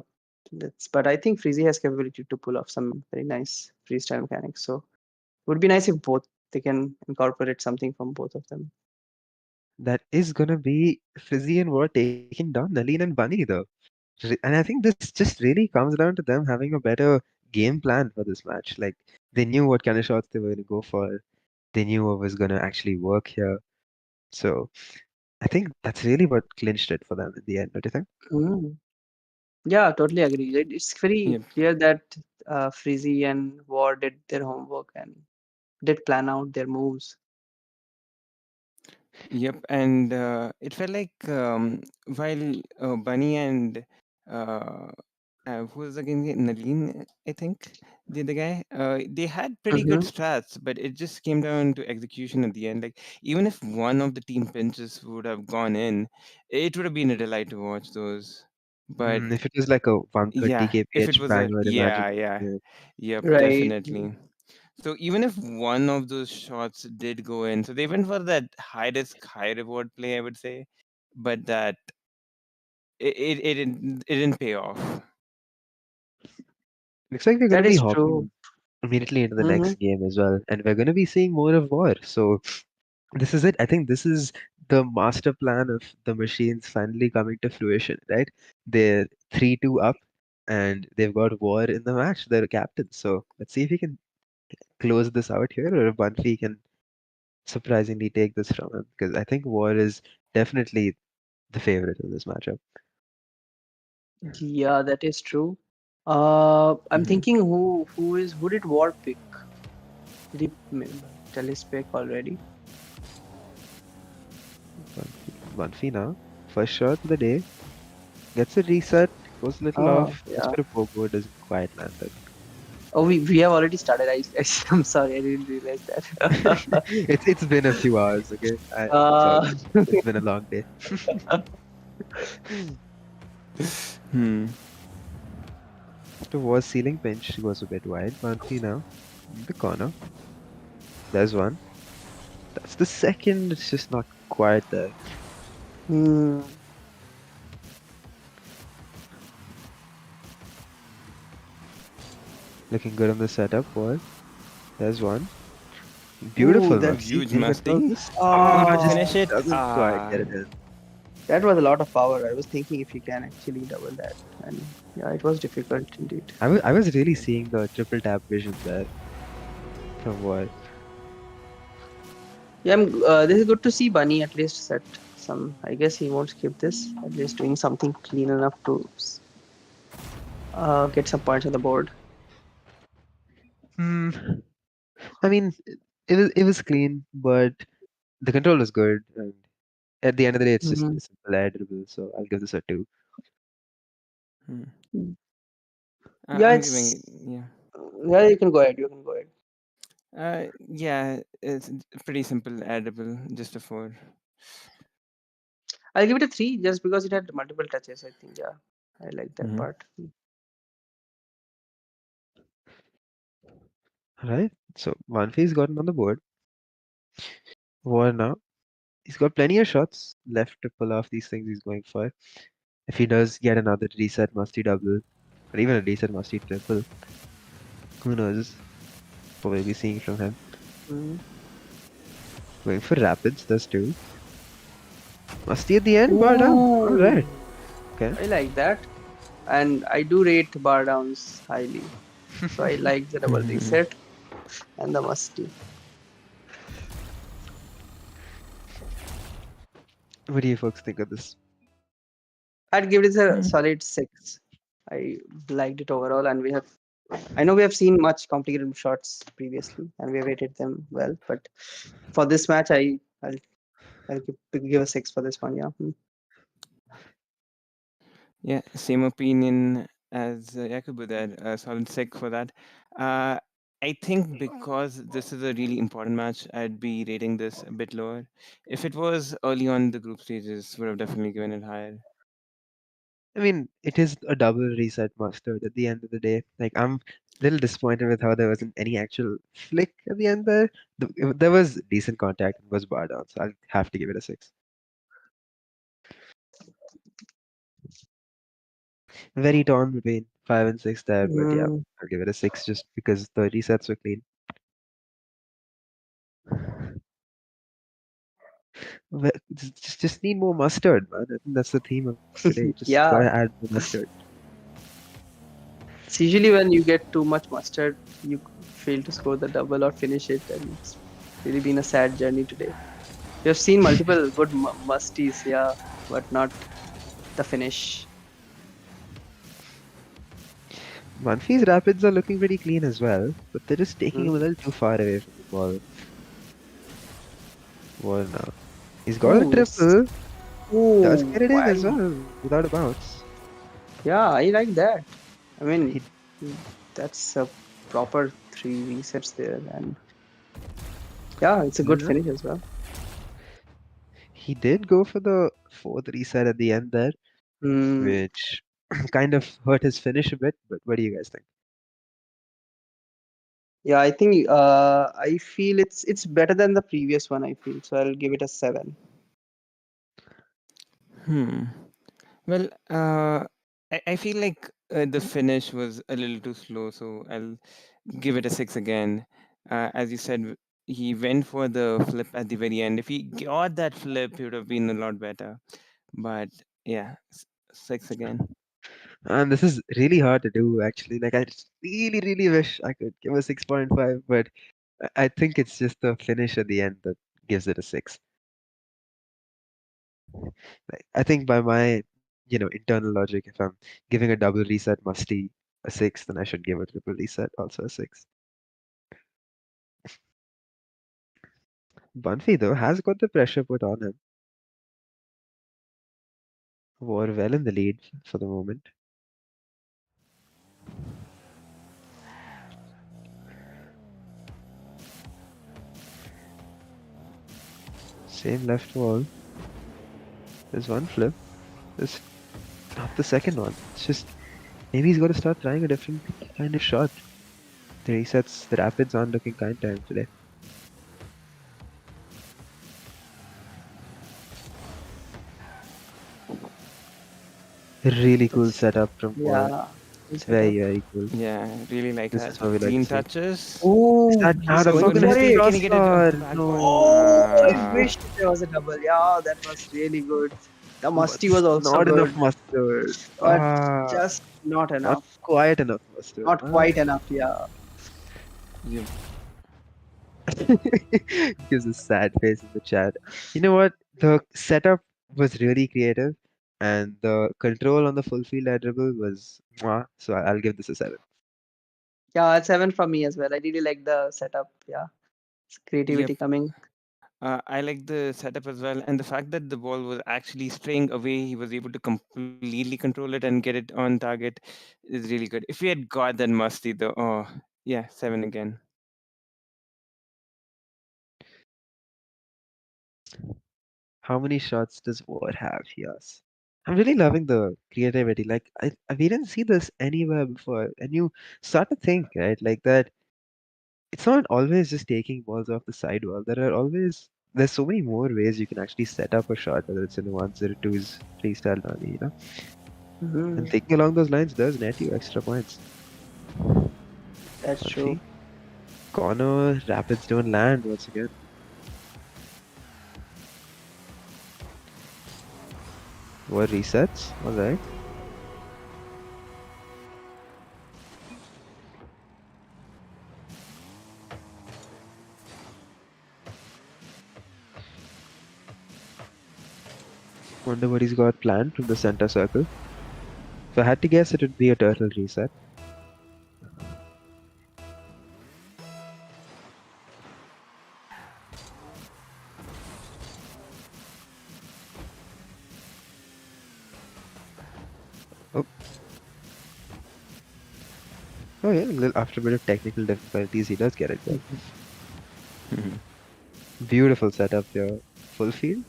but I think Frizzy has capability to pull off some very nice freestyle mechanics. So it would be nice if both they can incorporate something from both of them. That is going to be Frizzy and Ward taking down Nalin and Bunny, though. And I think this just really comes down to them having a better game plan for this match. Like, they knew what kind of shots they were going to go for, they knew what was going to actually work here. So I think that's really what clinched it for them in the end, don't you think? Mm. Yeah, totally agree. It's very Yep. clear that Frizzy and War did their homework and did plan out their moves. Yep, and it felt like while Bunny and uh, who was again Nalin, I think the other guy, they had pretty good Mm-hmm. strats, but it just came down to execution at the end. Like even if one of the team pinches would have gone in, it would have been a delight to watch those. But If it was like a 130 yeah, if it kph was a banger, yeah, imagine. yeah, Yeah. yep, Right. definitely. So even if one of those shots did go in, so they went for that high risk, high reward play, I would say, but that it didn't pay off. Looks like we're going to That be is true. hopping immediately into the Mm-hmm. next game as well, and we're going to be seeing more of War. So this is it. I think this is the master plan of the machines finally coming to fruition, right? They're 3-2 up, and they've got War in the match. They're captain. So let's see if he can close this out here, or if Banfi can surprisingly take this from him, because I think War is definitely the favorite in this matchup. Yeah, that is true. I'm Mhm. thinking who did War pick? Did he tell his pick already? Banfi now, first shot of the day, gets a reset, goes a little Oh, off, goes yeah. for a pogo, doesn't quite land it. Oh, we have already started. I'm sorry, I didn't realize that. It's been a few hours, okay? It's all uh, good. It's been a long day. Hmm. After was ceiling pinch goes a bit wide. Banfi now in the corner. There's one. That's the second. It's just not quite there. hmm. Looking good on the setup. What? There's one. Ooh, Beautiful A that's musty. huge Can you control musty. this? Able Ah, to just oh, finish it. doesn't quite Ah. get it in. that was a lot of power. I was thinking if you can actually double that, and yeah, it was difficult indeed. I was really seeing the triple tap vision there from what. Yeah, this is good to see Bunny at least set some. I guess he won't skip this. At least doing something clean enough to get some points on the board. Hmm. I mean, it was clean, but the control was good. And at the end of the day, it's just Mhm. a simple air dribble. So I'll give this a 2. Hmm. Yeah, I'm giving it. it's Yeah. yeah. You can go ahead. You can go ahead. Yeah. It's pretty simple, edible, just a 4. I'll give it a 3 just because it had multiple touches. I think yeah, I like that Hmm. part. Right? So Manfi's gotten on the board. War now. He's got plenty of shots left to pull off these things he's going for. If he does get another reset musty double, or even a reset musty triple, who knows what we'll be seeing from him. Mm. Going for rapids, does too. Musty at the end, bar down. Ooh, Alright. Okay. I like that, and I do rate bar downs highly. So I like the double reset and the musty. What do you folks think of this? I'd give it a Hmm. solid 6. I liked it overall, and I know we have seen much complicated shots previously, and we have rated them well, but for this match, I'll I'll give a 6 for this one. Yeah. Yeah, same opinion as Yakubu there. Solid 6 for that. Uh, I think because this is a really important match, I'd be rating this a bit lower. If it was early on in the group stages, would have definitely given it higher. I mean, it is a double reset mustard at the end of the day. Like, I'm a little disappointed with how there wasn't any actual flick at the end there. There was decent contact and was bar down, so I'll have to give it a 6. Very torn between 5 and 6 there, but yeah, Mm, I'll give it a 6 just because the resets were clean. Just need more mustard, man. I think that's the theme of today. Just yeah. gotta add more mustard. It's usually when you get too much mustard, you fail to score the double or finish it, and it's really been a sad journey today. We have seen multiple good musties, yeah, but not the finish. Manfi's rapids are looking pretty clean as well, but they're just taking him a Mm. little too far away from the ball. Well, now he's got a Ooh, triple. Does ooh, get it in as wow. well without a bounce. Yeah, I like that. I mean, He that's a proper 3 resets there, and yeah, it's a good yeah, finish as well. he did go for the fourth reset at the end there, Mm. which kind of hurt his finish a bit. But what do you guys think? Yeah, I think I feel it's better than the previous one. I feel so. I'll give it a 7. Hmm. Well, I feel like the finish was a little too slow, so I'll give it a 6 again. As you said, he went for the flip at the very end. If he got that flip, it would have been a lot better. But yeah, 6 again. And this is really hard to do actually. Like I just really wish I could give a 6.5, but I think it's just the finish at the end that gives it a 6. Like, I think by my internal logic, if I'm giving a double reset musty a 6, then I should give a triple reset also a 6. Banfi though has got the pressure put on him. War well in the lead for the moment. Same left wall. There's one flip. There's not the second one. It's just maybe he's got to start trying a different kind of shot. The resets, the rapids aren't looking kind to him today. Really cool That's setup from War. yeah. Good It's setup. very cool. Yeah, really like This that. is what we like Clean to see. touches. Is Oh, that he's not a going Goodness for Bogdanski sake, it. can he get it on crossbar? the back one? Oh, I No. wish there was a double. Yeah, that was really good. The But musty was also not enough good, mustard. but just not Not enough. quite enough mustard. Not quite enough. Yeah. You, Gives a sad face in the chat. You know what? The setup was really creative, and the control on the full field air dribble was mwah, so I'll give this a 7. Yeah, it's 7 from me as well. I really like the setup. Yeah, it's yep. creativity coming. I like the setup as well, and the fact that the ball was actually straying away, he was able to completely control it and get it on target, is really good. If we had got that musty though, oh yeah, 7 again. How many shots does War have? Yes. I'm really loving the creativity. Like we didn't see this anywhere before, and you start to think, right? Like that. It's not always just taking balls off the sidewall. There's so many more ways you can actually set up a shot, whether it's in the ones or twos freestyle rally. And Hmm. thinking along those lines does net you extra points. That's true. Confi, corner, rapids don't land once again. What resets? Alright. Wonder what he's got planned from the center circle. If I had to guess, it would be a turtle reset. Oh, oh yeah, after a bit of technical difficulties, he does get it good. Beautiful setup here. Full field.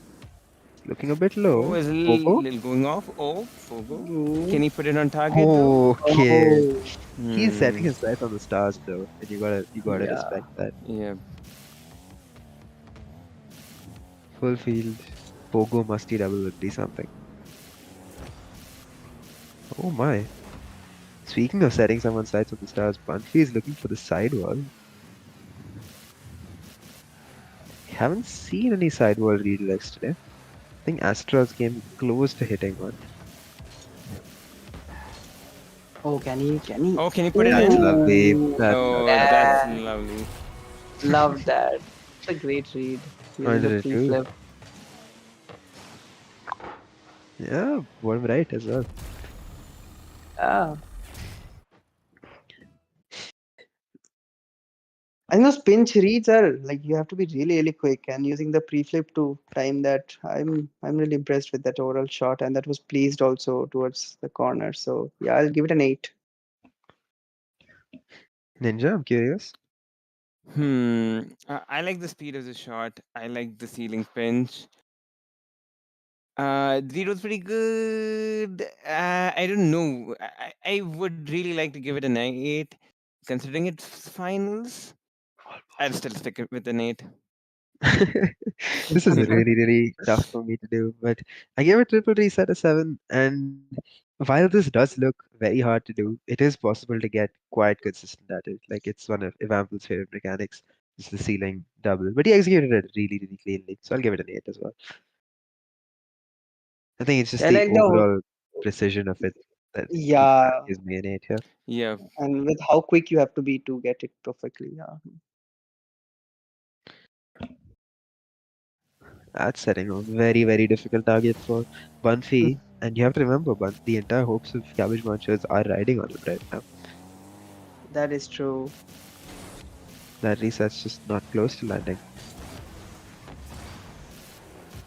Looking a bit Oh, low. is a Pogo. little going off. Oh, Fogo. Ooh. Can he put it on target though? Okay. Oh, He's setting Hmm. his sights on the stars though, and you gotta yeah. respect that. Yeah. Full field. Pogo musty double would be something. Oh my. Speaking of setting someone's sights on the stars, Bunfi is looking for the sidewall. Haven't seen any sidewall redirects today. I think Astra's came close to hitting one. Oh, can he? Can he? Oh, can he put it That's in? lovely. Ooh, That's Oh, lovely. that's yeah. lovely. Love that. It's a great read using the 102. pre-flip. Yeah, one right as well. Yeah. I think those pinch reads are like you have to be really, really quick and using the pre-flip to time that. I'm really impressed with that overall shot and that was pleased also towards the corner. So yeah, I'll give it an 8. Ninja, I'm curious. I like the speed of the shot. I like the ceiling pinch. The read was pretty good. I don't know. I would really like to give it an 8. Considering it's finals, I'll still stick it with an 8. This is really, really tough for me to do, but I gave a triple reset a 7. And while this does look very hard to do, it is possible to get quite consistent at it. Like it's one of Evample's favorite mechanics, is the ceiling double. But he executed it really, really cleanly, so I'll give it an 8 as well. I think it's just I the like the overall precision of it that yeah, gives me an 8 here. Yeah. and with how quick you have to be to get it perfectly. Yeah. That's setting a very, very difficult target for Bunfi. And you have to remember, the entire hopes of Cabbage Munchers are riding on him right now. That is true. That reset's just not close to landing.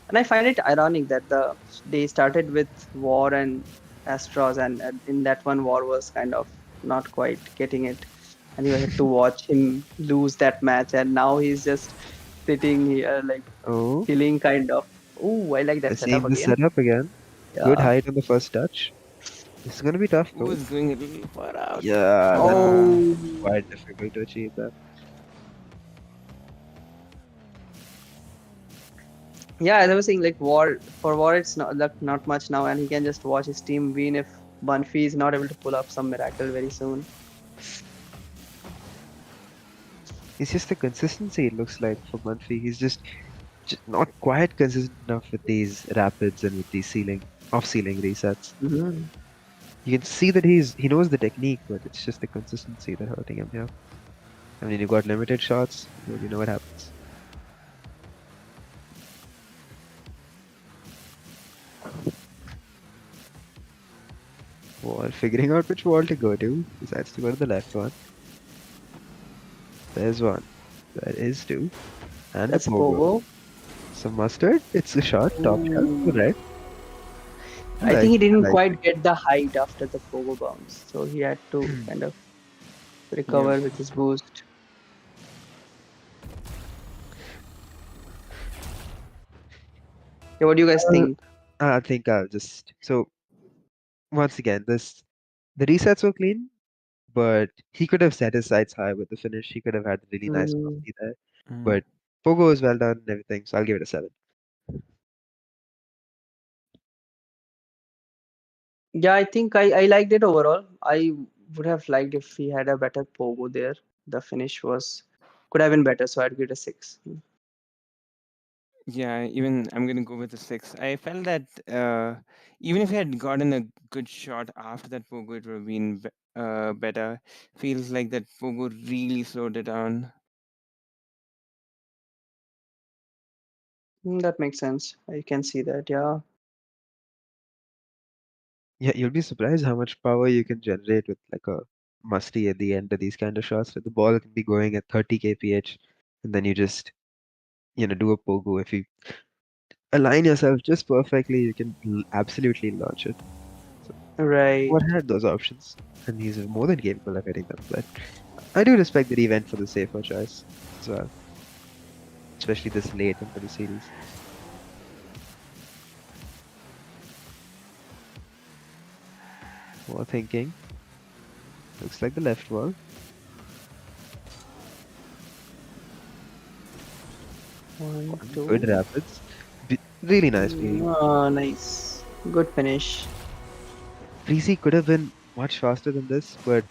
And I find it ironic that they started with War and Astros, and in that one War was kind of not quite getting it, and you had to watch him lose that match, and now he's just sitting here like Oh, killing kind of. Oh, I like that I've setup seen the again. setup again. Good Yeah. height on the first touch. This is going to be tough though. Was going a little far out. Yeah, that's Oh, quite difficult to achieve that. yeah. As I was saying, like War, it's not much now, and he can just watch his team win if Bunfi is not able to pull up some miracle very soon. It's just the consistency it looks like for Munfi. He's just not quite consistent enough with these rapids and with these off-ceiling resets. Mhm. You can see that he knows the technique, but it's just the consistency that hurting him here. I mean, you've got limited shots, you know what happens. Wall, figuring out which wall to go to. Decides to go to the left one. There's one. There is two. And a That's pogo. Pogo. Some mustard. It's a shot. Top shot. Ooh. Right. I think he didn't Like quite get the height after the Pogo bounce, so he had to kind of Yeah. recover with his boost. Yeah, what do you guys think? I think I'll just once again the resets were clean, but he could have set his sights high with the finish. He could have had really nice Mm, musty there. Mm. But Pogo is well done and everything, so I'll give it a 7. yeah, I think I liked it overall. I would have liked if he had a better Pogo there. The finish was could have been better, so I'd give it a 6. Yeah, even I'm gonna go with a 6. I felt that even if he had gotten a good shot after that Pogo, it would have been better. Feels like that Pogo really slowed it down. That makes sense. I can see that. Yeah. Yeah, you'll be surprised how much power you can generate with like a musty at the end of these kind of shots. Like the ball can be going at 30 kph, and then you just do a pogo. If you align yourself just perfectly, you can absolutely launch it. So Right. What had those options, and he's more than capable of hitting them. But I do respect that he went for the safer choice as well, especially this late into the series. More thinking. Looks like the left wall. One, Good two. rapids. Really nice reading. Oh, nice. Good finish. Freezy could have been much faster than this, but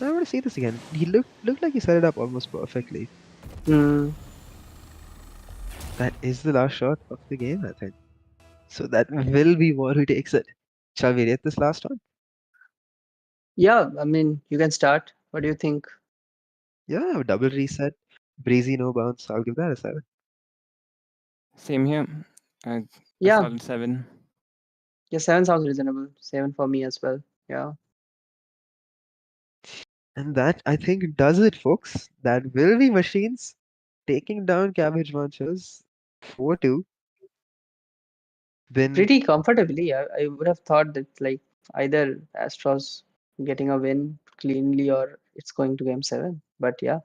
I want to see this again. He looked like he set it up almost perfectly. Hmm. That is the last shot of the game, I think. So that will be what who takes it. Shall we rate this last one? Yeah, I mean, you can start. What do you think? Yeah, double reset. Breezy no bounce. I'll give that a 7. Same here. A, a Yeah, solid 7. yeah, 7 sounds reasonable. 7 for me as well. Yeah. And that, I think, does it, folks. That will be machines taking down Cabbage Munchers 4-2. Then Pretty comfortably. I would have thought that like either Astros getting a win cleanly or it's going to game 7. But yeah,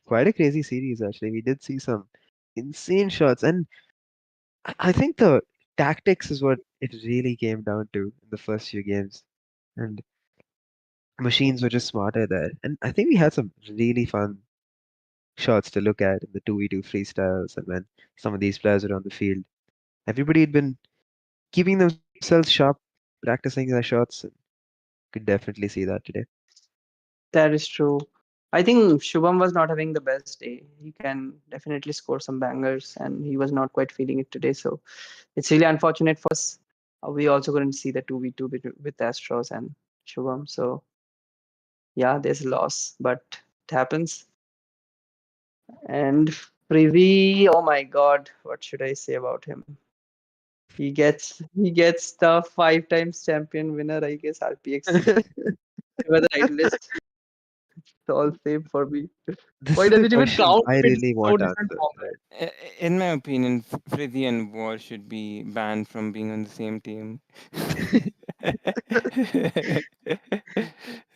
quite a crazy series, actually. We did see some insane shots. And I think the tactics is what it really came down to in the first few games. And machines were just smarter there. And I think we had some really fun shots to look at in the 2v2 freestyles and when some of these players were on the field. Everybody had been keeping themselves sharp, practicing their shots, and could definitely see that today. that is true. I think Shubham was not having the best day. He can definitely score some bangers and he was not quite feeling it today. So it's really unfortunate for us. We also couldn't see the 2v2 with Astros and Shubham. So yeah, there's a loss, but it happens. And Privy, oh my God, what should I say about him? He gets the 5 times champion winner, I guess, RPX. Were the right list. It's all same for me. This Why is does the it even question count I if it's really so want different answered, format? right? In my opinion, Frizzy and War should be banned from being on the same team.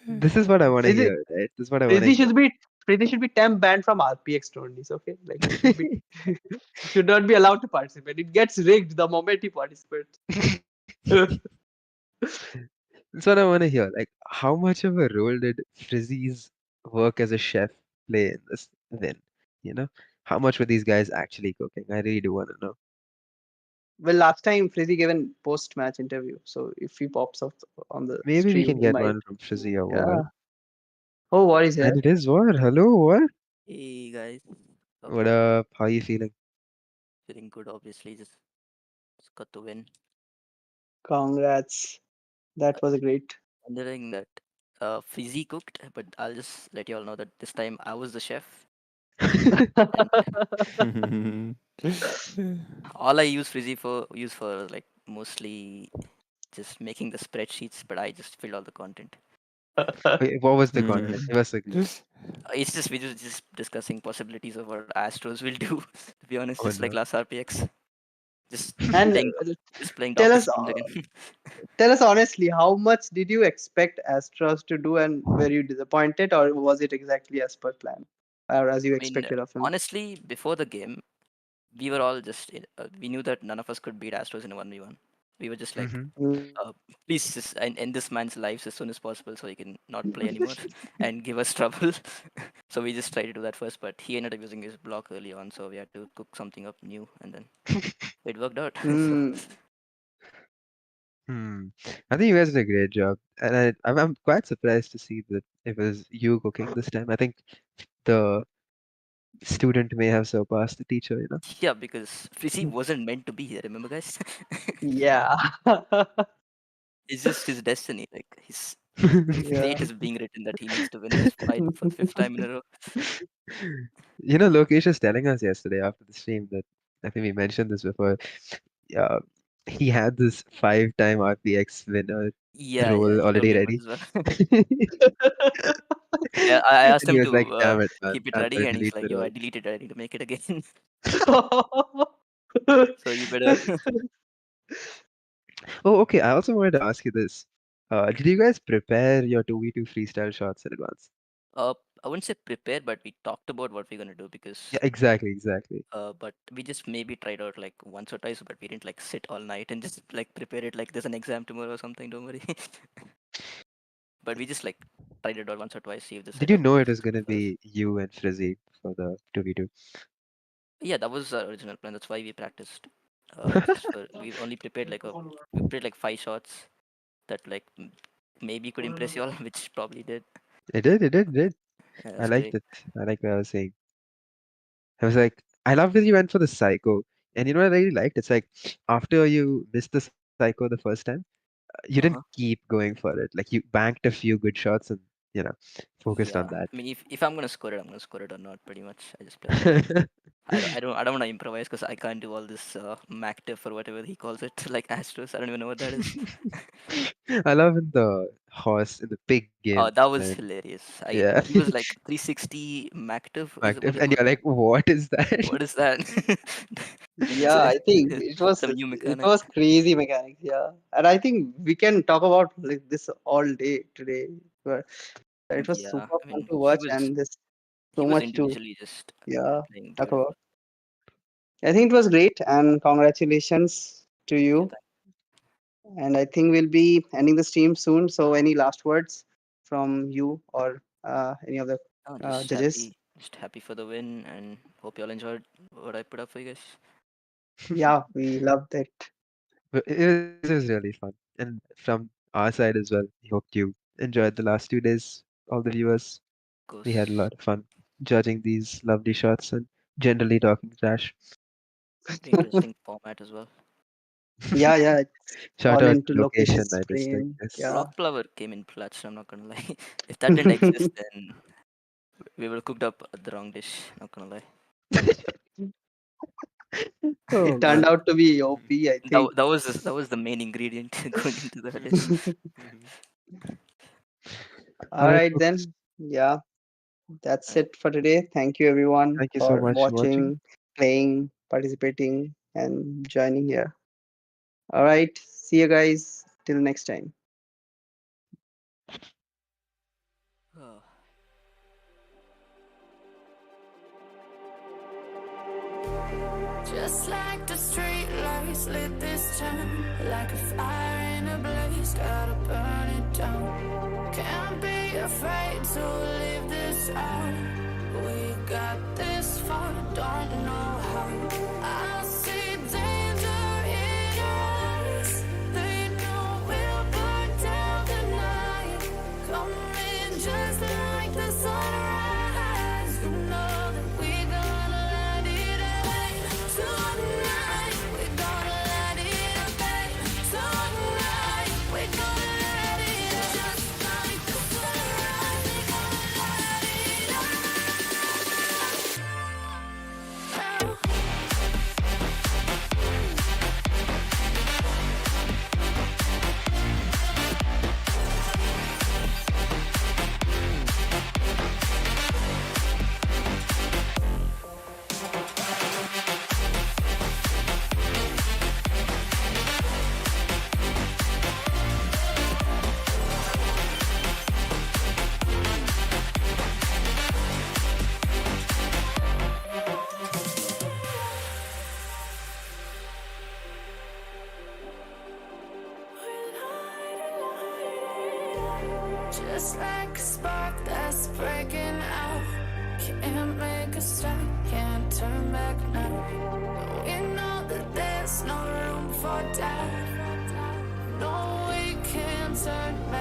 This is what I want to Prithvi, hear, right? This is what I want to Prithvi hear. should be Prithvi should be temp banned from RPX tourneys, okay? Like he should be he should not be allowed to participate. It gets rigged the moment he participates. That's what I want to hear. Like, how much of a role did Frizzy's work as a chef play in this win? You know, how much were these guys actually cooking? I really do want to know. Well, last time Frizzy gave a post-match interview, so if he pops up on the Maybe we stream, can he get might. one from Frizzy or Yeah. War. Oh, what is And here? it is War. Hello, War. Hey guys, What okay, up? How are you feeling? feeling good. Obviously, just got to win. Congrats. That was great. Wondering that Fizzy cooked, but I'll just let you all know that this time I was the chef, and all I use for like mostly just making the spreadsheets, but I just filled all the content. Wait, what was the content? Give us a clue. It's just we just discussing possibilities of what Astros will do. To be honest, Oh just like no. last RPX, just And playing just playing tell doctor us, Strange again. tell us honestly, how much did you expect Astros to do, and were you disappointed, or was it exactly as per plan, or as you I mean, expected of him? honestly, before the game, we were all just we knew that none of us could beat Astros in a 1v1. We were just like, Hmm. Mm. please just end this man's lives as soon as possible so he can not play anymore and give us trouble. So we just tried to do that first, but he ended up using his block early on, so we had to cook something up new, and then it worked out. So Mm. Hmm. I think you guys did a great job, and I'm quite surprised to see that it was you cooking this time. I think the student may have surpassed the teacher, you know. yeah, because Frizzy wasn't meant to be here. Remember, guys? Yeah. It's just his destiny. Like his Yeah. fate is being written that he needs to win this fight for the fifth time in a row. You know, Lokesh was telling us yesterday after the stream that I think we mentioned this before. Yeah, he had this 5-time RPX winner Yeah, role he told already me about ready. as well. Yeah, I asked And he him was like, to damn it, man, keep it I'm ready, gonna and he's delete the like, "Yo, I role. deleted it. I need to make it again. So you better." Oh, okay. I also wanted to ask you this. Did you guys prepare your 2v2 freestyle shots in advance? Uh, I wouldn't say prepare, but we talked about what we're gonna do because Yeah, exactly, exactly. but we just maybe tried out like once or twice, but we didn't like sit all night and just like prepare it like there's an exam tomorrow or something. Don't worry. But we just like tried it out once or twice, see if the Did you setup know it was works gonna for us. be you and Frizzy for the 2v2? Yeah, that was our original plan. That's why we practiced. Just for we only prepared like we prepared like 5 shots that like maybe could impress you all, which probably did. It did, it did, it did. Yeah, I that's liked great. it. I like what I was saying. I was like, I love that you went for the psycho. And you know what I really liked? It's like after you missed the psycho the first time, you didn't Uh-huh. keep going for it. Like you banked a few good shots and, you know, focused Yeah, on that. I mean, if I'm gonna score it, I'm gonna score it or not. Pretty much, I just play like that. I don't want to improvise because I can't do all this MacTiff or whatever he calls it, like Astros. I don't even know what that is. I love in the horse in the pig game Oh, that was when hilarious. yeah, He was like 360 MacTiff. Is it what active they and call you're it? like, what is that? What is that? It's Yeah, I think it was some new it mechanic. was crazy mechanics. Yeah, and I think we can talk about like this all day today. But it was Yeah, super I fun mean, to watch, and there's he so was much to individually just yeah playing talk beautiful. about. I think it was great, and congratulations to Yeah, you. And I think we'll be ending the stream soon. So, any last words from you or any of the judges? just happy for the win, and hope you all enjoyed what I put up for you guys. Yeah, we loved it. But it was really fun. And from our side as well, we hope you enjoyed the last 2 days, all the viewers. Of We had a course, lot of fun judging these lovely shots and generally talking trash. pretty interesting format as well. Yeah, yeah, it's Shout all out into location location, I just think. stream. Yes. Yeah. Block Plover came in clutch. I'm not gonna lie. If that didn't exist, then we would have cooked up the wrong dish. Not gonna lie. Oh It turned man. out to be OP, I think. That was the main ingredient going into the dish. All Alright, right, folks. then. Yeah, that's Alright, it for today. Thank you, everyone, Thank you so for much for watching. watching, playing, participating, and joining here. All right. See you guys. Till next time. oh. Just like the street lights lit this town, like a fire in a blaze, gotta burn it down. Can't be afraid to leave this out. We got this far, don't know how. I see danger in us. They know we'll burn down the night. Coming just like the sunrise. You know that we gonna let it out. Tonight, we're gonna let it out. Tonight, we're gonna let it out. Just like the sunrise, we're gonna let it out. Just like a spark that's breaking out. Can't make a stop, can't turn back now. We know that there's no room for doubt. No, we can't turn back.